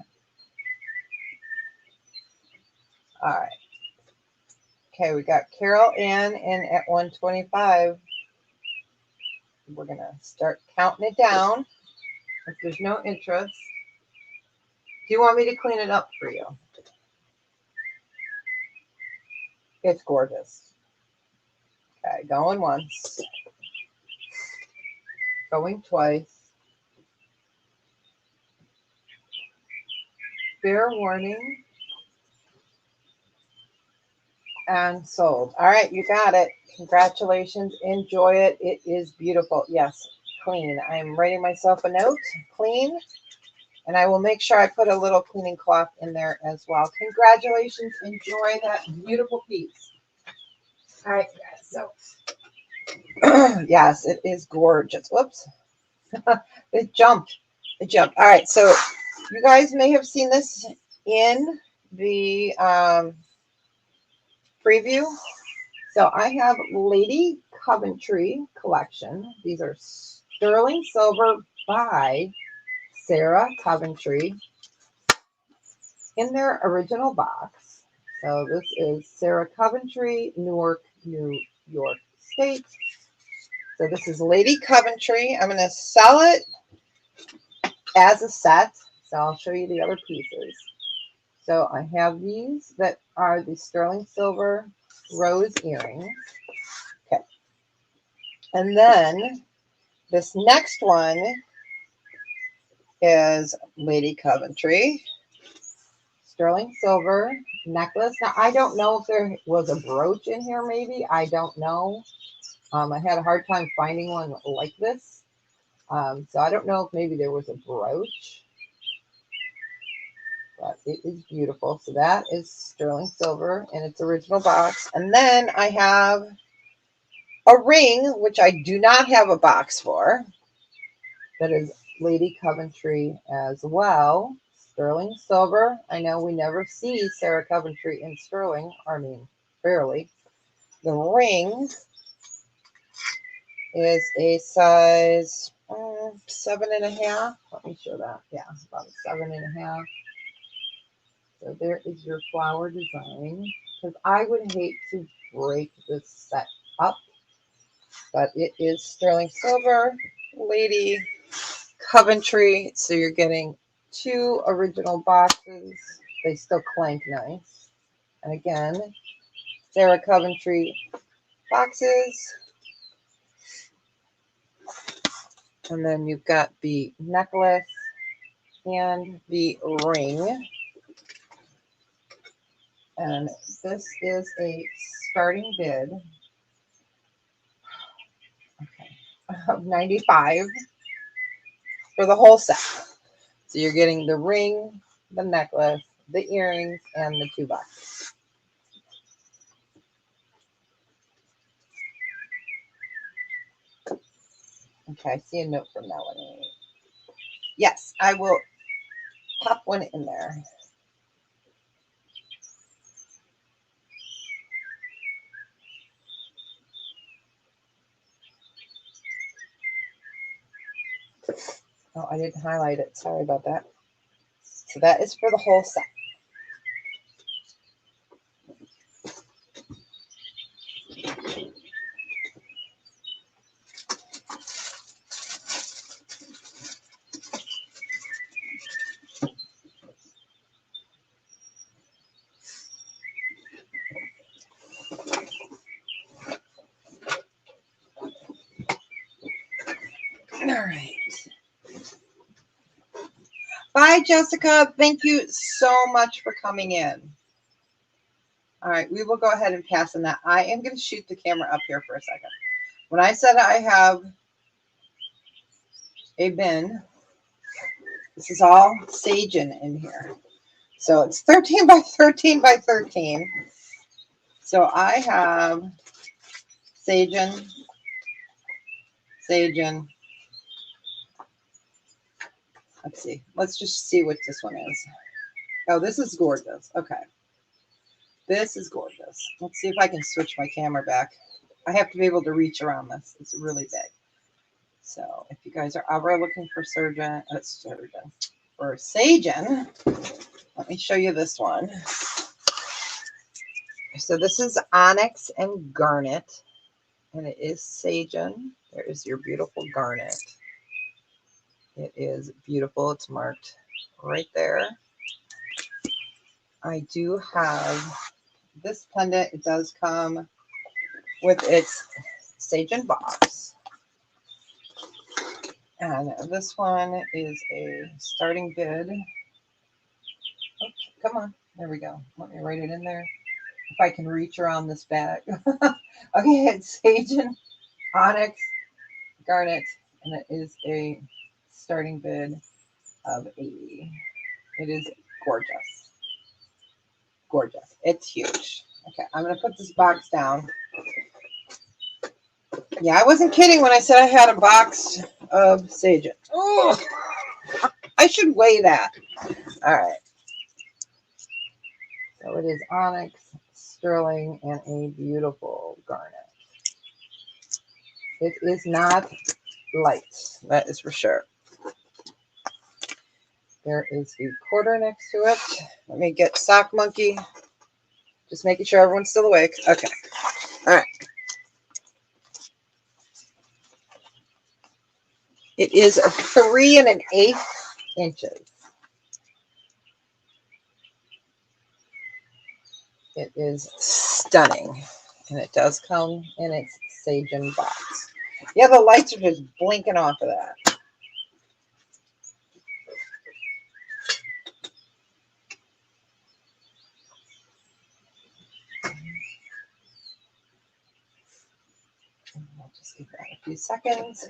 All right. Okay, we got Carol Ann in at 125. We're going to start counting it down. If there's no interest, do you want me to clean it up for you? It's gorgeous. Okay, going once. Going twice. Fair warning. And sold. All right, you got it. Congratulations. Enjoy it. It is beautiful. Yes, clean. I'm writing myself a note. Clean. And I will make sure I put a little cleaning cloth in there as well. Congratulations. Enjoy that beautiful piece. All right, guys. So, yes, it is gorgeous. Whoops. It jumped. It jumped. All right. So, you guys may have seen this in the preview. So I have Lady Coventry collection. These are sterling silver by Sarah Coventry in their original box. So this is Sarah Coventry, Newark, New York State. So this is Lady Coventry. I'm going to sell it as a set. So I'll show you the other pieces. So I have these that are the sterling silver rose earrings. Okay. And then this next one is Lady Coventry. Sterling silver necklace. Now, I don't know if there was a brooch in here, maybe. I don't know. I had a hard time finding one like this. So I don't know if maybe there was a brooch, but it is beautiful. So that is sterling silver in its original box. And then I have a ring, which I do not have a box for. That is Lady Coventry as well. Sterling silver. I know we never see Sarah Coventry in sterling. I mean, barely. The ring is a size 7.5. Let me show that. Yeah, about 7.5. So there is your flower design. Because I would hate to break this set up, but it is sterling silver, Lady Coventry. So you're getting 2 original boxes. They still clank nice. And again, Sarah Coventry boxes. And then you've got the necklace and the ring. And this is a starting bid of $95 for the whole set. So you're getting the ring, the necklace, the earrings, and the 2 boxes. Okay, I see a note from Melanie. Yes, I will pop one in there. Oh, I didn't highlight it. Sorry about that. So that is for the whole set. All right. Bye, Jessica. Thank you so much for coming in. All right, we will go ahead and pass on that. I am going to shoot the camera up here for a second. When I said I have a bin, this is all Sagen in here. So it's 13 by 13 by 13. So I have Sagen. Let's see. Let's just see what this one is. Oh, this is gorgeous. Okay. This is gorgeous. Let's see if I can switch my camera back. I have to be able to reach around this. It's really big. So if you guys are ever looking for Sagen, let me show you this one. So this is onyx and garnet, and it is Sagen. There is your beautiful garnet. It is beautiful. It's marked right there. I do have this pendant. It does come with its Sagen box. And this one is a starting bid. Oh, come on. There we go. Let me write it in there. If I can reach around this bag. Okay, it's Sagen, onyx, garnet, and it is a starting bid of $80. It is gorgeous. Gorgeous. It's huge. Okay, I'm going to put this box down. Yeah, I wasn't kidding when I said I had a box of Sagen. Oh, I should weigh that. All right. So it is onyx, sterling, and a beautiful garnet. It is not light, that is for sure. There is a quarter next to it. Let me get Sock Monkey. Just making sure everyone's still awake. Okay. All right. It is 3 1/8 inches. It is stunning. And it does come in its Sagen box. Yeah, the lights are just blinking off of that. I'll just give that a few seconds.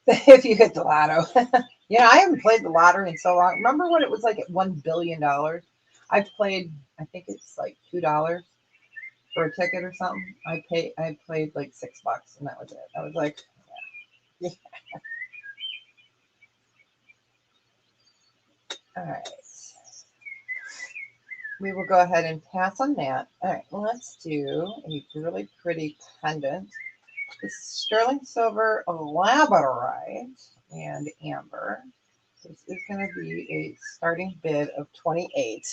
If you hit the lotto. I haven't played the lottery in so long. Remember when it was like at $1 billion? I've played, I think it's like $2 for a ticket or something. I played like $6 and that was it. I was like, yeah. All right. We will go ahead and pass on that. All right, let's do a really pretty pendant. This is sterling silver, labradorite, and amber. This is going to be a starting bid of 28.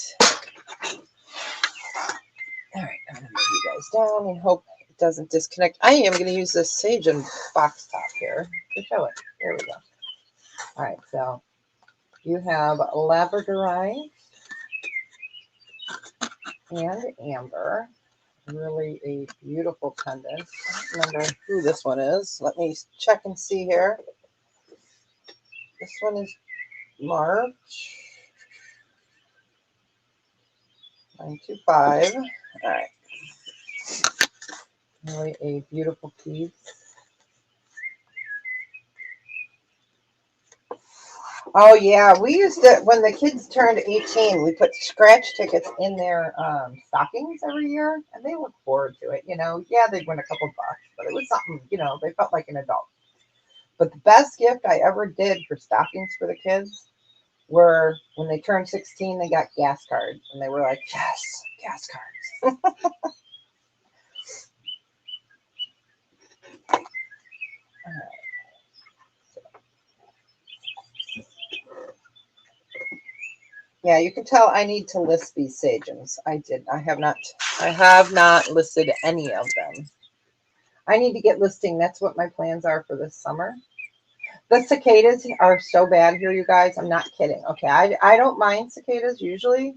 All right, I'm going to move you guys down and hope it doesn't disconnect. I am going to use this Sagen box top here to show it. There we go. All right, so you have labradorite and amber. Really a beautiful pendant. I don't remember who this one is. Let me check and see here. This one is March 925. All right. Really a beautiful piece. Oh yeah, we used to, when the kids turned 18, we put scratch tickets in their stockings every year, and they looked forward to it. Yeah, they'd win a couple bucks, but it was something. They felt like an adult. But the best gift I ever did for stockings for the kids were when they turned 16, they got gas cards, and they were like, yes, gas cards. All right. Yeah, you can tell I need to list these Sagens. I have not listed any of them. I need to get listing. That's what my plans are for this summer. The cicadas are so bad here, you guys. I'm not kidding. Okay, I don't mind cicadas usually,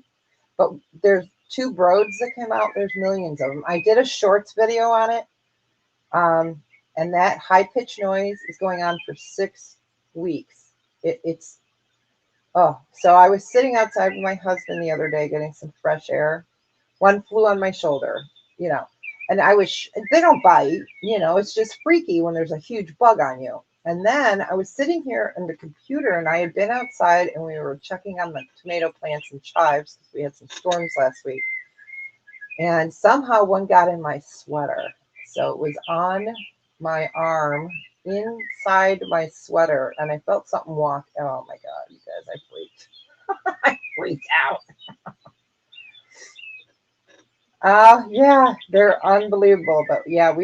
but there's two broads that came out. There's millions of them. I did a shorts video on it, and that high-pitched noise is going on for 6 weeks. It's Oh, so I was sitting outside with my husband the other day getting some fresh air. One flew on my shoulder, you know, and they don't bite, it's just freaky when there's a huge bug on you. And then I was sitting here on the computer and I had been outside and we were checking on the tomato plants and chives because we had some storms last week. And somehow one got in my sweater. So it was on my arm inside my sweater and I felt something walk. Oh my God, you guys, I freaked. I freaked out. Yeah, they're unbelievable. But yeah,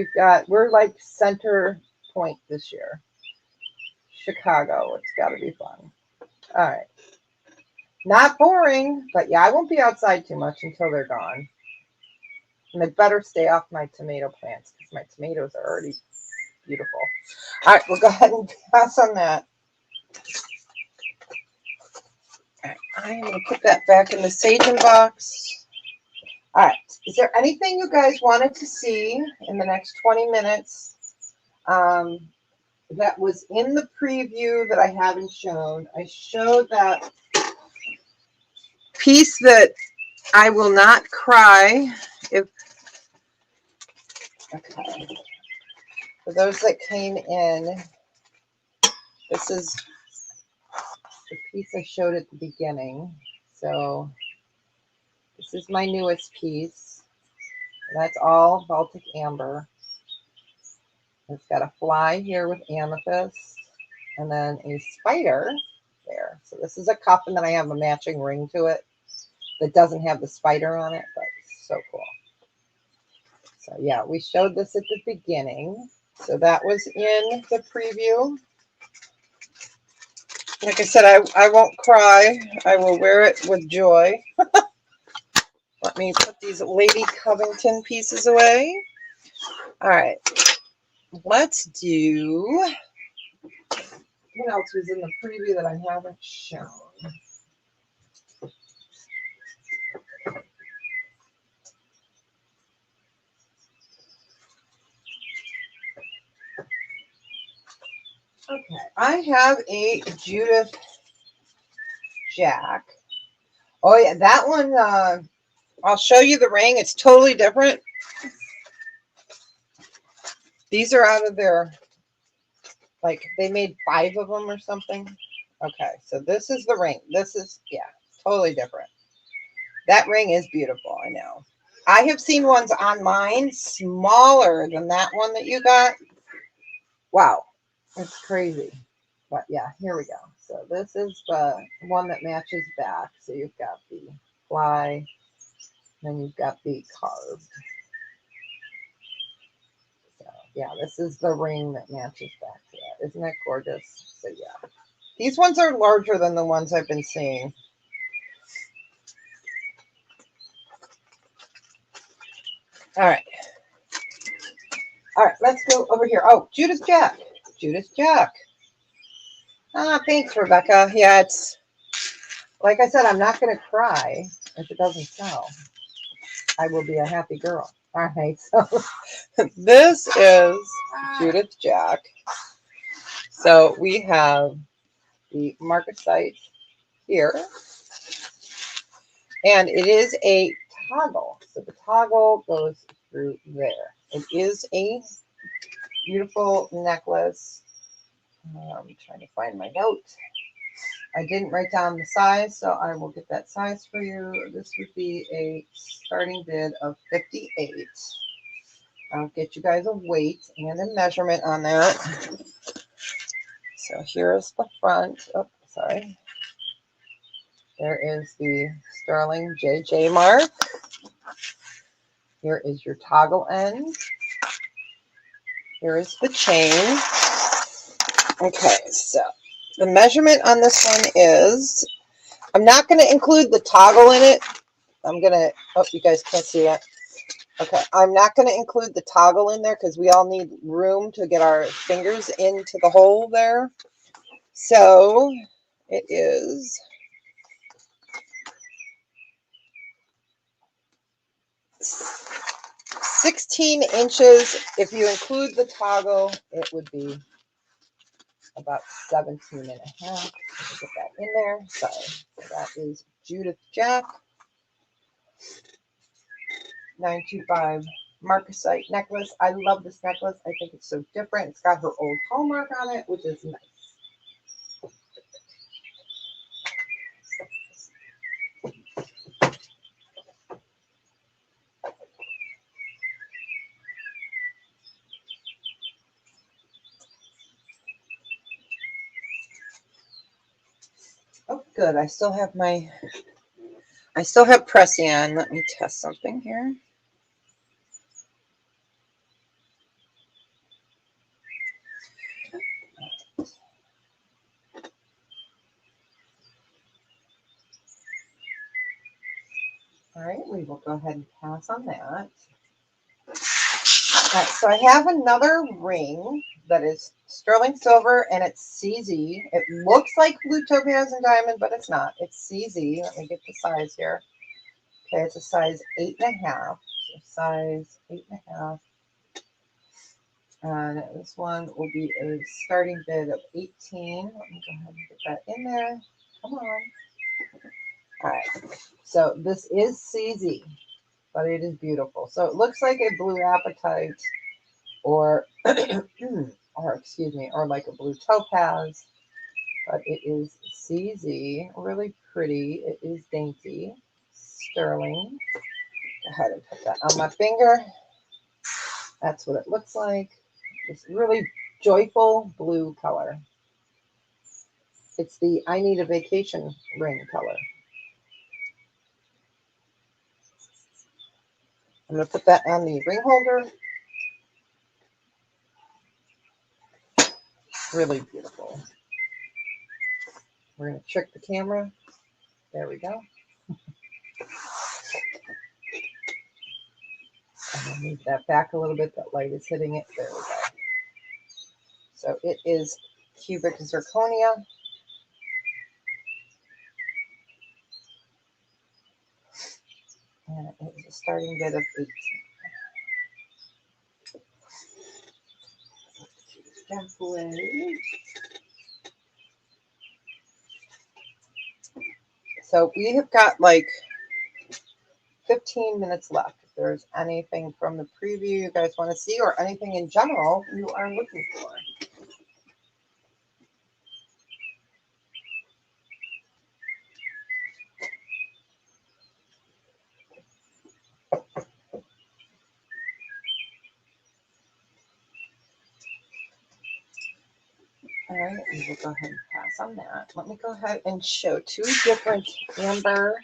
we're like center point this year. Chicago, it's got to be fun. All right. Not boring, but yeah, I won't be outside too much until they're gone. And they better stay off my tomato plants because my tomatoes are already beautiful. All right, we'll go ahead and pass on that. All right, I am going to put that back in the Sagen box. All right, is there anything you guys wanted to see in the next 20 minutes that was in the preview that I haven't shown? I showed that piece that I will not cry if, okay. For those that came in, this is the piece I showed at the beginning. So this is my newest piece. That's all Baltic Amber. It's got a fly here with amethyst and then a spider there. So this is a cup and then I have a matching ring to it that doesn't have the spider on it, but it's so cool. So yeah, we showed this at the beginning. So that was in the preview. Like I said, I won't cry. I will wear it with joy. Let me put these Lady Covington pieces away. All right. Let's do, what else was in the preview that I haven't shown? Okay, I have a Judith Jack. Oh yeah, that one, I'll show you the ring. It's totally different. These are out of their, like, they made 5 of them or something. Okay, so this is the ring. This is, yeah, totally different. That ring is beautiful, I know. I have seen ones on mine smaller than that one that you got. Wow, it's crazy. But yeah, here we go. So this is the one that matches back. So you've got the fly, then you've got the carved. So yeah, this is the ring that matches back to that. Isn't that gorgeous? So yeah, these ones are larger than the ones I've been seeing. All right. All right, let's go over here. Oh, Judas Jack. Judas Jack. Ah, thanks, Rebecca. Yeah, it's like I said, I'm not going to cry if it doesn't sell. I will be a happy girl. All right, so this is Judith Jack. So we have the market site here, and it is a toggle. So the toggle goes through there. It is a beautiful necklace. I'm trying to find my note. I didn't write down the size, so I will get that size for you. This would be a starting bid of 58. I'll get you guys a weight and a measurement on that. So here's the front. Oh, sorry. There is the sterling JJ mark. Here is your toggle end. Here is the chain. Okay, so the measurement on this one is, I'm not going to include the toggle in it. I'm going to, oh, you guys can't see that. Okay, I'm not going to include the toggle in there because we all need room to get our fingers into the hole there. So it is 16 inches. If you include the toggle, it would be about 17 and a half. Let me get that in there. Sorry. So that is Judith Jack, 925 Marcasite necklace. I love this necklace. I think it's so different. It's got her old hallmark on it, which is nice. Oh, good. I still have Pressy on. Let me test something here. All right, we will go ahead and pass on that. All right, so I have another ring that is sterling silver and it's CZ. It looks like blue topaz and diamond, but it's not. It's CZ. Let me get the size here. Okay, it's a size 8.5. So size 8.5. And this one will be a starting bid of 18. Let me go ahead and get that in there. Come on. All right. So this is CZ, but it is beautiful. So it looks like a blue apatite or excuse me, or like a blue topaz, but it is CZ, really pretty. It is dainty, sterling. Go ahead and put that on my finger. That's what it looks like. This really joyful blue color. It's the I need a vacation ring color. I'm going to put that on the ring holder. Really beautiful. We're going to trick the camera. There we go. I'm going to move that back a little bit. That light is hitting it. There we go. So it is cubic zirconia. And it is a starting bid of 18. Back away. So we have got like 15 minutes left. If there's anything from the preview you guys want to see or anything in general you are looking for. All right, we will go ahead and pass on that. Let me go ahead and show two different amber,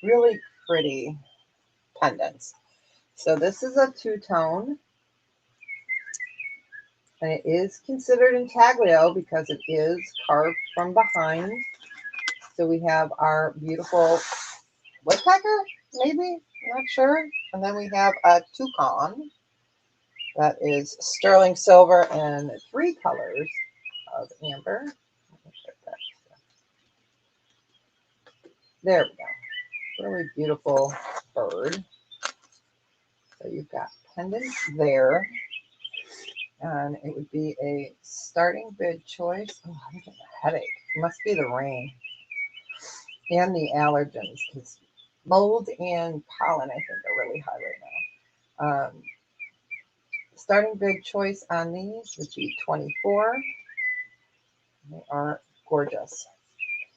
really pretty pendants. So this is a two-tone, and it is considered intaglio because it is carved from behind. So we have our beautiful woodpecker, maybe, I'm not sure. And then we have a toucan that is sterling silver and three colors of amber. There we go. Really beautiful bird. So you've got pendants there. And it would be a starting bid choice. Oh, I'm getting a headache. It must be the rain and the allergens because mold and pollen, I think, are really high right now. Starting bid choice on these would be 24. They are gorgeous.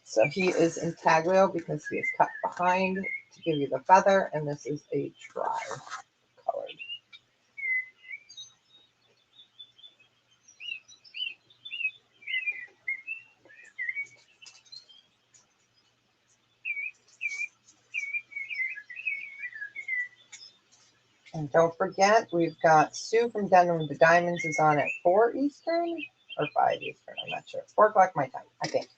So he is intaglio because he is cut behind to give you the feather, and this is a tri-colored. And don't forget, we've got Sue from Denim with the Diamonds is on at 4 Eastern or 5 Eastern. I'm not sure. 4 o'clock my time, I think.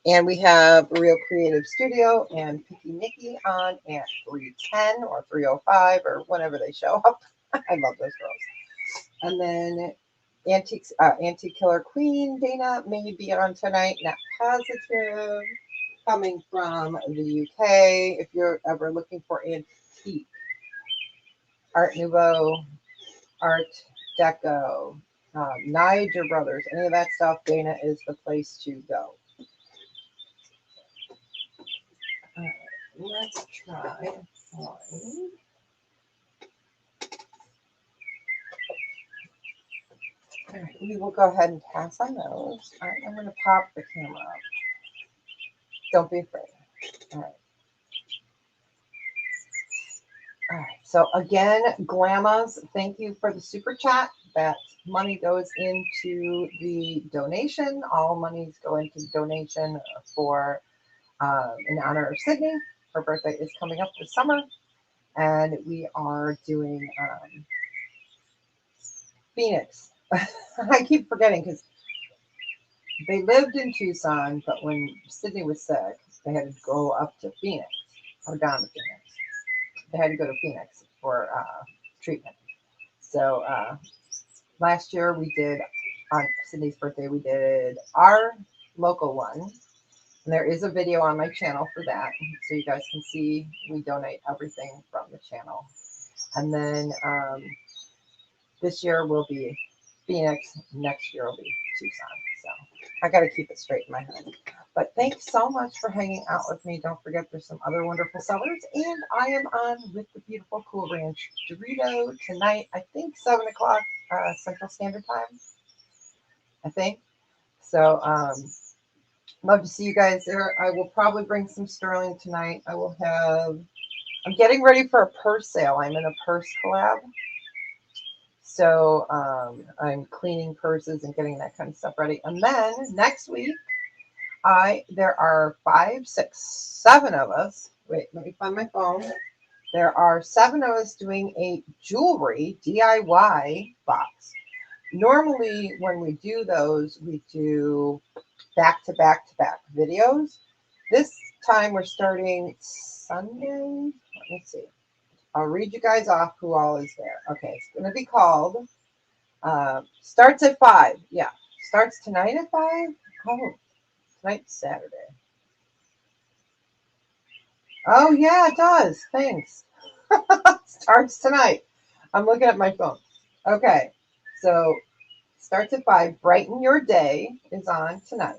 And we have Real Creative Studio and Picky Mickey on at 3:10 or 3:05 or whenever they show up. I love those girls. And then Antique Killer Queen Dana may be on tonight. Not positive. Coming from the UK. If you're ever looking for antique, Art Nouveau, Art Deco, Niger Brothers, any of that stuff, Dana is the place to go. Let's try one. All right, we will go ahead and pass on those. All right, I'm going to pop the camera up. Don't be afraid. All right. All right. So again, Glamas, thank you for the super chat. That money goes into the donation. All monies go into the donation for in honor of Sydney. Her birthday is coming up this summer, and we are doing Phoenix. I keep forgetting because they lived in Tucson, but when Sydney was sick, they had to go up to Phoenix or down to Phoenix. They had to go to Phoenix for treatment. So last year we did, on Sydney's birthday, we did our local one. And there is a video on my channel for that. So you guys can see we donate everything from the channel. And then this year will be Phoenix. Next year will be Tucson. So I got to keep it straight in my head. But thanks so much for hanging out with me. Don't forget there's some other wonderful sellers. And I am on with the beautiful Cool Ranch Dorito tonight. I think 7 o'clock Central Standard Time. I think. So love to see you guys there. I will probably bring some sterling tonight. I'm getting ready for a purse sale. I'm in a purse collab. So I'm cleaning purses and getting that kind of stuff ready. And then next week, there are 5, 6, 7 of us. Wait, let me find my phone. There are 7 of us doing a jewelry DIY box. Normally, when we do those, we do back to back to back videos. This time we're starting Sunday. Let me see. I'll read you guys off who all is there. Okay, it's going to be called Starts at 5. Yeah, starts tonight at 5. Oh, tonight's Saturday. Oh, yeah, it does. Thanks. Starts tonight. I'm looking at my phone. Okay, so starts at 5. Brighten Your Day is on tonight.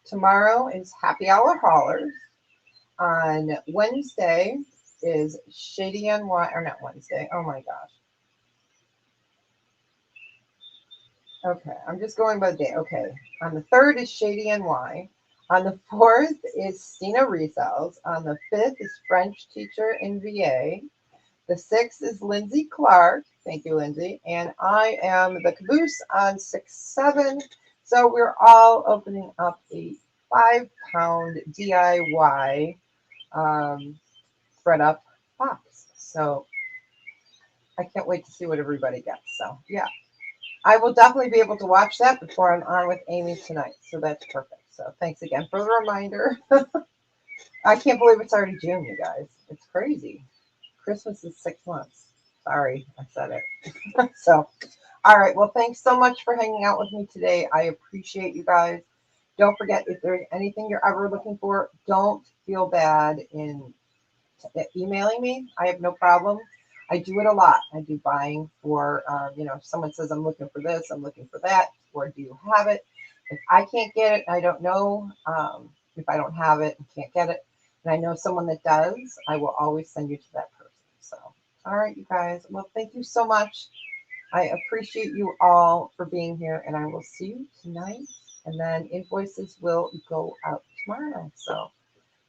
Tomorrow is Happy Hour Haulers. On Wednesday is Shady NY, or not Wednesday. Oh my gosh. Okay, I'm just going by the day. Okay, on the 3rd is Shady NY. On the 4th is Stina Resells. On the 5th is French Teacher in VA. The 6th is Lindsay Clark. Thank you, Lindsay. And I am the caboose on 6/7. So we're all opening up a 5-pound DIY thread up box. So I can't wait to see what everybody gets. So yeah, I will definitely be able to watch that before I'm on with Amy tonight. So that's perfect. So thanks again for the reminder. I can't believe it's already June, you guys. It's crazy. Christmas is 6 months. Sorry, I said it. So, all right. Well, thanks so much for hanging out with me today. I appreciate you guys. Don't forget, if there's anything you're ever looking for, don't feel bad in emailing me. I have no problem. I do it a lot. I do buying for, if someone says, I'm looking for this, I'm looking for that, or do you have it? If I can't get it, I don't know. If I don't have it and can't get it, and I know someone that does, I will always send you to that person. So, all right, you guys. Well, thank you so much. I appreciate you all for being here, and I will see you tonight. And then invoices will go out tomorrow. So,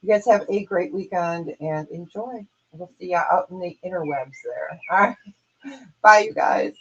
you guys have a great weekend and enjoy. We'll see you out in the interwebs there. All right. Bye, you guys.